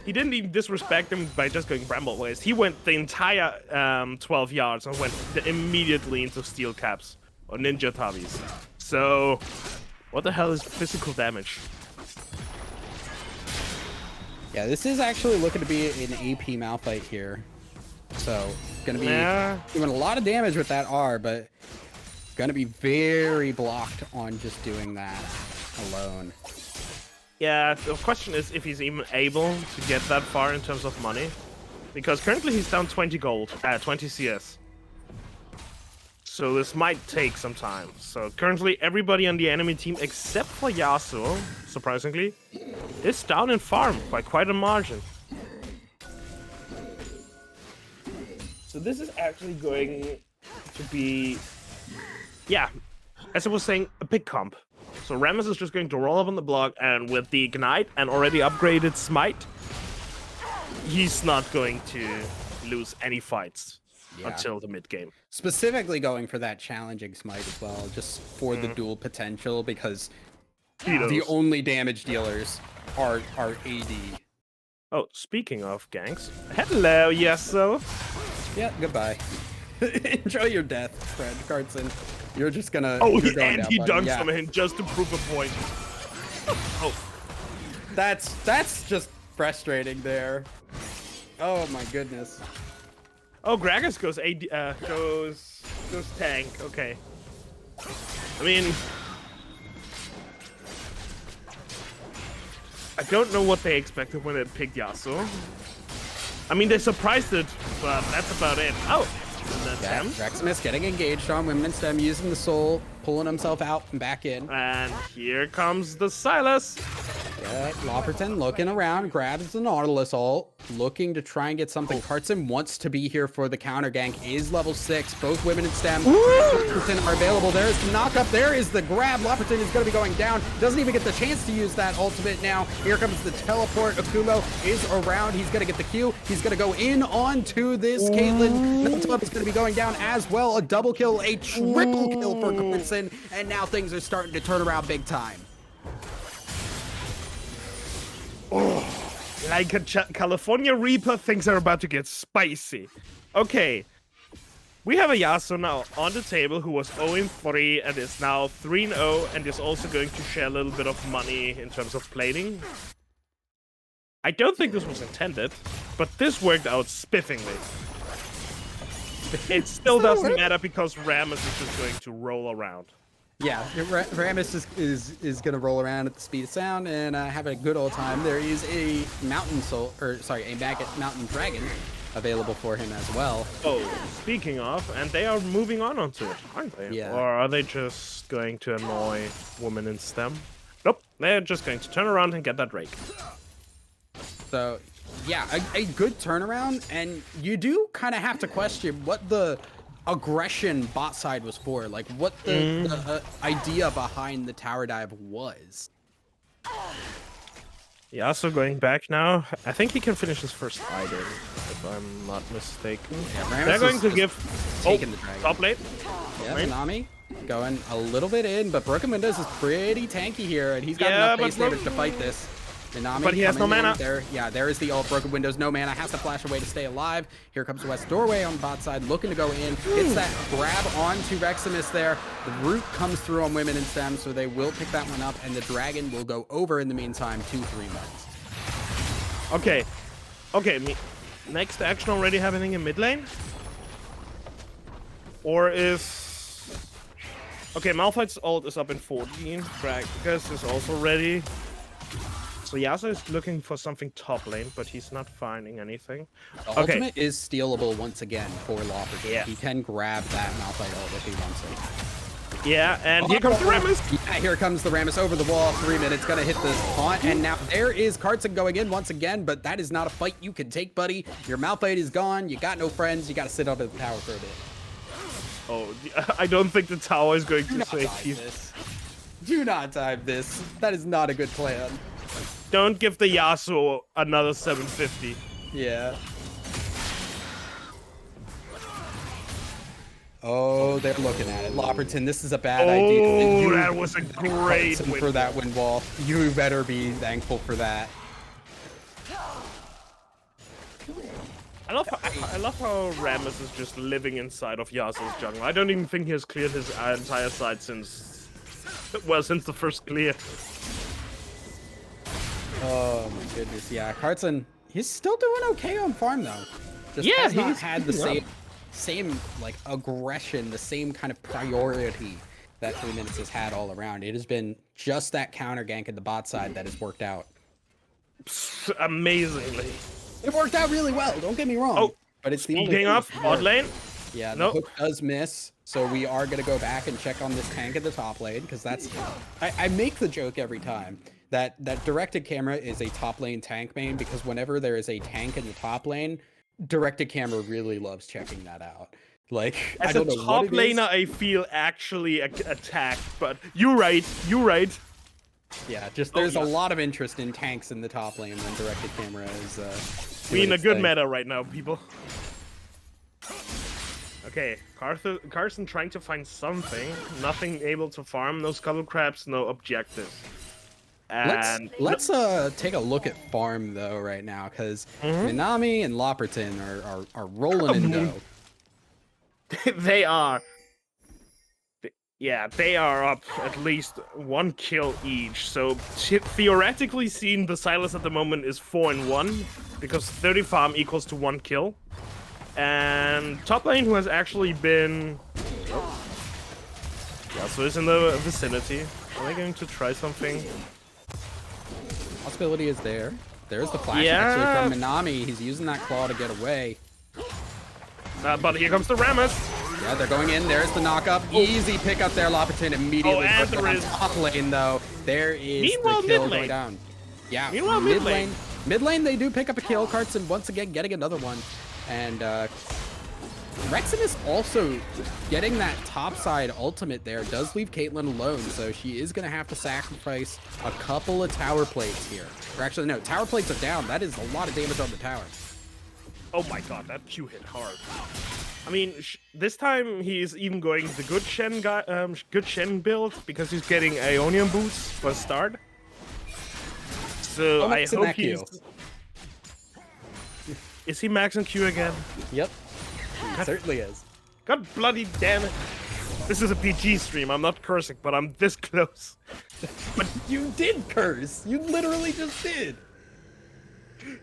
he didn't even disrespect him by just going Bramble Waste. He went the entire 12 yards and went immediately into steel caps. Or ninja tabis. So, what the hell is physical damage? Yeah, this is actually looking to be an AP Malphite here. So, gonna be doing a lot of damage with that R, but gonna be very blocked on just doing that alone. Yeah, the question is if he's even able to get that far in terms of money. Because currently he's down 20 gold, 20 CS. So this might take some time. So currently everybody on the enemy team except for Yasuo, surprisingly, is down in farm by quite a margin. So this is actually going to be, yeah, as I was saying, a big comp. So Rammus is just going to roll up on the block, and with the Ignite and already upgraded Smite, he's not going to lose any fights until the mid game. Specifically going for that challenging smite as well, just for the dual potential, because the only damage dealers are AD. Oh, speaking of ganks, hello, Yeso. Yeah, goodbye. Enjoy your death, Fred Carson. You're just gonna. Oh, you're going and down, he buddy. dunks Yeah. on him just to prove a point. Oh, That's just frustrating there. Oh my goodness. oh, Gragas goes AD, goes tank. Okay. I mean, I don't know what they expected when they picked Yasuo. I mean, they surprised it, but that's about it. Oh, and Yeah, attempt. Reximus getting engaged on Women in STEM, using the soul, pulling himself out and back in. And here comes the Silas. Yeah, Lopperton looking around, grabs the Nautilus ult, looking to try and get something. Carson wants to be here for the counter gank, is level 6. Both Women in STEM Lopperton are available. There's the knock up, there is the grab. Lopperton is going to be going down, doesn't even get the chance to use that ultimate now. Here comes the teleport. Akumo is around, he's going to get the Q. He's going to go in onto this Caitlyn. Nutub is going to be going down as well. A double kill, a triple kill for Carson, and now things are starting to turn around big time. Like a California Reaper, things are about to get spicy. Okay. We have a Yasuo now on the table who was 0-3 and is now 3-0 and is also going to share a little bit of money in terms of plating. I don't think this was intended, but this worked out spiffingly. It still doesn't matter because Rammus is just going to roll around. Yeah, Rammus is gonna roll around at the speed of sound and have a good old time. There is a mountain soul, or sorry, a maggot mountain dragon available for him as well. Oh, speaking of, and they are moving onto it, aren't they? Yeah. Or are they just going to annoy Women in STEM? Nope, they're just going to turn around and get that rake. So, yeah, a good turnaround, and you do kind of have to question what the aggression bot side was for, like what the idea behind the tower dive was. Yeah, so going back now, I think he can finish his first item, if I'm not mistaken. Yeah, they're going to give taking the dragon. top lane. Yeah, Nanami going a little bit in, but Broken Windows is pretty tanky here, and he's got Yeah, enough but base damage to fight this. Nanami but he has no coming in mana. there. Yeah, there is the ult. Broken Windows, no mana, has to flash away to stay alive. Here comes West Doorway on the bot side, looking to go in. Hits that grab onto Reximus there. The root comes through on Women in STEM, so they will pick that one up, and the dragon will go over in the meantime to 3 months. Okay. Okay, next action already happening in mid lane? Or is... Okay, Malphite's ult is up in 14. Gragas is also ready. So Yasuo is looking for something top lane, but he's not finding anything. The ultimate is stealable once again for Lopperton. Yeah. He can grab that Malphite ult if he wants it. Yeah, and here comes the Rammus. Yeah, here comes the Rammus over the wall. 3 minutes, gonna hit this taunt, and now there is Carson going in once again, but that is not a fight you can take, buddy. Your Malphite is gone, you got no friends, you gotta sit up at the tower for a bit. Oh, I don't think the tower is going to save you. Do not dive this. That is not a good plan. Don't give the Yasuo another 750. Yeah. Oh, they're looking at it. Lopperton, this is a bad idea. Oh, that was a great Carson win. for that wind wall. You better be thankful for that. I love how Rammus is just living inside of Yasuo's jungle. I don't even think he has cleared his entire side since the first clear. Oh my goodness, yeah. Carson, he's still doing okay on farm though. Just Yeah, has not he's had the keeping up. same like aggression, the same kind of priority that 3 minutes has had all around. It has been just that counter gank at the bot side that has worked out. Amazingly. It worked out really well, don't get me wrong. Oh, but it's the only speaking thing of that's bot worked. lane, Yeah, the Nope. hook does miss, so we are going to go back and check on this tank at the top lane, because that's... I make the joke every time that directed camera is a top lane tank main, because whenever there is a tank in the top lane, directed camera really loves checking that out. Like, I as a don't know what top it is. laner, I feel actually attacked, but you're right, you're right. Yeah, just Oh, there's yeah. a lot of interest in tanks in the top lane when directed camera is... We're in doing a its good thing. meta right now, people. Okay, Carson trying to find something. Nothing able to farm, no scuttle crabs, no objectives. And Let's take a look at farm though right now, because Minami and Loperton are rolling in dough. they are. Yeah, they are up at least 1 kill each. So theoretically seen, the Silas at the moment is 4-1 because 30 farm equals to 1 kill. And top lane, who has actually been... Yeah, so it's in the vicinity. Are they going to try something? Possibility is there. There's the flash Yeah. actually from Minami. He's using that claw to get away. But here comes the Rammus. Yeah, they're going in. There's the knockup. Easy pickup there. Loperton immediately and puts it there on is- top lane though. There is Meanwhile, the kill mid going lane. down. Yeah, Meanwhile, mid lane. Mid lane, they do pick up a kill. Carson once again getting another one. And Rexon is also getting that top side ultimate there. Does leave Caitlyn alone, so she is going to have to sacrifice a couple of tower plates here. Or actually, no, tower plates are down. That is a lot of damage on the tower. Oh my god, that Q hit hard. I mean, this time he's even going the good Shen guy, good Shen build because he's getting Aeonian boots for a start. So I Maxing hope that he's. Q. Is he maxing Q again? Yep, he certainly is. God bloody damn it! This is a PG stream. I'm not cursing, but I'm this close. But you did curse. You literally just did.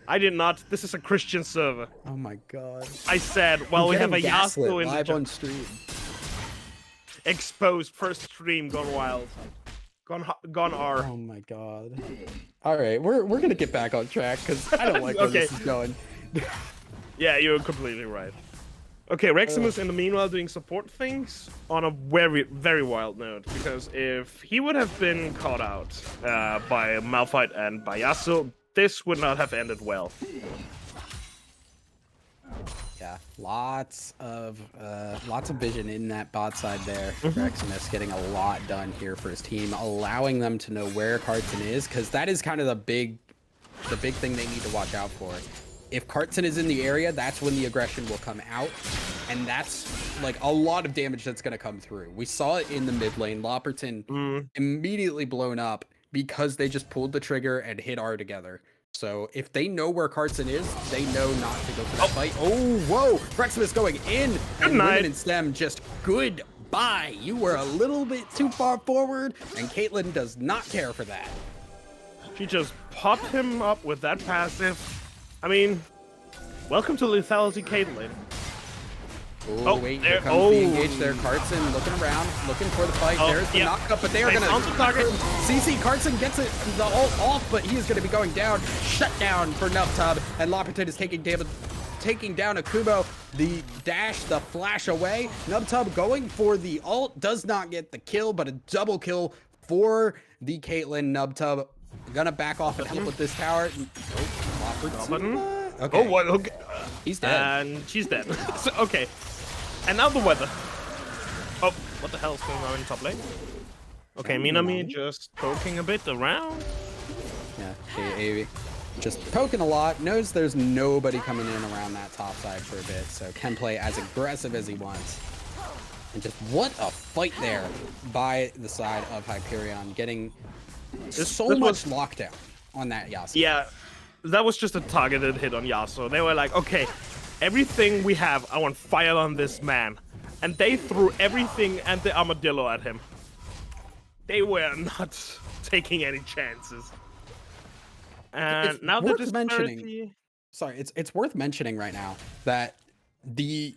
I did not. This is a Christian server. Oh my god. I said, well, we have a Gaslit Yasuo in the live chat. on stream. Exposed. First stream gone wild. Gone R. Oh my god. All right, we're gonna get back on track because I don't like where Okay. this is going. Yeah, you're completely right. Okay, Reximus in the meanwhile doing support things on a very, very wild note. Because if he would have been caught out by Malphite and by Yasuo, this would not have ended well. Yeah, lots of vision in that bot side there. Reximus getting a lot done here for his team, allowing them to know where Carson is, because that is kind of the big thing they need to watch out for. If Carson is in the area, that's when the aggression will come out, and that's like a lot of damage that's going to come through. We saw it in the mid lane. Loperton immediately blown up because they just pulled the trigger and hit R together. So if they know where Carson is, they know not to go for that fight. Oh, whoa! Reximus going in, and night. Women in STEM just goodbye. You were a little bit too far forward, and Caitlyn does not care for that. She just popped him up with that passive. I mean, welcome to lethality, Caitlyn. Oh, wait, here comes the engage there. Carson looking around, looking for the fight. There's the knockup, but they are going to... CC Carson gets it, the ult off, but he is going to be going down. Shut down for Nubtub, and Loperton is taking down Akubo. The dash, the flash away. Nubtub going for the ult, does not get the kill, but a double kill for the Caitlyn. Nubtub gonna back off and help with this tower. Loperton. Okay. Oh, what? Okay. He's dead. And she's dead. So, okay. And now the weather. Oh, what the hell is going on in top lane? Okay, Minami just poking a bit around. Yeah, AA just poking a lot. Knows there's nobody coming in around that top side for a bit, so can play as aggressive as he wants. And just what a fight there by the side of Hyperion, getting so much lockdown on that Yasuo. Yeah, that was just a targeted hit on Yasuo. They were like, okay, everything we have, I want fire on this man. And they threw everything and the armadillo at him. They were not taking any chances. And It's now the worth mentioning. disparity. Sorry, it's worth mentioning right now that the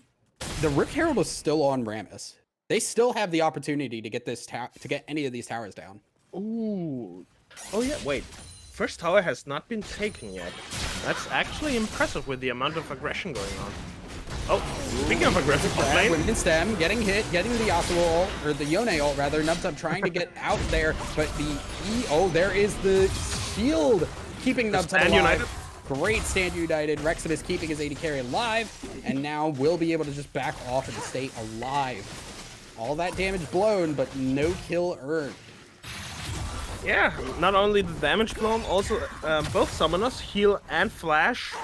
Rift Herald is still on Rammus. They still have the opportunity to get to get any of these towers down. Ooh. Oh yeah, wait. First tower has not been taken yet. That's actually impressive with the amount of aggression going on. Oh, speaking of aggressive bot lane. Women in STEM getting hit, getting the Yasuo ult, or the Yone ult rather. Nubsub trying to get out there, but there is the shield keeping Nubsub alive. United. Great stand united. Rexon is keeping his AD carry alive, and now will be able to just back off and stay alive. All that damage blown, but no kill earned. Yeah, not only the damage blown, also both summoners heal and flash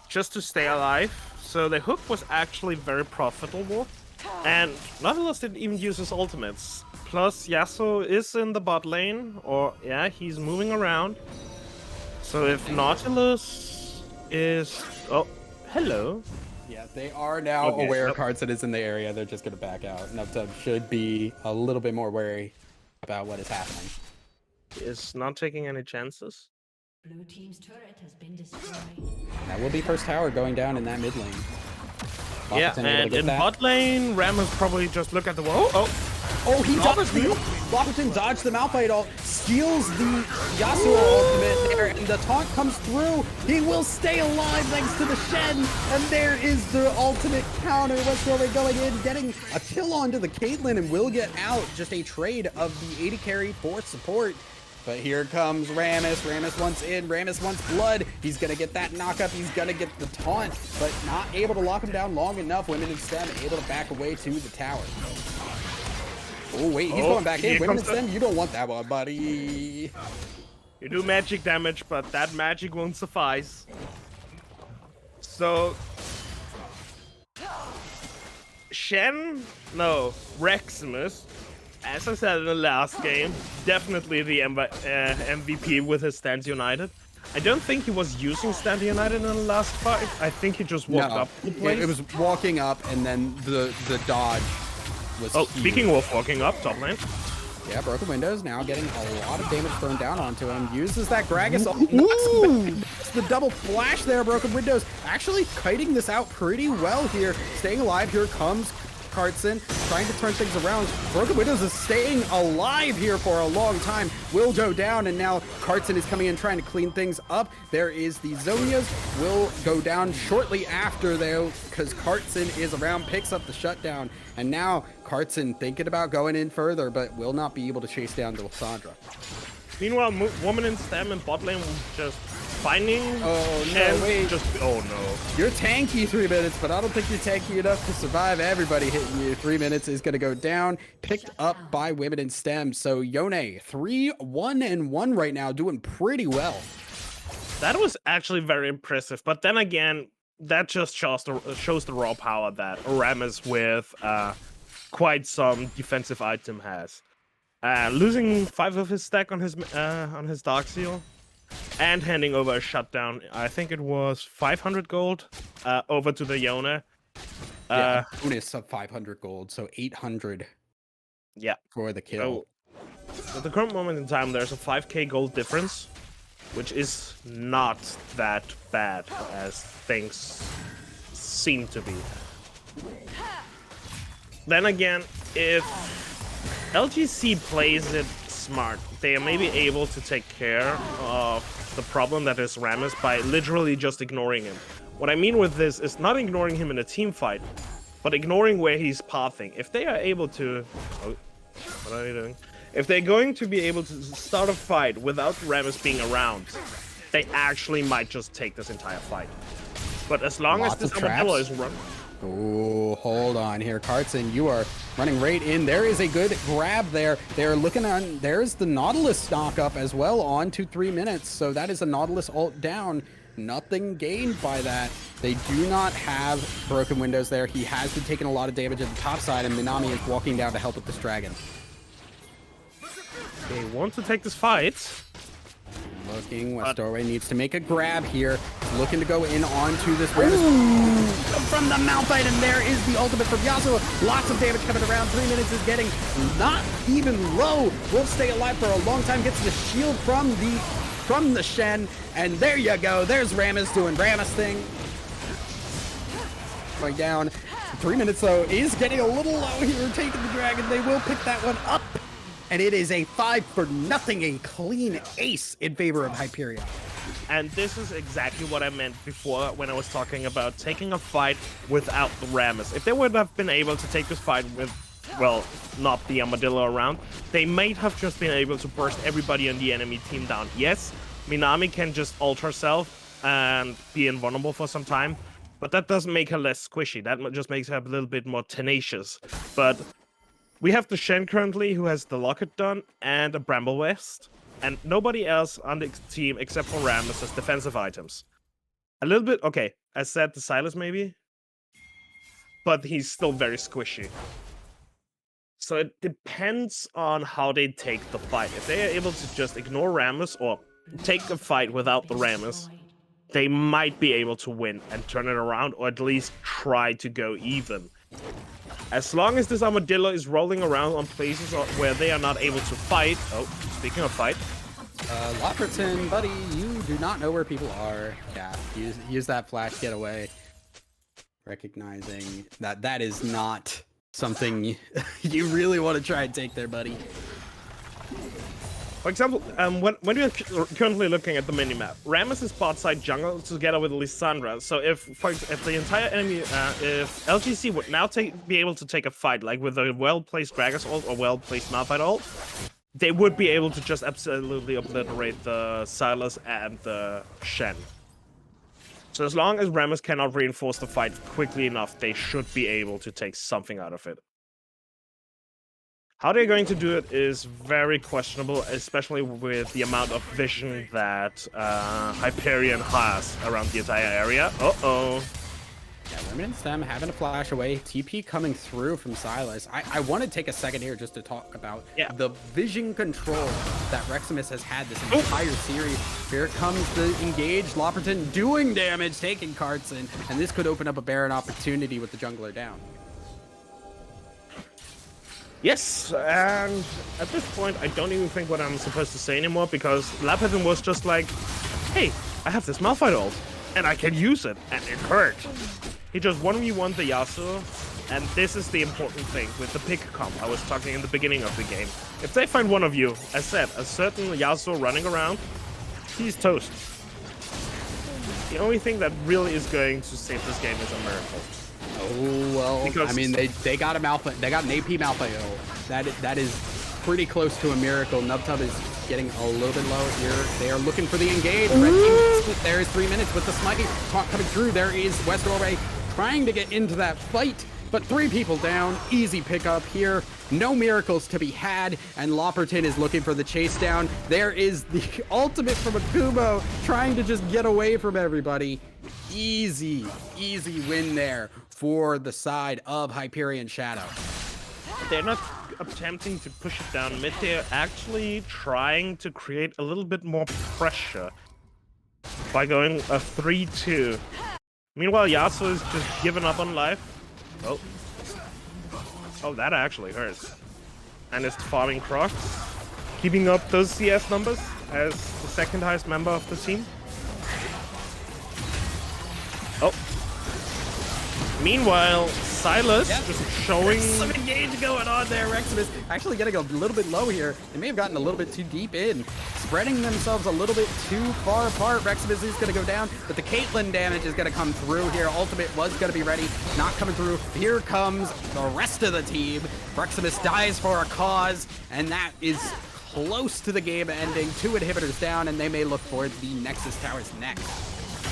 just to stay alive. So the hook was actually very profitable. And Nautilus didn't even use his ultimates. Plus Yasuo is in the bot lane, or yeah, he's moving around. So if Nautilus is... Oh, hello. Yeah, they are now aware Carson is in the area. They're just going to back out. Nubsub should be a little bit more wary about what is happening. He is not taking any chances. Blue team's turret has been destroyed. That will be first tower going down in that mid lane. Yeah, and in bot lane, Ram will probably just look at the wall. Oh, he dodged the Lockton dodged the Malphite ult, steals the Yasuo ultimate there, and the taunt comes through. He will stay alive thanks to the Shen, and there is the ultimate counter. Westrover going in, getting a kill onto the Caitlyn, and will get out. Just a trade of the AD carry for support. But here comes Rammus. Rammus wants in. Rammus wants blood. He's going to get that knockup. He's going to get the taunt, but not able to lock him down long enough. Women in STEM able to back away to the tower. Oh, wait. He's going back in. Women in STEM, you don't want that one, buddy. You do magic damage, but that magic won't suffice. So... Reximus, as I said in the last game, definitely the MVP with his Stand United. I don't think he was using Stand United in the last fight. I think he just walked up the place. It was walking up, and then the dodge was huge. Speaking of walking up, top lane. Yeah, Broken Windows now getting a lot of damage thrown down onto him. Uses that Gragas. The double flash there, Broken Windows. Actually kiting this out pretty well here. Staying alive. Here comes Carson trying to turn things around. Broken Windows is staying alive here for a long time. Will go down, and now Carson is coming in trying to clean things up. There is the Zonias. Will go down shortly after, though, because Carson is around, picks up the shutdown. And now Carson thinking about going in further, but will not be able to chase down the Lissandra. Meanwhile, Woman in STEM and bot lane just finding... Oh, no, wait. Oh, no. You're tanky 3 minutes, but I don't think you're tanky enough to survive everybody hitting you. 3 minutes is going to go down, picked up by Women in STEM. So, Yone, 3-1-1 right now, doing pretty well. That was actually very impressive. But then again, that just shows the raw power that Rammus with quite some defensive item has. Losing 5 of his stack on his Dark Seal, and handing over a shutdown. I think it was 500 gold over to the Yone. Yeah, bonus of 500 gold, so 800. Yeah, for the kill. So at the current moment in time, there's a 5k gold difference, which is not that bad as things seem to be. Then again, if LGC plays it smart, they may be able to take care of the problem that is Rammus by literally just ignoring him. What I mean with this is not ignoring him in a team fight, but ignoring where he's pathing. If they are able to... Oh, what are you doing? If they're going to be able to start a fight without Rammus being around, they actually might just take this entire fight. But as long as this Armadillo is running... Oh, hold on here, Carson. You are running right in. There is a good grab there. They're looking on. There's the Nautilus stock up as well on to 3 minutes. So that is a Nautilus ult down. Nothing gained by that. They do not have Broken Windows there. He has been taking a lot of damage at the top side, and Minami is walking down to help with this dragon. They want to take this fight. Looking, West Doorway needs to make a grab here. Looking to go in onto this Rammus from the Malphite, and there is the ultimate from Yasuo. Lots of damage coming around. 3 minutes is getting not even low. Will stay alive for a long time. Gets the shield from the from the Shen, and there you go. There's Rammus doing Rammus thing. Going down. 3 minutes, though, is getting a little low here, taking the dragon. They will pick that one up, and it is a 5-0, a clean ace in favor of Hyperion. And this is exactly what I meant before when I was talking about taking a fight without the Rammus. If they would have been able to take this fight with, well, not the Armadillo around, they might have just been able to burst everybody on the enemy team down. Yes, Minami can just ult herself and be invulnerable for some time, but that doesn't make her less squishy. That just makes her a little bit more tenacious. But we have the Shen currently, who has the Locket done and a Bramble Vest. And nobody else on the team except for Rammus has defensive items. A little bit, okay, I said the Silas maybe, but he's still very squishy. So it depends on how they take the fight. If they are able to just ignore Rammus or take a fight without the Rammus, they might be able to win and turn it around, or at least try to go even. As long as this Armadillo is rolling around on places where they are not able to fight... Oh, speaking of fight... Lopperton, buddy, you do not know where people are. Yeah, use that flash, get away. Recognizing that that is not something you really want to try and take there, buddy. For example, when you're currently looking at the minimap, Rammus is bot side jungle together with Lissandra. So if the entire enemy, if LGC would now be able to take a fight, like with a well-placed Gragas ult or well-placed Malphite ult, they would be able to just absolutely obliterate the Silas and the Shen. So as long as Rammus cannot reinforce the fight quickly enough, they should be able to take something out of it. How they're going to do it is very questionable, especially with the amount of vision that Hyperion has around the entire area. Uh-oh. Yeah, Remnant's them having to flash away. TP coming through from Silas. I want to take a second here just to talk about the vision control that Reximus has had this entire series. Here comes the engaged Lopperton doing damage, taking Cartson, and this could open up a Baron opportunity with the jungler down. Yes, and at this point, I don't even think what I'm supposed to say anymore, because Lapidon was just like, hey, I have this Malphite ult, and I can use it, and it hurt. He just 1v1'd the Yasuo, and this is the important thing with the pick comp I was talking in the beginning of the game. If they find one of you, as said, a certain Yasuo running around, he's toast. The only thing that really is going to save this game is a miracle. Oh, well, because... I mean, they got a Malphite, they got an AP Malphite ult. That is pretty close to a miracle. Nubtub is getting a little bit low here. They are looking for the engage. There is 3 minutes with the smite coming through. There is Westerore trying to get into that fight, but 3 people down. Easy pickup here. No miracles to be had, and Lopperton is looking for the chase down. There is the ultimate from Akumo trying to just get away from everybody. Easy win there for the side of Hyperion Shadow. They're not attempting to push it down mid, they're actually trying to create a little bit more pressure by going a 3-2. Meanwhile, Yasuo is just giving up on life. Oh, that actually hurts. And it's farming Crocs, keeping up those CS numbers as the second highest member of the team. Oh. Meanwhile, Silas just showing... Some engage going on there. Reximus actually getting a little bit low here. They may have gotten a little bit too deep in. Spreading themselves a little bit too far apart. Reximus is going to go down, but the Caitlyn damage is going to come through here. Ultimate was going to be ready. Not coming through. Here comes the rest of the team. Reximus dies for a cause, and that is close to the game ending. 2 inhibitors down, and they may look for the Nexus Towers next.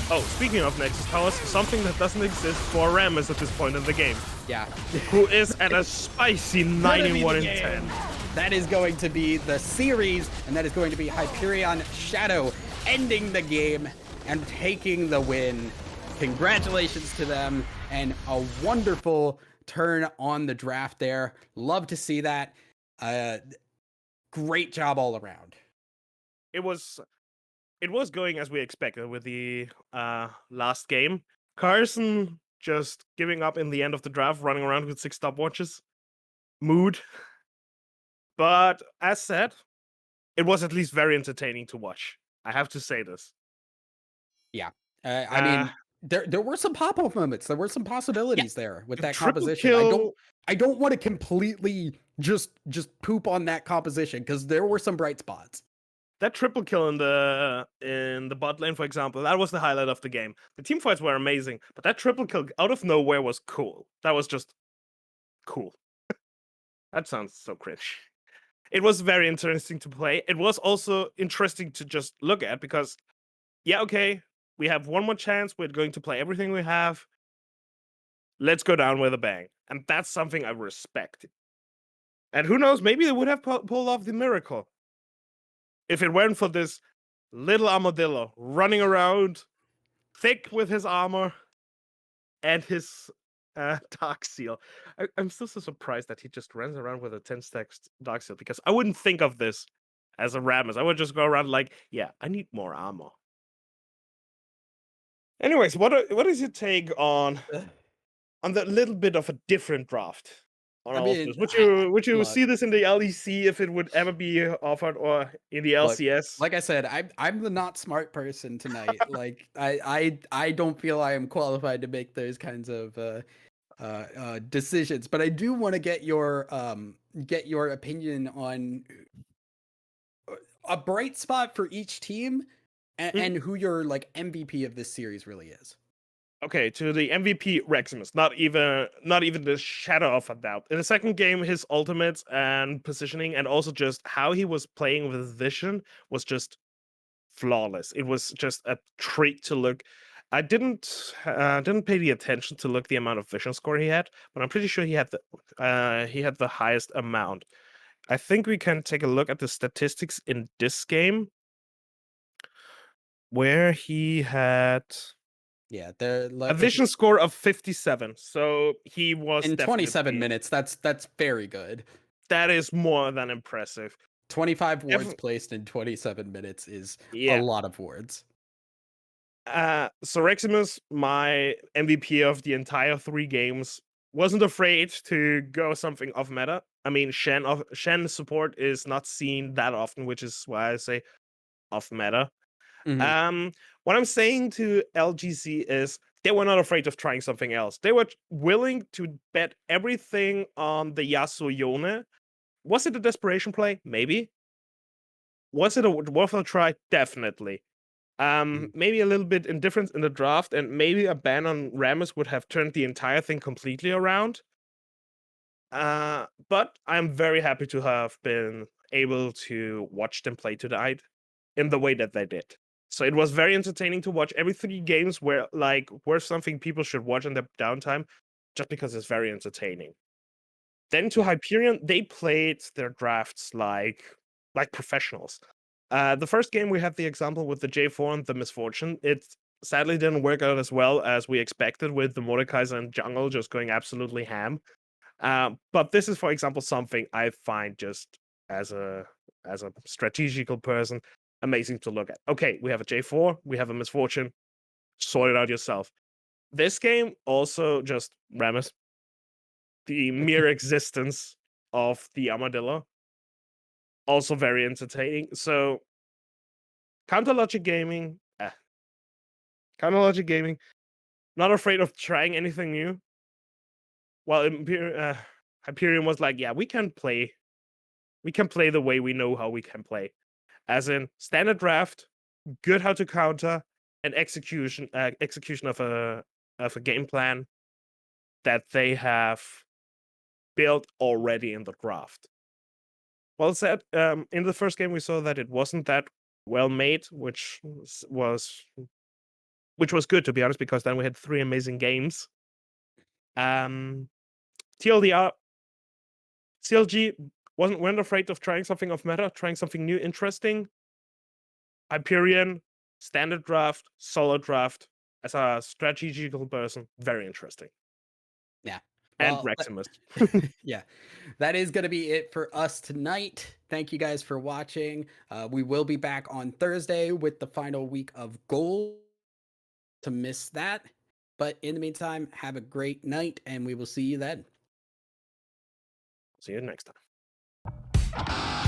Oh, speaking of Nexus Towers, something that doesn't exist for Rammus at this point in the game. Yeah. Who is at a spicy 91 in 10. That is going to be the series, and that is going to be Hyperion Shadow ending the game and taking the win. Congratulations to them, and a wonderful turn on the draft there. Love to see that. Great job all around. It was going as we expected with the last game. Carson just giving up in the end of the draft, running around with 6 stopwatches. Mood. But as said, it was at least very entertaining to watch. I have to say this. Yeah. I mean, there were some pop-off moments. There were some possibilities there with that Triple composition. kill. I don't want to completely just poop on that composition because there were some bright spots. That triple kill in the bot lane, for example, that was the highlight of the game. The team fights were amazing, but that triple kill out of nowhere was cool. That was just cool. That sounds so cringe. It was very interesting to play. It was also interesting to just look at because, yeah, okay, we have one more chance. We're going to play everything we have. Let's go down with a bang. And that's something I respect. And who knows, maybe they would have pulled off the miracle if it weren't for this little armadillo running around, thick with his armor and his Dark Seal. I'm still so surprised that he just runs around with a 10-stack Dark Seal because I wouldn't think of this as a Rammus. I would just go around like, yeah, I need more armor. Anyways, what is your take on the little bit of a different draft? On I all of mean, this? Would you look, see this in the LEC if it would ever be offered, or in the look, LCS? like I said, I'm the not smart person tonight. Like I don't feel I am qualified to make those kinds of decisions, but I do want to get your opinion on a bright spot for each team and who your like MVP of this series really is. Okay, to the MVP Reximus, not even the shadow of a doubt. In the second game, his ultimates and positioning, and also just how he was playing with vision was just flawless. It was just a treat to look. I didn't pay the attention to look the amount of vision score he had, but I'm pretty sure he had the highest amount. I think we can take a look at the statistics in this game, where he had Yeah, they're a vision score of 57. So he was in 27 definitely- minutes. That's very good. That is more than impressive. 25 wards placed in 27 minutes is Yeah. a lot of wards. So Reximus, my MVP of the entire 3 games, wasn't afraid to go something off meta. I mean, Shen support is not seen that often, which is why I say off meta. What I'm saying to LGC is they were not afraid of trying something else. They were willing to bet everything on the Yasuo Yone. Was it a desperation play? Maybe. Was it worth a try? Definitely. Maybe a little bit indifference in the draft, and maybe a ban on Rammus would have turned the entire thing completely around. But I'm very happy to have been able to watch them play tonight in the way that they did. So it was very entertaining to watch. Every 3 games were something people should watch in their downtime, just because it's very entertaining. Then to Hyperion, they played their drafts like professionals. The first game we had the example with the J4 and the Misfortune. It sadly didn't work out as well as we expected, with the Mordekaiser and Jungle just going absolutely ham. But this is, for example, something I find just as a strategical person amazing to look at. Okay, we have a J4, we have a Misfortune. Sort it out yourself. This game also just Rammus. The mere existence of the Armadillo, also very entertaining. So, Counter Logic Gaming, not afraid of trying anything new. While Hyperion was like, yeah, we can play the way we know how we can play, as in standard draft, good how to counter, and execution of a game plan that they have built already in the draft. Well said. In the first game, we saw that it wasn't that well made, which was good, to be honest, because then we had 3 amazing games. TLDR, CLG weren't afraid of trying something off meta, trying something new, interesting. Hyperion, standard draft, solid draft. As a strategical person, very interesting. Yeah. And Well, Reximus. yeah, that is going to be it for us tonight. Thank you guys for watching. We will be back on Thursday with the final week of Gold. To miss that. But in the meantime, have a great night, and we will see you then. See you next time.